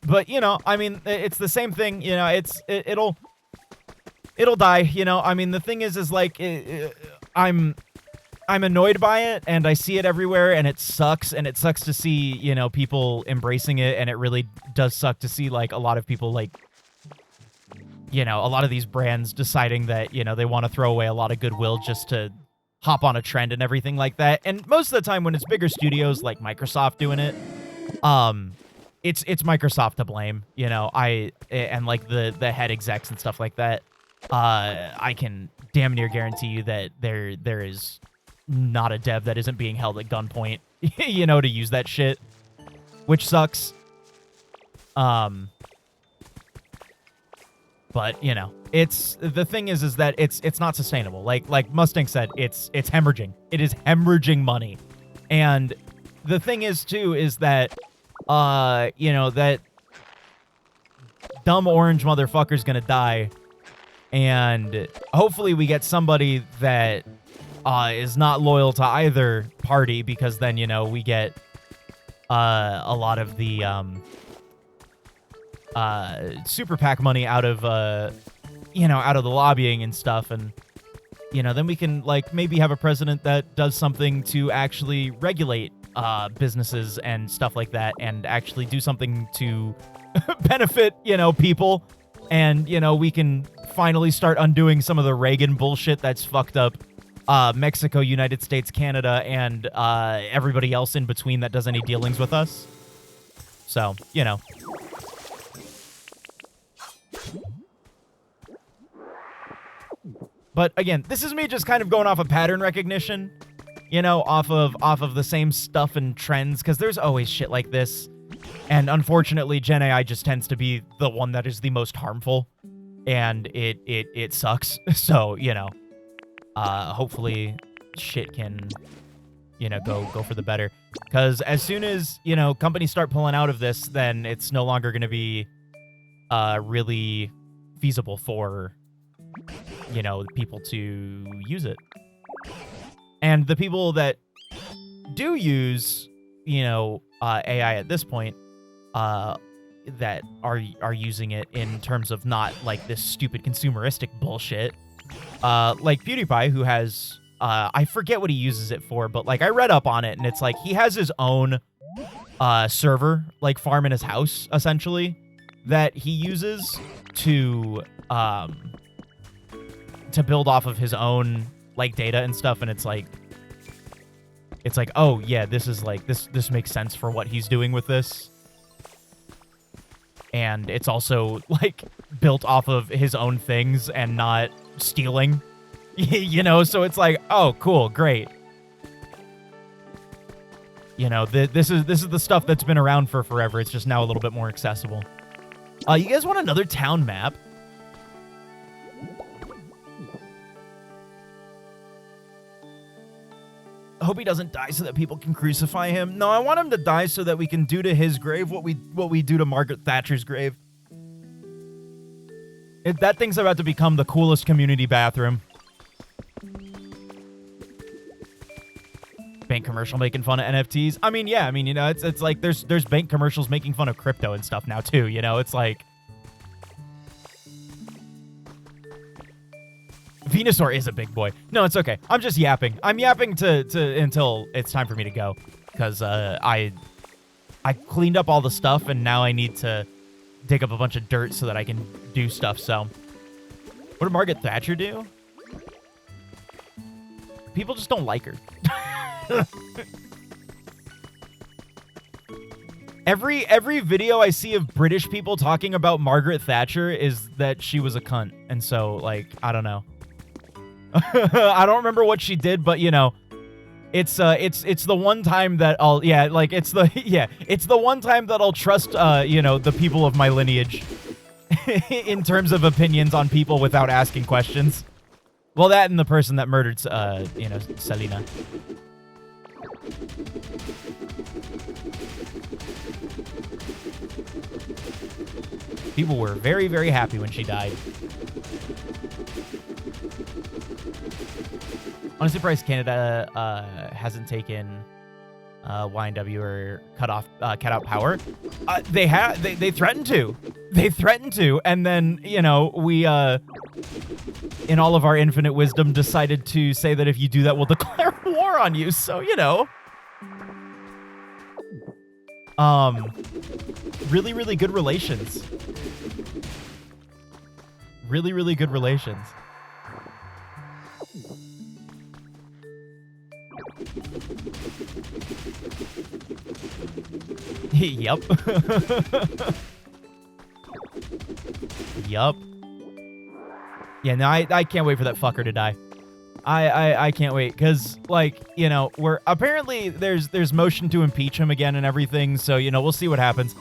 [SPEAKER 1] but you know, I mean, it's the same thing, you know, it'll die, you know. I mean, the thing is like I'm annoyed by it, and I see it everywhere, and it sucks to see, you know, people embracing it, and it really does suck to see like a lot of people, like, you know, a lot of these brands deciding that, you know, they want to throw away a lot of goodwill just to hop on a trend and everything like that. And most of the time when it's bigger studios like Microsoft doing it, it's Microsoft to blame, you know. And like the head execs and stuff like that. I can damn near guarantee you that there is not a dev that isn't being held at gunpoint, you know, to use that shit, which sucks. But you know, the thing is that it's not sustainable. Like Mustang said, it's hemorrhaging. It is hemorrhaging money. And the thing is too is that you know, that dumb orange motherfucker's gonna die, and hopefully we get somebody that is not loyal to either party, because then, you know, we get a lot of the super PAC money out of you know, out of the lobbying and stuff, and you know, then we can like maybe have a president that does something to actually regulate businesses and stuff like that, and actually do something to benefit, you know, people. And you know, we can finally start undoing some of the Reagan bullshit that's fucked up Mexico, United States, Canada, and everybody else in between that does any dealings with us. So, you know. But again, this is me just kind of going off of pattern recognition, you know, off of the same stuff and trends, because there's always shit like this. And unfortunately, Gen AI just tends to be the one that is the most harmful, and it sucks. So, you know, hopefully shit can, you know, go for the better. Because as soon as, you know, companies start pulling out of this, then it's no longer going to be really feasible for, you know, people to use it. And the people that do use, you know, AI at this point, that are using it in terms of not like this stupid consumeristic bullshit, like PewDiePie, who has I forget what he uses it for, but like I read up on it, and it's like he has his own server, like farm in his house, essentially, that he uses to build off of his own like data and stuff. And it's like, oh yeah, this is like this makes sense for what he's doing with this. And it's also like built off of his own things and not stealing, you know. So it's like, oh cool, great. You know, this is the stuff that's been around for forever. It's just now a little bit more accessible. You guys want another town map? I hope he doesn't die so that people can crucify him. No, I want him to die so that we can do to his grave what we do to Margaret Thatcher's grave. That thing's about to become the coolest community bathroom. Bank commercial making fun of NFTs. I mean, yeah, I mean, you know, it's like there's bank commercials making fun of crypto and stuff now too, you know. It's like Venusaur is a big boy. No, it's okay. I'm just yapping. I'm yapping to until it's time for me to go, because I cleaned up all the stuff, and now I need to dig up a bunch of dirt so that I can do stuff. So, what did Margaret Thatcher do? People just don't like her. Every video I see of British people talking about Margaret Thatcher is that she was a cunt. And so, like, I don't know. I don't remember what she did, but, you know, it's the one time that I'll, yeah, like, it's the one time that I'll trust, you know, the people of my lineage in terms of opinions on people without asking questions. Well, that and the person that murdered, you know, Selena. People were very, very happy when she died. Honestly, surprised Canada hasn't taken YNW or cut out power. They threatened to. They threatened to, and then, you know, we in all of our infinite wisdom decided to say that if you do that, we'll declare war on you. So, you know. Really, really good relations. Really, really good relations. Yup. Yup. Yeah, no, I can't wait for that fucker to die. I can't wait, because, like, you know, we're apparently there's motion to impeach him again and everything, so, you know, we'll see what happens.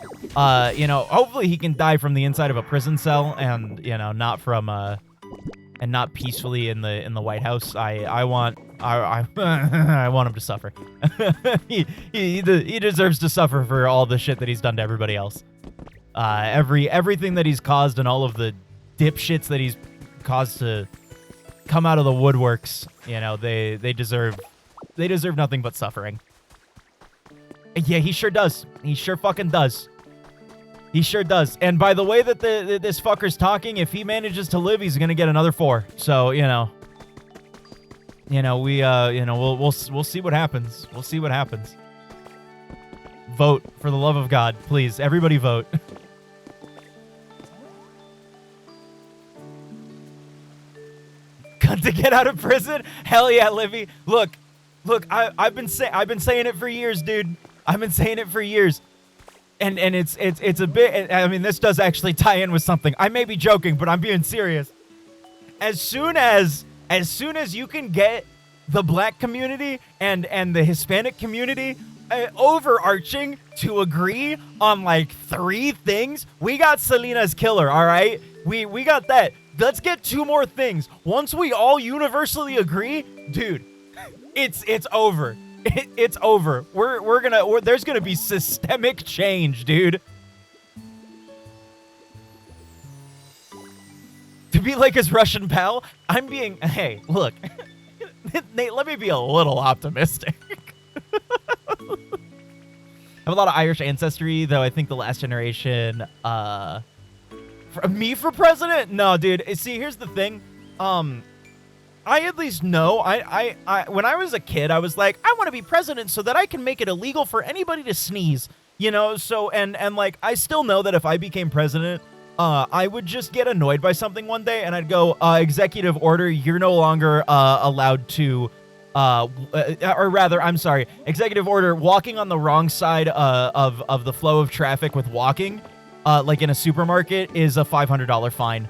[SPEAKER 1] You know, hopefully he can die from the inside of a prison cell and, you know, not from and not peacefully in the White House. I want him to suffer. he deserves to suffer for all the shit that he's done to everybody else. Everything that he's caused and all of the dipshits that he's caused to come out of the woodworks, you know, they deserve nothing but suffering. Yeah, he sure does. He sure fucking does. He sure does. And by the way that this fucker's talking, if he manages to live, he's gonna get another 4. So, you know, we we'll see what happens. We'll see what happens. Vote, for the love of God, please. Everybody vote. Cunt to get out of prison? Hell yeah, Livy. Look, I've been saying it for years, dude. I've been saying it for years. And it's a bit, I mean, this does actually tie in with something. I may be joking, but I'm being serious. As soon as you can get the black community and the Hispanic community overarching to agree on like 3 things, we got Selena's killer, all right? We got that. Let's get 2 more things. Once we all universally agree, dude, it's over. It's over. There's gonna be systemic change, dude. To be like his Russian pal, hey, look, Nate, let me be a little optimistic. I have a lot of Irish ancestry, though I think the last generation, me for president? No, dude. See, here's the thing. I at least know, I when I was a kid, I was like, I want to be president so that I can make it illegal for anybody to sneeze, you know? So, and like, I still know that if I became president, I would just get annoyed by something one day and I'd go, executive order, you're no longer, allowed to, or rather, I'm sorry, executive order, walking on the wrong side, of the flow of traffic with walking, like in a supermarket is a $500 fine.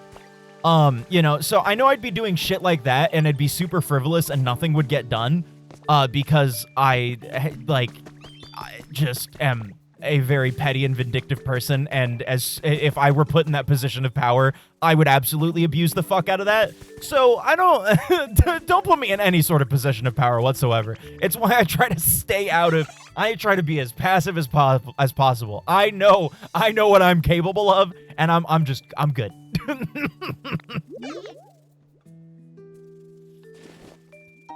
[SPEAKER 1] You know, so I know I'd be doing shit like that and it'd be super frivolous and nothing would get done, because I just am a very petty and vindictive person, and if I were put in that position of power, I would absolutely abuse the fuck out of that. So I don't put me in any sort of position of power whatsoever. It's why I try to stay out of, I try to be as passive as possible. I know what I'm capable of, and I'm good.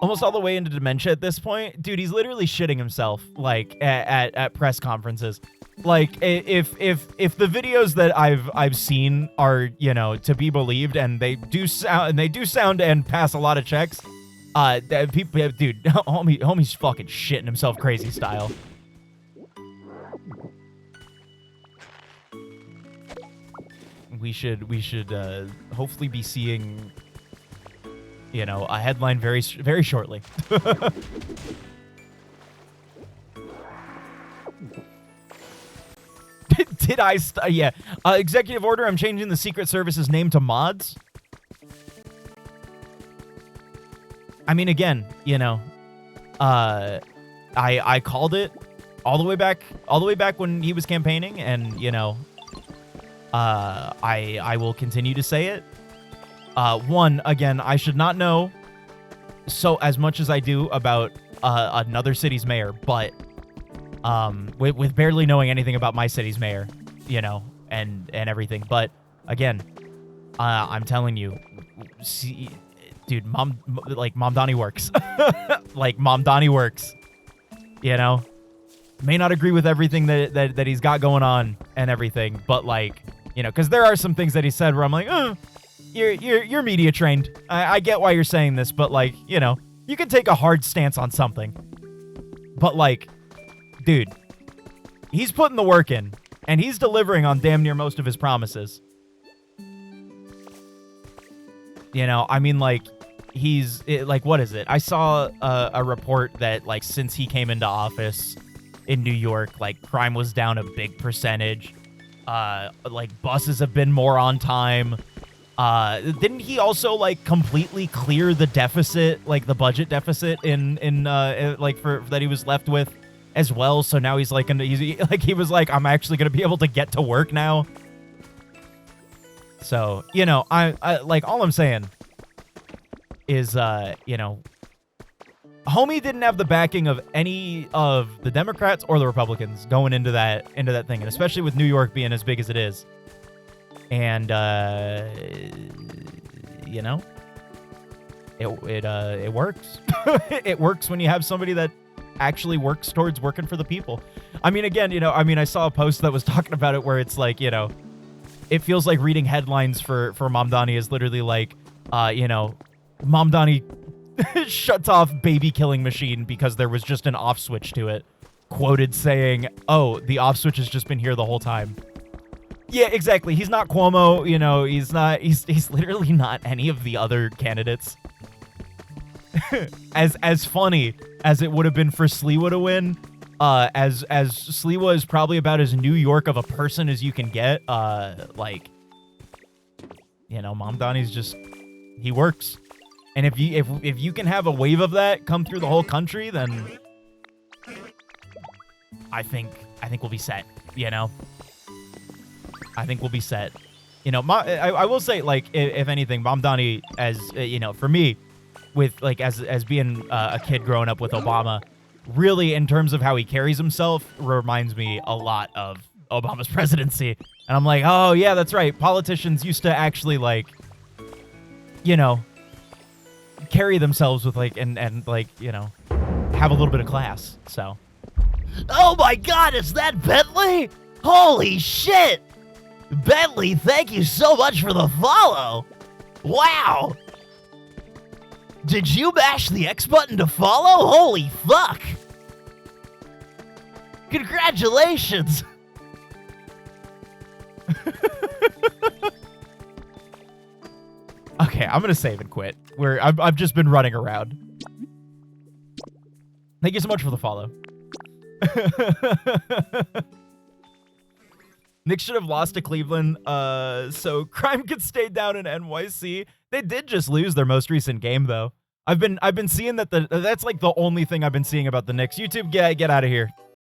[SPEAKER 1] Almost all the way into dementia at this point. Dude, he's literally shitting himself, like, at press conferences. Like, if the videos that I've seen are, you know, to be believed, and they do sound and pass a lot of checks, people, dude, homie's fucking shitting himself crazy style. we should hopefully be seeing, you know, a headline very shortly. Did I? Yeah. Executive order. I'm changing the Secret Service's name to Mods. I mean, again, you know, I called it all the way back when he was campaigning, and you know, I will continue to say it. One, again, I should not know so as much as I do about another city's mayor, but with barely knowing anything about my city's mayor, you know, and everything. But again, I'm telling you, see, dude, Mom Donnie works. Like, Mom Donnie works. You know, may not agree with everything that he's got going on and everything, but like, you know, because there are some things that he said where I'm like, you're media trained. I get why you're saying this, but like, you know, you can take a hard stance on something. But like, dude, he's putting the work in, and he's delivering on damn near most of his promises. You know, I mean, like, like, what is it? I saw a report that, like, since he came into office in New York, like, crime was down a big percentage. Like, buses have been more on time. Didn't he also, like, completely clear the deficit, like, the budget deficit like, that he was left with as well? So now he's, like, he was like, I'm actually going to be able to get to work now. So, you know, I like, all I'm saying is, you know, homie didn't have the backing of any of the Democrats or the Republicans going into that thing, and especially with New York being as big as it is. And, you know, it works. It works when you have somebody that actually works towards working for the people. I mean, again, you know, I mean, I saw a post that was talking about it where it's like, you know, it feels like reading headlines for Mom Donnie is literally like, you know, Mom Donnie shuts off baby killing machine because there was just an off switch to it. Quoted saying, oh, the off switch has just been here the whole time. Yeah, exactly. He's not Cuomo, you know, he's literally not any of the other candidates. As funny as it would have been for Sliwa to win, as Sliwa is probably about as New York of a person as you can get, like, you know, Mom Donnie's just, he works. And if you can have a wave of that come through the whole country, then I think we'll be set, you know? I think we'll be set. You know, I will say, like, if anything, Mom Donnie, as, you know, for me, with, like, as being a kid growing up with Obama, really, in terms of how he carries himself, reminds me a lot of Obama's presidency. And I'm like, oh, yeah, that's right. Politicians used to actually, like, you know, carry themselves with, like, and like, you know, have a little bit of class, so.
[SPEAKER 3] Oh my god, is that Bentley? Holy shit! Bentley, thank you so much for the follow! Wow! Did you mash the X button to follow? Holy fuck! Congratulations!
[SPEAKER 1] Okay, I'm gonna save and quit. I've just been running around. Thank you so much for the follow. Nick should have lost to Cleveland, so crime could stay down in NYC. They did just lose their most recent game, though. I've been seeing that that's like the only thing I've been seeing about the Knicks. YouTube, get out of here.